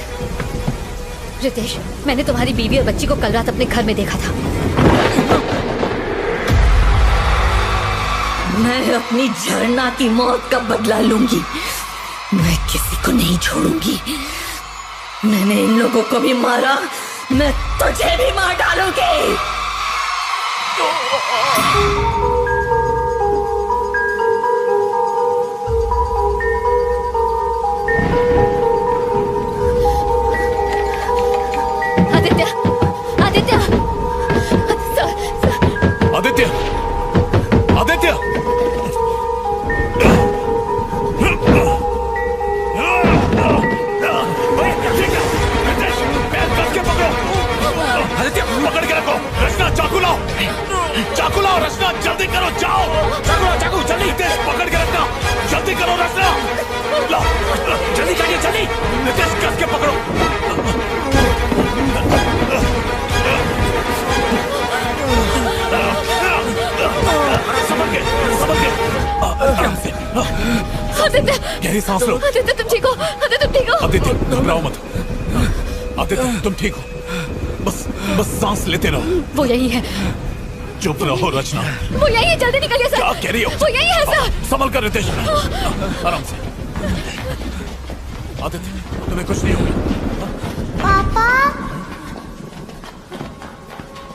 रितेश, मैंने तुम्हारी बीवी और बच्ची को कल रात अपने घर में देखा था। मैं अपनी झरना की मौत का बदला लूंगी। मैं किसी को नहीं छोड़ूंगी। मैंने इन लोगों को भी मारा, मैं तुझे भी मार डालूंगी। आदित्य, आदित्य, आदित्य, आदित्य, आदित्य पकड़ के रखो। रचना चाकू लाओ, चाकू लाओ। रचना जल्दी करो, जाओ। चाकू लाओ, चाकू जल्दी। रितेश पकड़ के रखना, जल्दी करो। रचना लाओ, जल्दी करिए, जल्दी। रितेश कस के पकड़ो। आदित्य, गहरी सांस लो। आदित्य तुम ठीक हो? आदित्य तुम ठीक हो? आदित्य घबराओ मत। आदित्य तुम ठीक हो, बस बस सांस लेते रहो। वो यही है। चुप रहो रचना। वो यही है, जल्दी निकलिए सर। क्या कह रही हो? वो यही है सर। संभल कर रितेश, आराम से। आदित्य तुम्हें कुछ नहीं होगा। पापा।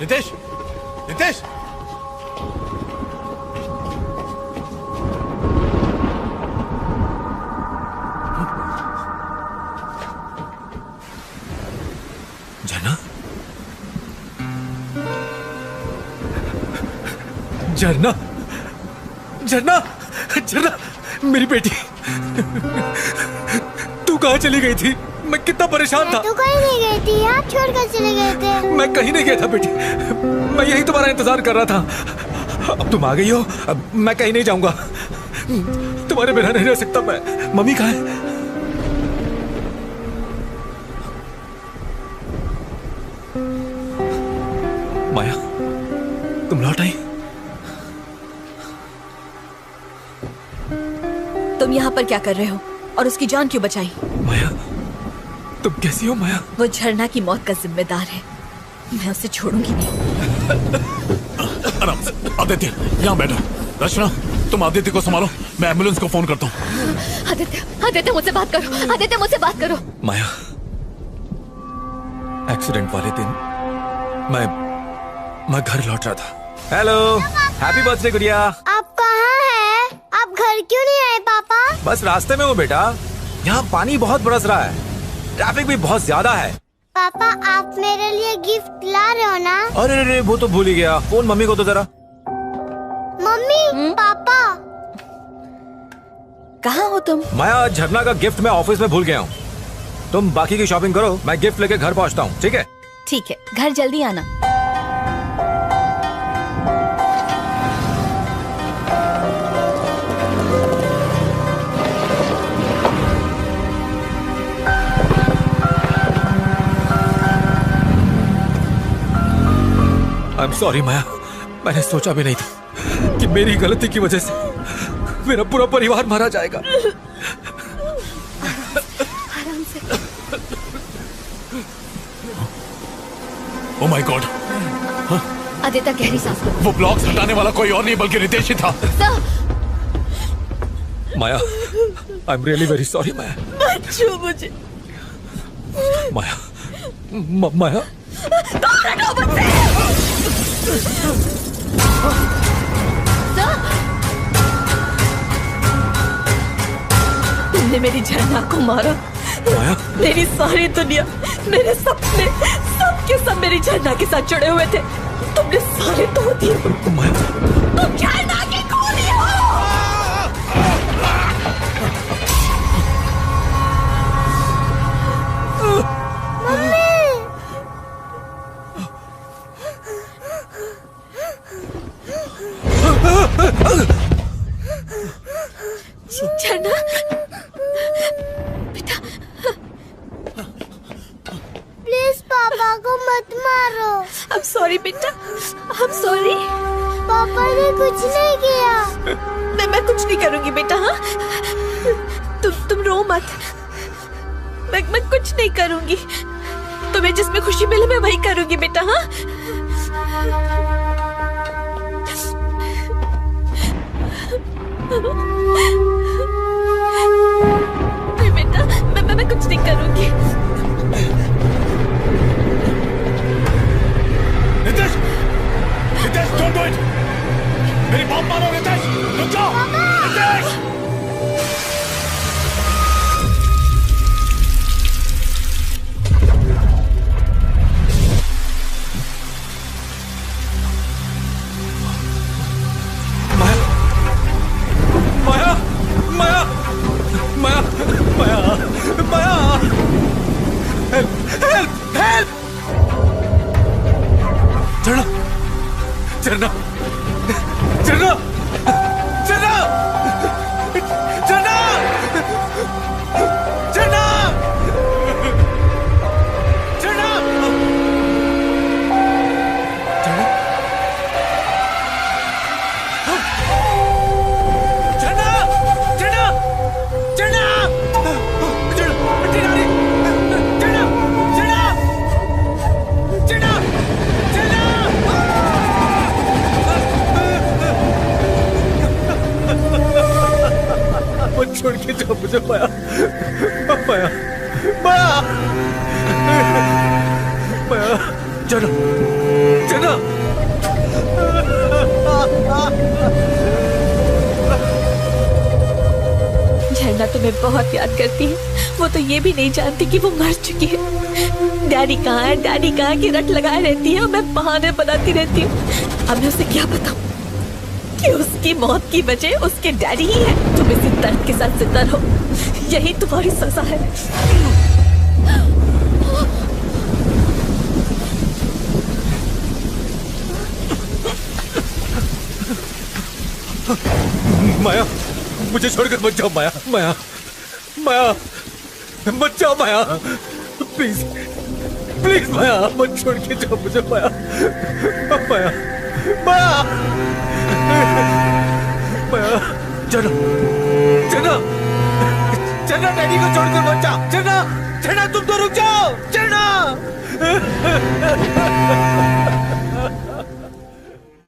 रितेश, रितेश। झरना, झरना, झरना, झरना, मेरी बेटी, तू कहाँ चली गई थी? मैं कितना परेशान था। तू कहीं नहीं गई थी, आप छोड़कर चले गए थे। मैं कहीं नहीं गया था बेटी, मैं यही तुम्हारा इंतजार कर रहा था। अब तुम आ गई हो, अब मैं कहीं नहीं जाऊंगा। तुम्हारे बिना नहीं रह सकता मैं। मम्मी कहाँ है? माया, तुम लौट आई? तुम यहाँ पर क्या कर रहे हो और उसकी जान क्यों बचाई? माया, तुम कैसी हो माया? वो झरना की मौत का जिम्मेदार है, मैं उसे छोड़ूंगी नहीं। आराम से। आदित्य यहाँ बैठो। रचना तुम आदित्य को संभालो, मैं एम्बुलेंस को फोन करता हूँ। आदित्य, आदित्य मुझसे बात करो। आदित्य मुझसे बात करो। माया, एक्सीडेंट वाले दिन मैं घर लौट रहा था। हेलो, हैप्पी बर्थडे गुड़िया। आप कहाँ हैं? आप घर क्यों नहीं आए पापा? बस रास्ते में हूँ बेटा, यहाँ पानी बहुत बरस रहा है, ट्रैफिक भी बहुत ज्यादा है। पापा आप मेरे लिए गिफ्ट ला रहे हो ना? अरे रे, वो तो भूल ही गया। फोन मम्मी को तो जरा। मम्मी, पापा कहाँ हो तुम? माया, झरना का गिफ्ट मैं ऑफिस में भूल गया हूँ। तुम बाकी की शॉपिंग करो, मैं गिफ्ट लेके घर पहुँचता हूँ, ठीक है? ठीक है, घर जल्दी आना। I'm sorry माया, मैंने सोचा भी नहीं था कि मेरी गलती की वजह से मेरा पूरा परिवार मारा जाएगा। आराम से। ओह माय गॉड, आदित्य गहरी सांस लो। वो ब्लॉक्स हटाने वाला कोई और नहीं बल्कि रितेश ही था। Maya, I am really very sorry Maya. मत छू मुझे। माया, माया, दूर हटो मुझसे। तुमने मेरी झरना को मारा। मेरी सारी दुनिया, मेरे सपने, सब के सब मेरी झरना के साथ जुड़े हुए थे। तुमने सारे तोड़ दिए। तुम झरना की खूनी हो। झरना बेटा, प्लीज पापा को मत मारो। I'm sorry बेटा, I'm sorry। पापा ने कुछ नहीं किया। मैं कुछ नहीं करूंगी बेटा। हाँ, तुम रो मत। मैं कुछ नहीं करूंगी। तुम्हें जिसमें खुशी मिले मैं वही करूंगी बेटा। हाँ, नहीं बेटा, मैं कुछ नहीं करूंगी। Nitesh, Nitesh, don't do it। मेरी बात मानो नितेश, रुक जाओ। नितेश। छोड़ के जाओ मुझे माया, माया, माया, माया, जना, जना। झरना तुम्हें बहुत याद करती है। वो तो ये भी नहीं जानती कि वो मर चुकी है। डैडी कहाँ है, डैडी कहाँ की रट लगाए रहती है और मैं बहाने बनाती रहती हूँ। अब मैं उसे क्या बताऊँ कि उसकी मौत की वजह उसके डैडी ही है। तुम इसी दर्द के साथ जिंदा रहो, यही तुम्हारी सजा है। माया, मुझे छोड़कर मत जाओ माया, माया, माया, मत जाओ माया, प्लीज, प्लीज माया, मत छोड़ के जाओ मुझे माया, माया, माया, माया, जना, जना, जना, डैडी को छोड़कर मत जाओ, जना, जना, तुम तो रुक जाओ, जना।